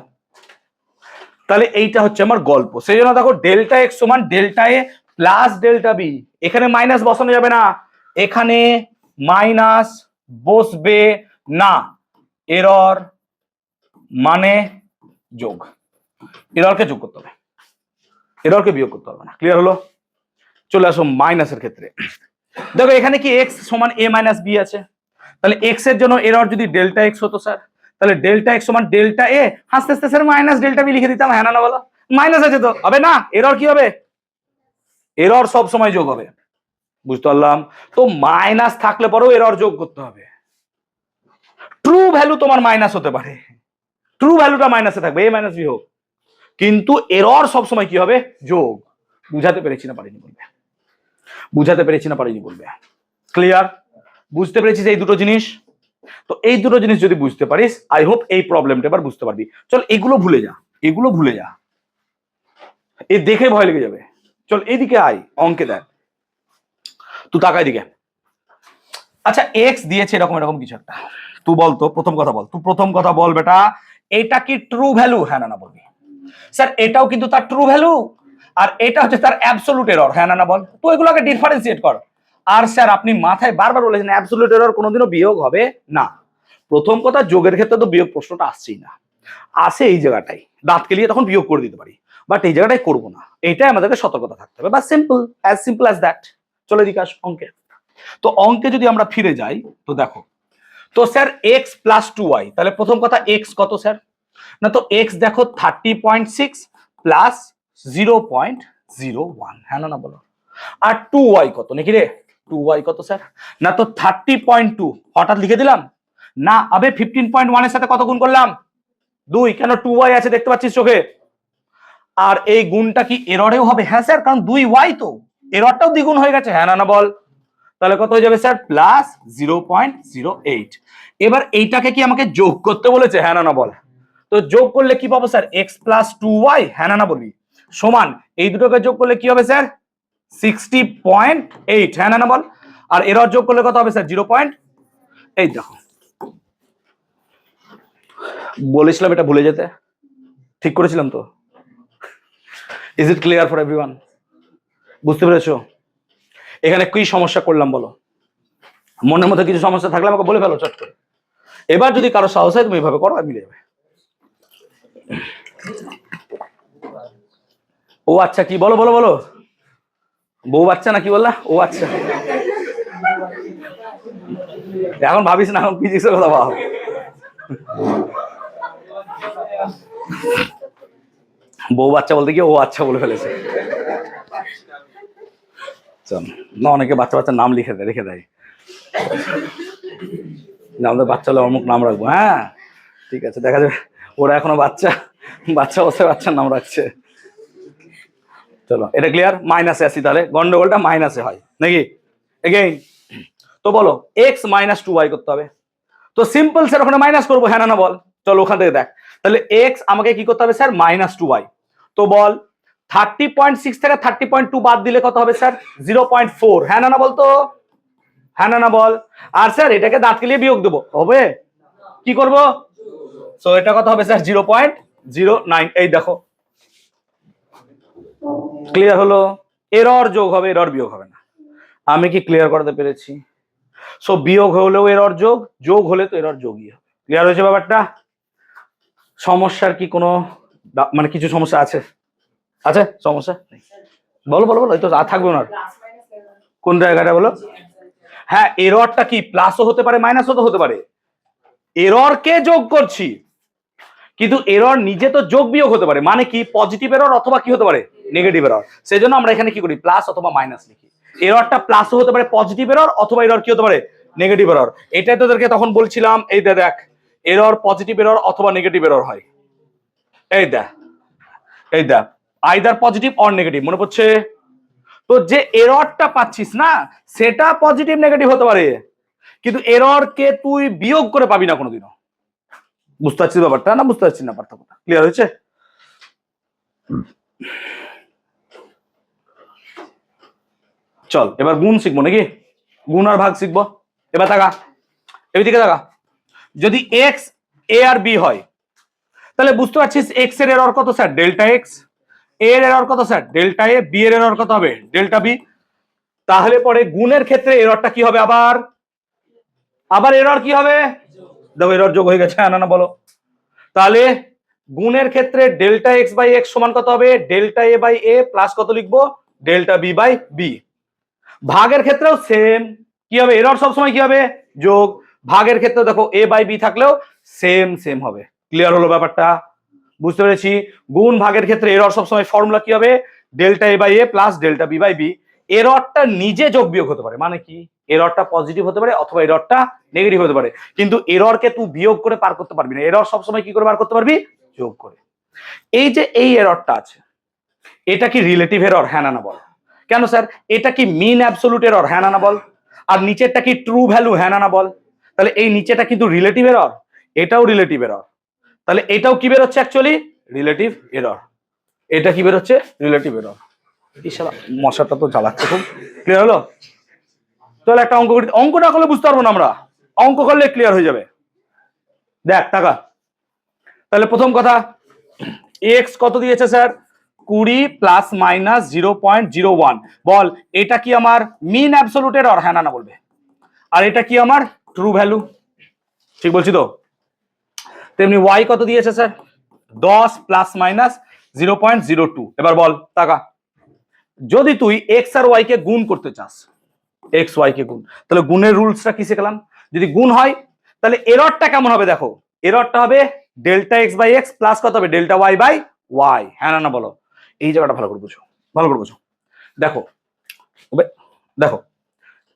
তাহলে এইটা হচ্ছে আমার গল্প। সেই জন্য দেখো ডেল্টা এক্স সমান delta a plus delta b, এখানে মাইনাস বসানো যাবে না, এখানে মাইনাস বসবে না, এরর মানে যোগ, এররকে যোগ করতে হবে, এররকে বিয়োগ করতে হবে না। ক্লিয়ার হলো? চলে আসো মাইনাসের ক্ষেত্রে। দেখো এখানে কি এক্স সমান এ মাইনাস বি আছে, তাহলে এক্স এর জন্য এরর যদি ডেল্টা এক্স হতো স্যার, তাহলে ডেল্টা এক্স সমান ডেল্টা এ, হাসতে হাসতে স্যার মাইনাস ডেল্টা বি লিখে দিতাম, হ্যাঁ না বলো? মাইনাস আছে তো, হবে না? এরর কি হবে? এরর সব সময় যোগ হবে, বুঝতে পারলাম? তো মাইনাস থাকলে পরেও এরর যোগ করতে হবে। ট্রু ভ্যালু তোমার মাইনাস হতে পারে, ট্রু ভ্যালুটা মাইনাসে থাকবে, এ মাইনাস বি হোক, কিন্তু এরর সব সময় কি হবে? যোগ। বুঝাতে পেরেছি না পারিনি বলবে, বুঝাতে পেরেছি না পারিনি বলবে। ক্লিয়ার? বুঝতে পেরেছিস এই দুটো জিনিস? তো এই দুটো জিনিস যদি বুঝতে পারিস, আই হোপ এই প্রবলেমটা এবার বুঝতে পারবি। চল এগুলো ভুলে যা, এগুলো ভুলে যা, এই দেখে ভয় লেগে যাবে। চল এইদিকে আয়, অঙ্কে দেখ, তুই তাকাই দিকে। আচ্ছা এক্স দিয়েছে এরকম এরকম কিছু একটা, তুই বল তো, প্রথম কথা বল, তুই প্রথম কথা বল বেটা, এটা কি ট্রু ভ্যালু? হ্যাঁ না বলবি। স্যার এটাও কিন্তু তার ট্রু ভ্যালু, আর এটা হচ্ছে তার অ্যাবসলিউট এরর, হ্যাঁ না বল। তো এগুলোকে ডিফারেন্সিয়েট কর। আর স্যার আপনি মাথায় বারবার বলেছেন অ্যাবসলিউট এরর কোনোদিনও বিয়োগ হবে না। প্রথম কথা, যোগের ক্ষেত্রে তো বিয়োগ প্রশ্নটা আসছেই না, আসে এই জায়গাটাই, দাঁত কেলিয়ে তখন বিয়োগ করে দিতে পারি, বাট এই জায়গাটাই করবো না, এইটাই আমাদেরকে সতর্কতা থাকতে হবে, বা সিম্পল অ্যাজ দ্যাট। চলে দিকে আস অঙ্কে। তো অঙ্কে যদি আমরা ফিরে যাই, তো দেখো, তো sir x plus two y, তাহলে প্রথম কথা এক্স কত স্যার? না তো এক্স দেখো 30.6 প্লাস 0.01, হ্যাঁ না বলো। আর টু ওয়াই কত নাকি রে? টু ওয়াই কত স্যার? না তো 30.2, হঠাৎ লিখে দিলাম না, আবে 15.1 এর সাথে কত গুণ করলাম? 2, কেন? টু ওয়াই আছে দেখতে পাচ্ছিস চোখে। আর এই গুণটা কি এররেও হবে? হ্যাঁ স্যার, কারণ 2y তো, এররটাও দ্বিগুণ হয়ে গেছে, হ্যাঁ না বল। তাহলে কত হয়ে যাবে স্যার? প্লাস 0.08। এবার এইটাকে কি আমাকে যোগ করতে বলেছে? হ্যাঁ না বল। তো যোগ করলে কি পাবো sir? X plus two y, হ্যাঁ না বলবি, সমান এই দুটোকে যোগ করলে কি হবে স্যার? 60.8, হ্যাঁ না বল। আর এরর যোগ করলে কত হবে স্যার? 0.8। দেখো বলেছিলাম এটা ভুলে যেতে, ঠিক করেছিলাম তো। Is it clear for everyone? বুঝতে পেরেছো? এখানে কি সমস্যা করলাম বলো? মনের মধ্যে কিছু সমস্যা থাকলে আমাকে বলে ফেলো চট করে। এবার যদি কারো সাহস হয় তুমি এভাবে করো, মিলে যাবে। ও আচ্ছা, কি বলো বলো বলো, বউ বাচ্চা না কি বললা? ও আচ্ছা, এখন ভাবিস না, ফিজিক্সের কথা ভাব। বউ বাচ্চা বলতে গিয়ে ও আচ্ছা বলে ফেলেছে। না অনেকে বাচ্চা বাচ্চার নাম রেখে দেয়, আমাদের বাচ্চা হলে অমুক নাম রাখবো। হ্যাঁ ঠিক আছে, দেখা যাবে, ওরা এখনো বাচ্চা অবস্থায় বাচ্চার নাম রাখছে। চলো এটা ক্লিয়ার? মাইনাসে আসি তাহলে, গন্ডগোলটা মাইনাসে হয় নাকি? এগেইন তো বলো এক্স মাইনাস টু ওয়াই করতে হবে, তো সিম্পল স্যার ওখানে মাইনাস করবো, হ্যাঁ না বল। চলো ওখান থেকে দেখ, তাহলে এক্স আমাকে কি করতে হবে স্যার? Minus two Y. তো বল 30.6 থেকে 30.2 বাদ দিলে কত হবে স্যার? 0.4, হ্যাঁ না বলতো, হ্যাঁ না বল। আর স্যার এটাকে দাঁত কেলিয়ে বিয়োগ দেবো, হবে? কি করব? সো এটা কত হবে স্যার? 0.09। এই দেখো ক্লিয়ার হলো? এরর যোগ হবে, এরর বিয়োগ হবে না। আমি কি ক্লিয়ার করতে পেরেছি? সো বিয়োগ হলেও এরর যোগ, যোগ হলে তো এরর যোগই হবে। ক্লিয়ার হয়েছে ব্যাপারটা? সমস্যার কি কোনো মানে কিছু সমস্যা আছে? আছে সমস্যা? বলো বলো বলো, এই তো থাকবে না। কোন জায়গাটা বলো? হ্যাঁ এররটা কি প্লাসও হতে পারে মাইনাসও তো হতে পারে, এররকে যোগ করছি, কিন্তু এরর নিজে তো যোগ বিয়োগ হতে পারে, মানে কি পজিটিভ এরর অথবা কি হতে পারে? Negative error. সেই জন্য আমরা এখানে কি করি? প্লাস অথবা মাইনাস লিখি। এররটা প্লাসও হতে পারে পজিটিভ এরর, অথবা এরর কি হতে পারে? Negative error. এটাই তোদেরকে তখন বলছিলাম, এই দেখ এরর পজিটিভ এরর অথবা নেগেটিভ এরর হয়, এই দেখ আইদার পজিটিভ অর নেগেটিভ, মনে পড়ছে? তো যে এররটা পাচ্ছিস না সেটা পজিটিভ নেগেটিভ হতে পারে, কিন্তু এররকে তুই বিয়োগ করে পাবি না কোনোদিনও। বুঝতে পারছিস ব্যাপারটা? না বুঝতে পারছিস না পার্থক্যটা? ক্লিয়ার হয়েছে? চল এবার গুণ শিখবো নাকি, গুণ আর ভাগ শিখবো। এবার তাকা, এদিকে তাকা। যদি এক্স এ আর বি হয় তাহলে বুঝতে পারছিস এক্স এর এরর কত স্যার, ডেল্টা এক্স। এ এর এরর কত স্যার, ডেল্টা এ। বি এর এরর কত হবে, ডেল্টা বি। তাহলে পরে গুণের ক্ষেত্রে এররটা কি হবে, আবার আবার এরর কি হবে, দেখো এরর যোগ হয়ে গেছে, না না বলো। তাহলে গুণের ক্ষেত্রে ডেল্টা এক্স বাই এক্স সমান কত হবে, delta A by A plus কত লিখবো, ডেল্টা বি বাই বি। ভাগের ক্ষেত্রেও সেম, কি হবে, এরর সবসময় কি হবে, যোগ। ভাগের ক্ষেত্রে দেখো এ বাই বি থাকলেও সেম সেম হবে। ক্লিয়ার হলো ব্যাপারটা, বুঝতে পেরেছি। গুণ ভাগের ক্ষেত্রে এরর সবসময় ফর্মুলা কি হবে, delta A by A plus delta B by B. এররটা নিজে যোগ বিয়োগ হতে পারে, মানে কি, এররটা পজিটিভ হতে পারে অথবা এররটা নেগেটিভ হতে পারে, কিন্তু এররকে তুই বিয়োগ করে পার করতে পারবি না। এরর সবসময় কি করে বার করতে পারবি, যোগ করে। এই যে এই এররটা আছে, এটা কি রিলেটিভ এরর, হ্যাঁ না না বল। কেন স্যার, এটা কি মিন অ্যাবসোলুট এরর, হ্যাঁ না না বল। আর নিচেরটা কি ট্রু ভ্যালু, হ্যাঁ না না বল। তাহলে এই নিচেটা কিন্তু রিলেটিভ এরর, এটাও রিলেটিভ এরর। তাহলে এটাও কি বেরোচ্ছে, অ্যাকচুয়ালি রিলেটিভ এরর। এটা কি বেরোচ্ছে, রিলেটিভ এরর। এই শালা মশাটা তো জ্বালাচ্ছে খুব। ক্লিয়ার হলো? তাহলে একটা অঙ্ক করি, অঙ্ক না করলে বুঝতে পারবো না আমরা, অঙ্ক করলে ক্লিয়ার হয়ে যাবে। দেখ টাকা, তাহলে প্রথম কথা, এক্স কত দিয়েছে স্যার, 20 প্লাস মাইনাস 0.01। বল এটা কি আমার মিন অ্যাবসোলুট এরর, হ্যাঁ না না বলবে। আর এটা কি আমার ট্রু ভ্যালু, ঠিক বলছি তো। তেমনি ওয়াই কত দিয়েছে স্যার, 10 প্লাস মাইনাস 0.02। এবার বল টাকা, যদি তুই এক্স আর ওয়াই কে গুণ করতে চাস, এক্স ওয়াই কে গুণ, তাহলে গুণের রুলসটা কি শিখলাম। যদি গুণ হয় তাহলে এররটা কেমন হবে, দেখো এররটা হবে delta x by x plus কত হবে, ডেল্টা ওয়াই বাই ওয়াই, হ্যাঁ না না বলো। এই জায়গাটা ভালো করে বুঝো, ভালো করে বুঝো। দেখো দেখো,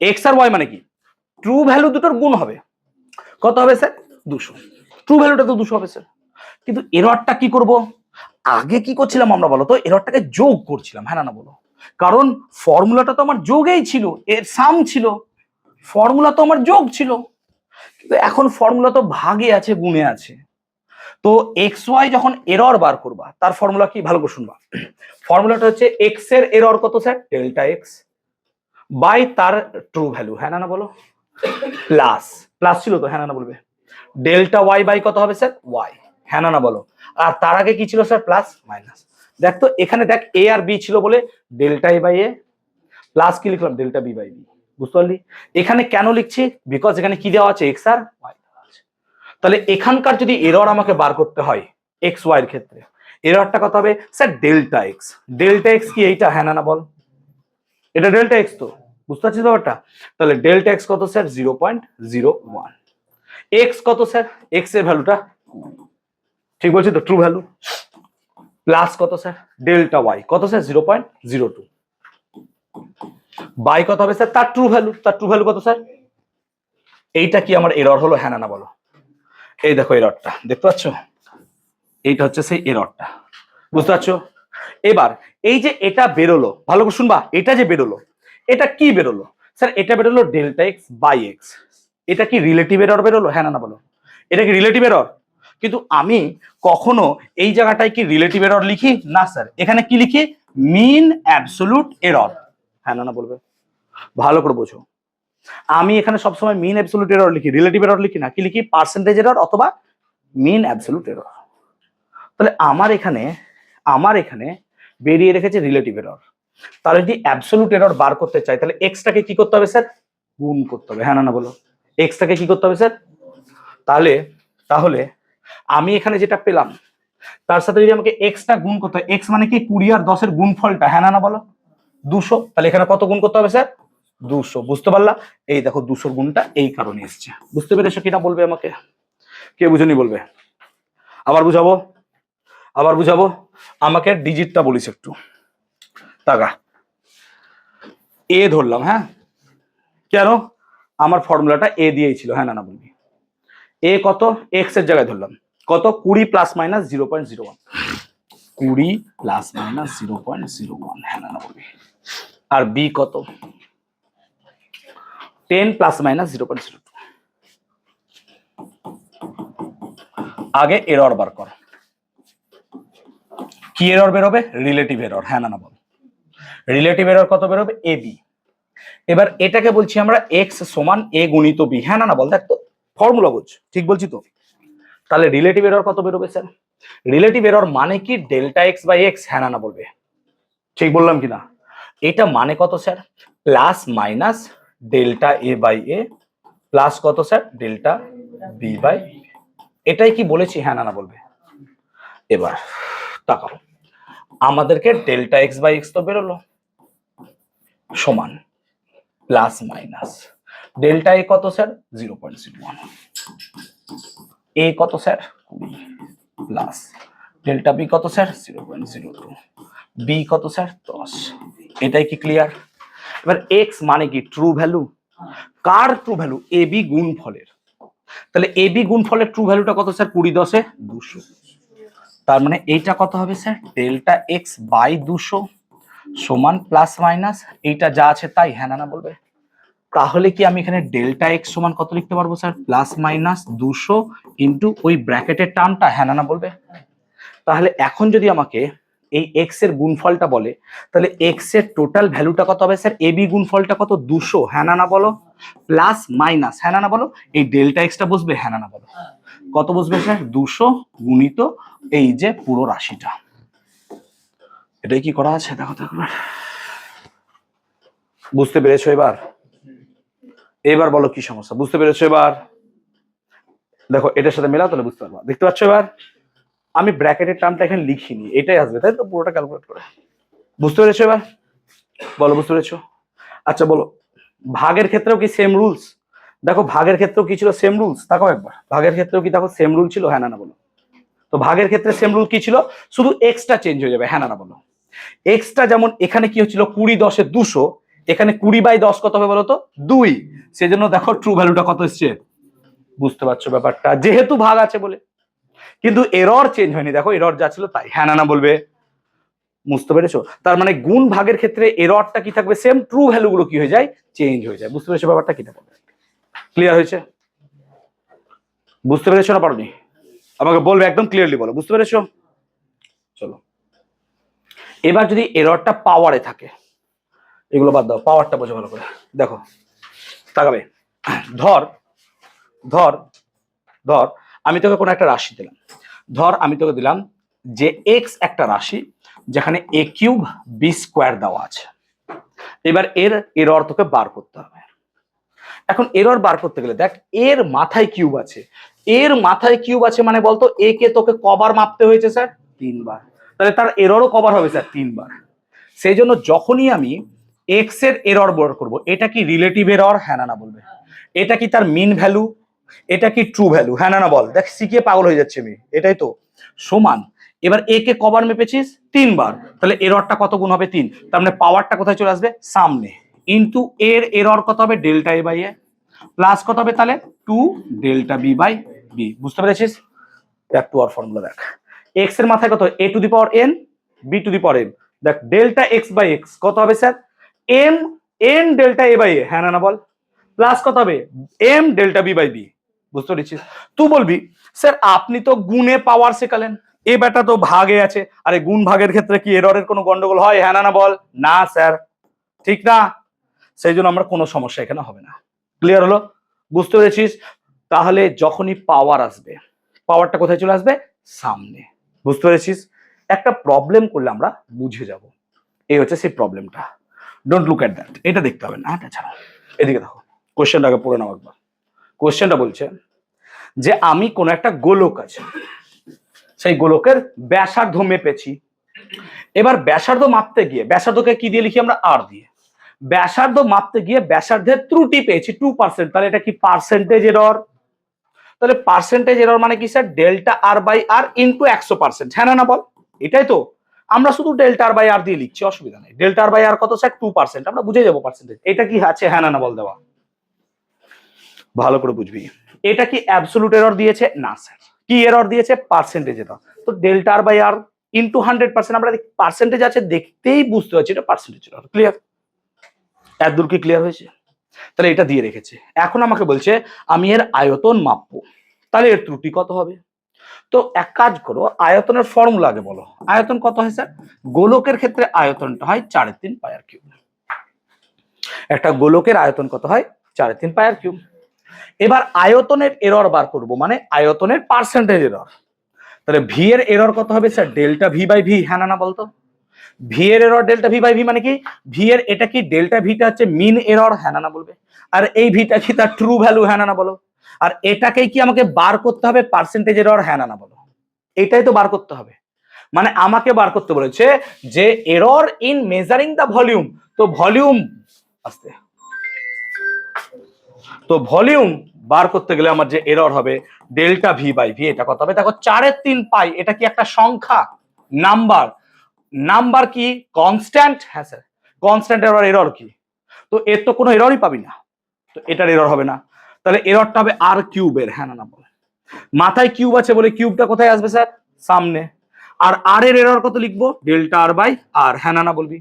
এক্স আর ওয়াই মানে কি, ট্রু ভ্যালু দুটোর গুণ হবে, কত হবে স্যার, 200। ট্রু ভ্যালুটা তো 200 হবে স্যার। কিন্তু এররটা কি করব, আগে কি করছিলাম আমরা বলো তো, এররটাকে যোগ করছিলাম, হ্যাঁ না বলো। কারণ ফর্মুলাটা তো আমার যোগেই ছিল, এর সাম ছিল, ফর্মুলা তো আমার যোগ ছিল। কিন্তু এখন ফর্মুলা তো ভাগে আছে, গুণে আছে। তো এক্স ওয়াই যখন এরর বার করবা, তার ফর্মুলা কি, ভালো করে শুনবা। ফর্মুলাটা হচ্ছে এক্স এর এরর কত স্যার, ডেল্টা এক্স বাই তার ট্রু ভ্যালু, হ্যাঁ না বলো, প্লাস, প্লাস ছিল তো, হ্যাঁ না বলবে, ডেল্টা ওয়াই বাই কত হবে স্যার, ওয়াই, হ্যাঁ না বলো। আর তার আগে কি ছিল স্যার, প্লাস মাইনাস। দেখ তো এখানে দেখ, এ আর বি ছিল বলে delta A by A plus কি লিখলাম, ডেল্টা বি বাই বি। বুঝতে পারলি? এখানে কেন লিখছি, বিকজ এখানে কি দেওয়া আছে, এক্স আর ওয়াই দেওয়া আছে। তাহলে এখানকার যদি এরর আমাকে বার করতে হয় এক্স ওয়াই এর ক্ষেত্রে, এররটা কত হবে sir, delta x. Delta x কি এইটা, হ্যাঁ না বল, এটা ডেল্টা এক্স তো, বুঝতে পারছিস ব্যাপারটা। তাহলে ডেল্টা এক্স কত স্যার, 0.01। এক্স কত স্যার, এক্স এর ভ্যালুটা, ঠিক বলছি তো, ট্রু ভ্যালু, প্লাস কত স্যার, ডেল্টা ওয়াই কত স্যার, 0.02। বাই কত হবে স্যার, তার ট্রু ভ্যালু, তার ট্রু ভ্যালু কত স্যার। এইটা কি আমার এরর হলো, হ্যাঁ না বলো। এই দেখো এররটা দেখতে পাচ্ছ, এইটা হচ্ছে সেই এররটা, বুঝতে পারছো। এবার এই যে এটা বেরোলো, ভালো করে শুনবা, এটা যে বেরোলো, এটা কি বেরোলো স্যার, এটা বেরোলো ডেল্টা এক্স বাই এক্স। এটা কি রিলেটিভ এরর বেরোলো, হ্যাঁ না বলো। এটা কি রিলেটিভ এরর, কিন্তু আমি কখনো এই জায়গাটায় কি রিলেটিভ এরর লিখি না স্যার, এখানে কি লিখি, মিন অ্যাবসোলুট এরর, হ্যাঁ না বলবে, ভালো করে বোঝো। আমি এখানে সবসময় মিন অ্যাবসোলুট এরর লিখি, রিলেটিভ এরর লিখি না, কি লিখি, পার্সেন্টেজ এরর অথবা মিন অ্যাবসোলুট এরর। তাহলে আমার এখানে বেরিয়ে রেখেছে রিলেটিভ এরর। তাহলে যদি অ্যাবসোলুট এরর বার করতে চাই, তাহলে এক্সটাকে কি করতে হবে স্যার, গুণ করতে হবে, হ্যাঁ না বলো। এক্সটাকে কি করতে হবে স্যার, তাহলে তাহলে আমি এখানে যেটা পেলাম তার সাথে যদি আমাকে এক্সটা গুণ করতে হয়, এক্স মানে কি 20 আর 10 এর গুণফলটা, হ্যাঁ না বলো, 200। তাহলে এখানে কত গুণ করতে হবে স্যার, 200। বুঝতে পারলা? এই দেখো 200 গুণটা এই কারণে এসছে। বুঝতে পেরেছো কিনা বলবে আমাকে, কে বুঝেনি বলবে। আবার বুঝাবো, আবার বুঝাবো, আমাকে ডিজিটটা বলিস একটু, টাকা এ ধরলাম, হ্যাঁ কেন, আমার ফর্মুলাটা এ দিয়েই ছিল, হ্যাঁ না বলবি। এ কত, এক্স এর জায়গায় ধরলাম কত, 20 প্লাস মাইনাস 0.01, 20 প্লাস মাইনাস 0.01, হ্যাঁ না বলবি। আর বি কত, 10 প্লাস মাইনাস 0.02। আগে এরর বার কর, কি এরর বেরোবে, রিলেটিভ এরর, হ্যাঁ না বল। রিলেটিভ এরর কত বেরোবে, এ বি। এবার এটাকে বলছি আমরা এক্স সমান এ গুণিত বি, হ্যাঁ না না বল, দেখ তো ফর্মুলা বুঝ, ঠিক বলছি তো? তাহলে রিলেটিভ এরর কত বেরোবে স্যার? রিলেটিভ এরর মানে কি ডেল্টা এক্স বাই এক্স, হ্যাঁ না না বলবে, ঠিক বললাম কিনা? এটা মানে কত sir? Plus minus delta A by A plus কত স্যার? ডেল্টা বি বাই, এটাই কি বলেছি, হ্যাঁ না না বলবে। এবার তাকাও, আমাদেরকে ডেল্টা এক্স বাই এক্স তো বেরোলো সমান প্লাস মাইনাস ডেল্টা এ কত স্যার? 0.01, এ কত স্যার? 20 প্লাস ডেল্টা বি কত স্যার? 0.02, বি কত স্যার? 10। এটাই কি ক্লিয়ার? এবার এক্স মানে কি true value, car true value? A B গুণফলের। তাহলে এ বি গুণফলের ট্রু ভ্যালুটা কত স্যার? 20 10 এ 200। তার মানে এইটা কত হবে স্যার? ডেল্টা এক্স বাই 200 সমান প্লাস মাইনাস এইটা যা আছে তাই, হ্যাঁ না না বলবে। তাহলে কি আমি এখানে ডেল্টা এক্স সমান কত লিখতে পারবো স্যার? প্লাস মাইনাস 200 ইন্টু ওই ব্র্যাকেটের টার্মটা, হ্যাঁ না না বলবে। তাহলে এখন যদি আমাকে এই এক্স এর গুণফলটা বলে, তাহলে এক্স এর টোটাল ভ্যালুটা কত হবে স্যার? এ বি গুণফলটা কত? 200, হ্যাঁ না না বলো, প্লাস মাইনাস, হ্যাঁ না না বলো, এই ডেল্টা এক্সটা বসবে, হ্যাঁ না না বলো, কত বসবে স্যার? 200 গুণিত এই যে পুরো রাশিটা। এটাই কি করা আছে দেখো তো একবার, বুঝতে পেরেছো এবার? এবার বলো কি সমস্যা, বুঝতে পেরেছো এবার? দেখো এটার সাথে মেলাও তাহলে বুঝতে পারবা, দেখতে পাচ্ছ এবার? আমি ব্র্যাকেটের টার্মটা এখানে লিখিনি, এটাই আসবে তাই তো, পুরোটা ক্যালকুলেট করে। বুঝতে পেরেছো এবার? বলো বুঝতে পেরেছো? আচ্ছা বলো, ভাগের ক্ষেত্রেও কি সেম রুলস? দেখো ভাগের ক্ষেত্রেও কি ছিল? Same rules. তাকাও একবার, ভাগের ক্ষেত্রেও কি দেখো সেম রুল ছিল, হ্যাঁ না না বলো? তো ভাগের ক্ষেত্রে সেম রুল কি ছিল? শুধু এক্সটা চেঞ্জ হয়ে যাবে, হ্যাঁ না না বলো? এক্সটা যেমন এখানে কি হচ্ছিল 20 10 এ 200, এখানে 20/10 কত হবে বলো তো? 2। সেজন্য দেখো ট্রু ভ্যালুটা কত এসছে, বুঝতে পারছো ব্যাপারটা? যেহেতু ভাগ আছে বলে, কিন্তু এরর চেঞ্জ হয়নি, দেখো এরর যা ছিল তাই, হ্যাঁ না না বলবে? বুঝতে পেরেছো? তার মানে গুণ ভাগের ক্ষেত্রে এররটা কি থাকবে? সেম, ট্রু ভ্যালু গুলো কি হয়ে যায়? চেঞ্জ হয়ে যায়। বুঝতে পেরেছো ব্যাপারটা? কি বলবে? ক্লিয়ার হয়েছে? বুঝতে পেরেছো না পারোনি? আমাকে বলবে, একদম ক্লিয়ারলি বলো, বুঝতে পেরেছো? চলো এবার যদি এররটা পাওয়ারে থাকে, এগুলো বাদ দাও, পাওয়ারটা বোঝো ভালো করে। দেখো তাকাবে, ধর ধর ধর আমি তোকে কোনো একটা রাশি দিলাম, ধর আমি তোকে দিলাম যে এক্স একটা রাশি যেখানে এ কিউব বি স্কোয়ার দেওয়া আছে। এবার এর এরর তোকে বার করতে হবে। এখন এরর বার করতে গেলে দেখ, এর মাথায় কিউব আছে, এর মাথায় কিউব আছে মানে বলতো এ কে তোকে কবার মাপতে হয়েছে স্যার? 3 বার। তাহলে তার এররও কবার হবে স্যার? 3 বার। সেই জন্য যখনই আমি এক্স এর এরর বার করব, এটা কি রিলেটিভ এরর, হ্যাঁ না না বলবে? এটা কি তার মিন ভ্যালু, এটা কি ট্রু ভ্যালু, হ্যাঁ না না বল? দেখ শিখিয়ে পাগল হয়ে যাচ্ছে আমি, এটাই তো সমান। এবার এ কে কবার মেপেছিস? 3 বার, তাহলে এররটা কত গুণ হবে? 3। তার মানে পাওয়ারটা কোথায় চলে আসবে? সামনে। ইনটু এর এরর কত হবে? Delta A by A plus কত হবে তাহলে? 2 ডেল্টা বি বাই বি। বুঝতে পেরেছিস? দেখ টু আর ফর্মুলা দেখ, এক্স এর মাথায় কত? A to the power N B to the power M. দেখ ডেল্টা এক্স বাই এক্স কত হবে sir? M N delta A by A, হ্যাঁ না না বল? প্লাস কত হবে? M delta B by B. বুঝতে পেরেছিস? তুই বলবি স্যার আপনি তো গুণে পাওয়ার শেখালেন, এ বেটা তো ভাগে আছে, আরে গুণ ভাগের ক্ষেত্রে কি এররের কোনো গন্ডগোল হয়, হ্যাঁ না না বল? না স্যার, ঠিক না? সেই জন্য আমরা কোনো সমস্যা এখানে হবে না। ক্লিয়ার হলো? বুঝতে পেরেছিস? তাহলে যখনই পাওয়ার আসবে, পাওয়ারটা কোথায় চলে আসবে? সামনে। বুঝতে পেরেছিস? একটা প্রবলেম করলে আমরা বুঝে যাব, এই হচ্ছে সেই প্রবলেমটা। ডোন্ট লুক এট দ্যাট, এটা দেখতে হবে না, এটা ছাড়া এদিকে দেখো, কোশ্চেনটাকে পড়ে নাও একবার। কোশ্চেনটা বলছে যে আমি কোন একটা গোলক আছে, সেই গোলকের ব্যাসার্ধ মেপেছি। এবার ব্যাসার্ধ মাপতে গিয়ে, ব্যাসার্ধকে কি দিয়ে লিখি আমরা? আর দিয়ে। ব্যাসার্ধ মাপতে গিয়ে ব্যাসার্ধের ত্রুটি পেয়েছি 2%, তাহলে এটা কি পার্সেন্টেজ এরর? তাহলে পার্সেন্টেজ এরর মানে কি sir? Delta R by R into 100%, হ্যাঁ না না বল? এটাই তো, আমরা শুধু ডেল্টা আর বাই আর দিয়ে লিখছি, অসুবিধা নেই। ডেল্টা আর বাই আর কত স্যার? 2%, আমরা বুঝে যাবো পার্সেন্টেজ। এটা কি আছে? হ্যাঁ না না বল দেওয়া, ভালো করে বুঝবি। এটা কি অ্যাবসোলুট এরর দিয়েছে? না স্যার। কি এরর দিয়েছে? Percentage error. তো delta R by R into 100%, আমরা পার্সেন্টেজ আছে দেখতেই বুঝতে পারছি এটা পার্সেন্টেজ এরর। ক্লিয়ার? এত দূর কি ক্লিয়ার হয়েছে? তাহলে এটা দিয়ে রেখেছে। এখন আমাকে বলছে আমি এর আয়তন মাপবো, তাহলে এর ত্রুটি কত হবে? তো এক কাজ করো, আয়তনের ফর্মুলা আগে বলো। আয়তন কত হয় স্যার? গোলকের ক্ষেত্রে আয়তনটা হয় 4/3 পাই আর কিউব। একটা গোলকের আয়তন কত হয় 4/3πr³। এবার আয়তনের এরর বার করব, মানে আয়তনের পার্সেন্টেজ এরর। তাহলে ভি এর এরর কত হবে sir delta v by v, হ্যাঁ না বলতো? ভি এর error delta v by v মানে কি, ভি এর এটা কি ডেল্টা ভিটা হচ্ছে মিন এরর, হ্যাঁ না বলবে। আর এই ভিটা কি তার ট্রু ভ্যালু, হ্যাঁ না বলো। আর এটাকেই কি আমাকে বার করতে হবে পার্সেন্টেজ এরর, হ্যাঁ না বলো। এটাই তো বার করতে হবে, মানে আমাকে বার করতে বলেছে যে error in measuring the volume. তো ভলিউম আস্তে, তো ভলিউম বার করতে গেলে আমার যে এরর হবে ডেল্টা ভি বাই ভি, এটা কত হবে দেখো 4/3π। এটা কি একটা সংখ্যা, নাম্বার? নাম্বার কি কনস্ট্যান্ট? হ্যাঁ স্যার কনস্ট্যান্ট। এরর, এরর কি? তো এর তো কোনো এররই পাবি না, তো এটার এরর হবে না। তাহলে এররটা হবে আর কিউবের, হ্যাঁ না বলে। মাথায় কিউব আছে বলে কিউবটা কোথায় আসবে স্যার সামনে। আর আর এর এরর কত লিখবো ডেল্টা আর বাই আর, হ্যাঁ না বলবি।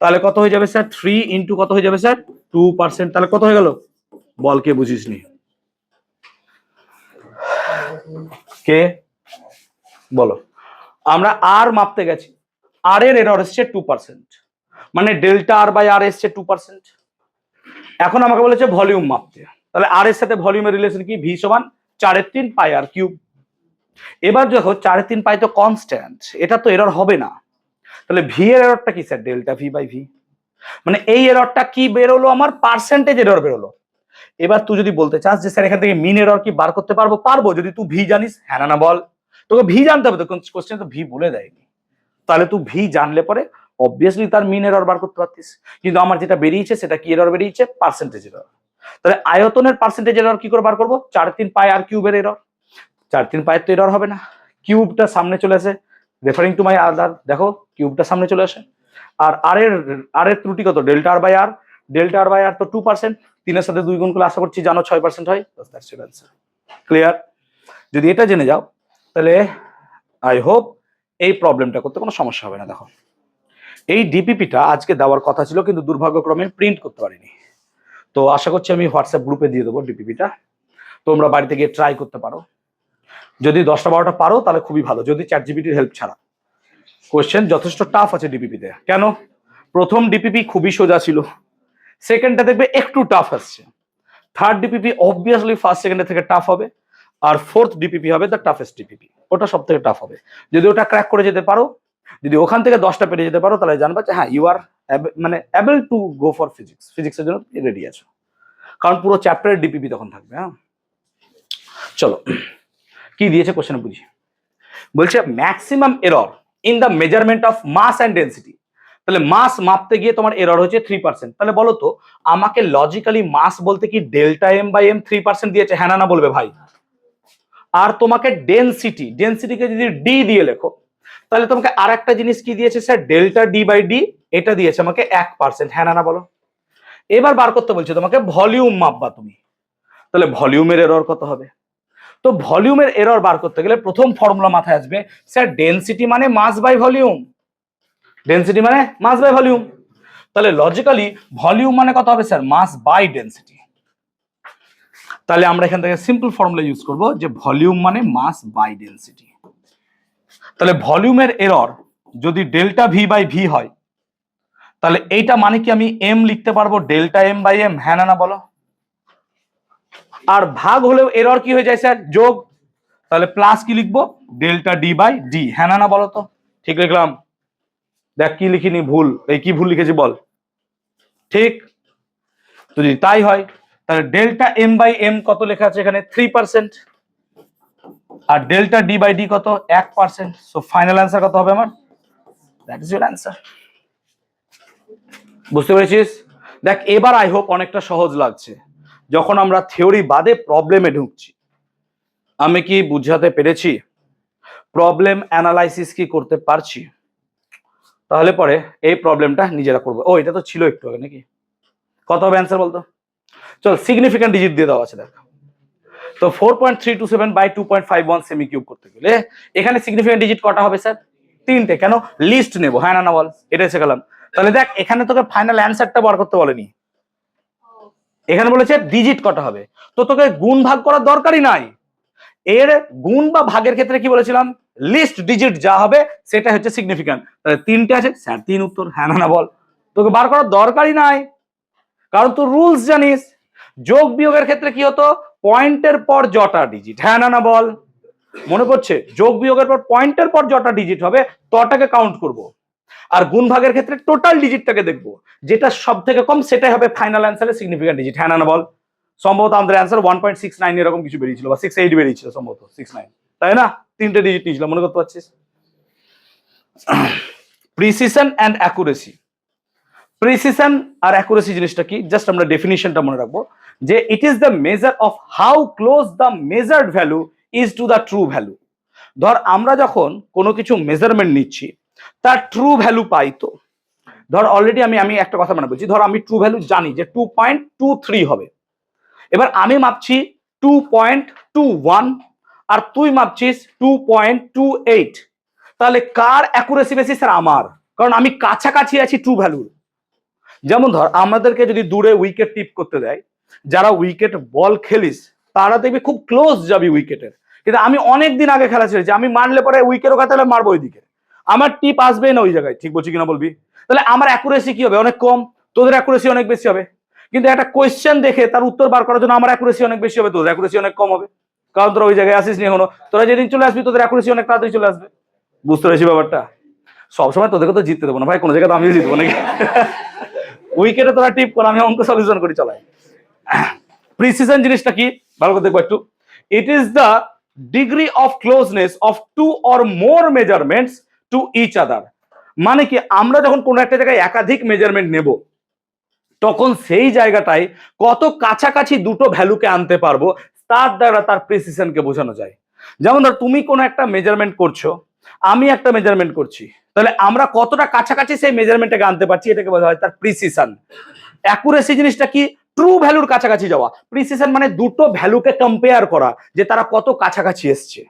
তাহলে কত হয়ে যাবে স্যার 3 ইন্টু কত হয়ে যাবে স্যার 2%। তাহলে কত হয়ে গেল বল, কে বুঝিস নি? কে বলো? আমরা আর মাপতে গেছি, আর এর এরর এসছে 2%, মানে ডেল্টা আর বাই আর এসছে 2%। এখন আমাকে বলেছে ভলিউম মাপতে, তাহলে আর এর সাথে ভলিউমের রিলেশন কি, ভি সমান 4/3πr³। এবার দেখো 4/3π তো কনস্ট্যান্ট, এটা তো এরর হবে না। তাহলে ভি এর এররটা কি sir delta v by v, মানে এই এররটা কি বেরোলো আমার পার্সেন্টেজ এরর বেরোলো। এবার তুই যদি বলতে চাস যে স্যার এখান থেকে মিন এরর কি বার করতে পারবো, পারবো যদি তুই ভি জানিস, হ্যাঁ না বল। তোকে ভি জানতে হবে, তো কোশ্চেন তো ভি বলে দেয়নি। তাহলে তুই ভি জানলে পরে অবভিয়াসলি তার মিন এরর বার করতে পারতিস। কিন্তু আমার যেটা বেরিয়েছে সেটা কি এরর বেরিয়েছে, পার্সেন্টেজ এরর। তাহলে আয়তনের পার্সেন্টেজ এরর কি করে বার করবো, 4/3πr³ এর এরর। 4/3π তো এরর হবে না, কিউবটা সামনে চলে আসে, রেফারিং টু মাই আদার, দেখো কিউবটা সামনে চলে আসে। আর আর এর ত্রুটি কত delta R by R, delta R by R তো 2%, 3-এর সাথে 2 গুণ করলে আশা করছি জানো 6% হয়। ক্লিয়ার? যদি এটা জেনে যাও তাহলে আই হোপ এই প্রবলেমটা করতে কোনো সমস্যা হবে না। দেখো এই ডিপিপিটা আজকে দেওয়ার কথা ছিল কিন্তু দুর্ভাগ্যক্রমে প্রিন্ট করতে পারিনি, তো আশা করছি আমি হোয়াটসঅ্যাপ গ্রুপে দিয়ে দেবো ডিপিপিটা, তোমরা বাড়িতে গিয়ে ট্রাই করতে পারো। যদি 10টা-12টা পারো তাহলে খুবই ভালো, যদি চ্যাটজিপিটির হেল্প ছাড়া। কোশ্চেন যথেষ্ট টাফ আছে ডিপিপিতে। কেন? প্রথম ডিপিপি খুবই সোজা ছিল, সেকেন্ডটা দেখবে একটু টাফ আসছে, থার্ড ডিপিপি অবভিয়াসলি ফার্স্ট সেকেন্ডের থেকে টাফ হবে, আর ফোর্থ ডিপিপি হবে দ্য টাফেস্ট ডিপিপি, ওটা সব থেকে টাফ হবে। যদি ওটা ক্র্যাক করে যেতে পারো, যদি ওখান থেকে 10টা পেরে যেতে পারো, তাহলে জানবা যে হ্যাঁ ইউ আর মানে able to go for physics, ফিজিক্সের জন্য রেডি আছো, কারণ পুরো চ্যাপ্টারের ডিপিপি তখন থাকবে। হ্যাঁ চলো কি দিয়েছে কোশ্চেনে বুঝি। বলছে maximum error in the measurement of mass and density. তাহলে মাস মাপতে গিয়ে তোমার এরর হচ্ছে 3%। তাহলে বলো তো আমাকে লজিক্যালি মাস বলতে কি ডেল্টা এম বাই এম 3% দিয়েছে, হ্যাঁ না বলবে ভাই। আর তোমাকে ডেন্সিটি, ডেন্সিটিকে যদি ডি দিয়ে লেখো, তাহলে তোমাকে আর একটা জিনিস কি দিয়েছে sir delta d by d, এটা দিয়েছে আমাকে 1%, হ্যাঁ না বলো। এবার বার করতে বলছে তোমাকে ভলিউম মাপবা তুমি, তাহলে ভলিউমের এরর কত হবে। তো ভলিউমের এরর বার করতে গেলে প্রথম ফর্মুলা মাথায় আসবে স্যার ডেনসিটি মানে মাস বাই ভলিউম, ডেনসিটি মানে মাস বাই ভলিউম। তাহলে লজিক্যালি ভলিউম মানে কত হবে স্যার মাস বাই ডেনসিটি। তাহলে আমরা এখান থেকে সিম্পল ফর্মুলা ইউজ করব যে ভলিউম মানে মাস বাই ডেনসিটি। তাহলে ভলিউমের এরর যদি ডেল্টা ভি বাই ভি হয়, তাহলে এইটা মানে কি আমি এম লিখতে পারবো ডেল্টা এম বাই এম, হ্যাঁ না বলো। আর ভাগ হলেও এরর কি হয়ে যায় স্যার যোগ, তাহলে প্লাস কি লিখবো ডেল্টা ডি বাই ডি, হ্যাঁ না বলো তো। ঠিক লিখলাম? দেখ কি লিখিনি ভুল, এই কি ভুল লিখেছি বল। ঠিক? যদি তাই হয় তাহলে ডেল্টা এম বাই এম কত লেখা আছে এখানে 3%, আর ডেল্টা ডি বাই ডি কত 1%। সো ফাইনাল অ্যান্সার কত হবে আমার, দ্যাট ইজ ইউর অ্যান্সার। বুঝতে পেরেছিস? দেখ এবার আই হোপ অনেকটা সহজ লাগছে, যখন আমরা থিওরি বাদে প্রবলেমে ঢুকছি। আমি কি বুঝাতে পেরেছি? প্রবলেম অ্যানালাইসিস কি করতে পারছি? তাহলে পরে এই প্রবলেমটা নিজেরা করবো। ও এটা তো ছিল একটু আগে নাকি, কত হবে অ্যান্সার বলতো? চল সিগনিফিক্যান্ট ডিজিট দিয়ে দেওয়া আছে দেখ। তো 4.327 বাই 2.51 সেমি কিউব করতে গেলে এখানে সিগনিফিক্যান্ট ডিজিট কটা হবে স্যার? 3টে। কেন? লিস্ট নেবো, হ্যাঁ না বল, এটা এসে গেলাম। তাহলে দেখ এখানে তোকে ফাইনাল অ্যান্সারটা বার করতে বলেনি, এখানে বলেছে ডিজিট কটা হবে। তো তোকে গুণ ভাগ করার দরকারই নাই, এর গুণ বা ভাগের ক্ষেত্রে কি বলেছিলাম লিস্ট ডিজিট যা হবে সেটা হচ্ছে সিগনিফিক্যান্ট। তাহলে 3টে আছে স্যার 3 উত্তর, হ্যাঁ না বল, তোকে বার করার দরকারই নাই। কারণ তুই রুলস জানিস। যোগ বিয়োগের ক্ষেত্রে কি হতো, পয়েন্টের পর যটা ডিজিট, হ্যাঁ না বল, মনে পড়ছে? যোগ বিয়োগের পর পয়েন্টের পর যটা ডিজিট হবে তটাকে কাউন্ট করব। আর গুণ ভাগের ক্ষেত্রে টোটাল ডিজিটটাকে দেখবো, যেটা সব থেকে কম সেটাই হবে ফাইনাল অ্যান্সারে সিগনিফিকেন্ট ডিজিট, হ্যাঁ না বল। সম্ভবত আমাদের অ্যান্সার 1.69 এরকম কিছু বেরিয়েছিল বা 68 বেরিয়েছিল সম্ভবত, 69, তাই না? 3টে ডিজিট নিয়েছিল, মনে করতে পারছিস? Precision and accuracy. প্রিসিশন আর অ্যাকুরেসি জিনিসটা কি, জাস্ট আমরা ডেফিনিশনটা মনে রাখবো, যে it is the measure of how close the measured value is to the true value. ধর আমরা যখন কোনো কিছু মেজারমেন্ট নিচ্ছি তার ট্রু ভ্যালু পাই, তো ধর অলরেডি আমি একটা কথা মনে বলছি, ধর আমি ট্রু ভ্যালু জানি যে 2.23 হবে, এবার আমি মাপছি 2.21 আর তুই মাপছিস 2.28, তাহলে কার অ্যাকুরেসি বেশি? স্যার আমার, কারণ আমি কাছাকাছি আছি ট্রু ভ্যালুর। যেমন ধর আমাদেরকে যদি দূরে উইকেট টিপ করতে দেয়, যারা উইকেট বল খেলিস তারা দেখবি খুব ক্লোজ যাবি উইকেটের, কিন্তু আমি অনেক দিন আগে খেলা ছেড়েছি, আমি মারলে পরে উইকেট ওখানে তাহলে মারবো ওইদিকে, আমার টিপ আসবেই না ওই জায়গায়, ঠিক বলছি কিনা বলবি? তাহলে আমার অ্যাকুরেসি কি হবে? অনেক কম। তোদের অ্যাকুরেসি অনেক বেশি হবে, কিন্তু একটা কোয়েশ্চেন দেখে তার উত্তর বার করার জন্য আমার অ্যাকুরেসি অনেক বেশি হবে, তোদের অ্যাকুরেসি অনেক কম হবে, কারণ তোরা ওই জায়গায় আসিস নি এখনো। তোরা যেদিন চলে আসবি তোদের অ্যাকুরেসি অনেক তাড়াতাড়ি চলে আসবে। বুঝতে পেরেছি ব্যাপারটা? সবসময় তোদেরকে তো জিততে দেবো না ভাই, কোনো জায়গায় তো আমিও জিতবো নাকি? উইকেটে তোরা টিপ কর, আমি অঙ্ক সলিউশন করি চালাই। প্রিসিশন জিনিসটা কি ভালো করে দেখবো একটু। It is the degree of closeness of two or more measurements to each other. মানে কি, আমরা যখন কোনো একটা জায়গায় একাধিক মেজারমেন্ট নেব তখন সেই জায়গাটায় কত কাছাকাছি দুটো ভ্যালুকে আনতে পারবো তার দ্বারা তার প্রিসিশনকে বোঝানো যায়। যেমন ধর তুমি কোনো একটা মেজারমেন্ট করছো, আমি একটা মেজারমেন্ট করছি, তাহলে আমরা কতটা কাছাকাছি সেই মেজারমেন্টটাকে আনতে পারছি এটাকে বলা হয় তার প্রিসিশন। অ্যাকুরেসি জিনিসটা কি, ট্রু ভ্যালুর কাছাকাছি যাওয়া। প্রিসিশন মানে দুটো ভ্যালুকে কম্পেয়ার করা যে তারা কত কাছাকাছি এসছে।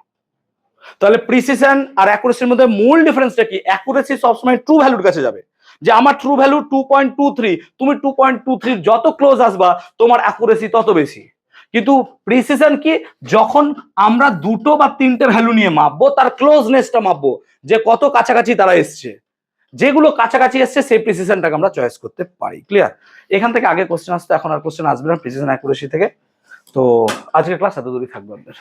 তাহলে প্রিসিশন আর অ্যাকুরেসির মধ্যে মূল ডিফারেন্সটা কি, অ্যাকুরেসি সবসময় ট্রু ভ্যালুর কাছে যাবে, যে আমার ট্রু ভ্যালু 2.23, তুমি 2.23 যত ক্লোজ আসবা তোমার অ্যাকুরেসি তত বেশি। কিন্তু প্রিসিশন কি, যখন আমরা দুটো বা তিনটে ভ্যালু নিয়ে মাপবো তার ক্লোজনেসটা মাপবো, যে কত কাছাকাছি তারা এসছে, যেগুলো কাছাকাছি এসছে সেই প্রিসিশনটাকে আমরা চয়েস করতে পারি। ক্লিয়ার? এখান থেকে আগে কোশ্চেন আসতো, এখন আর কোশ্চেন আসবে না প্রিসিশন অ্যাকুরেসি থেকে। তো আজকের ক্লাস এত দূরই থাকবে আপনাদের।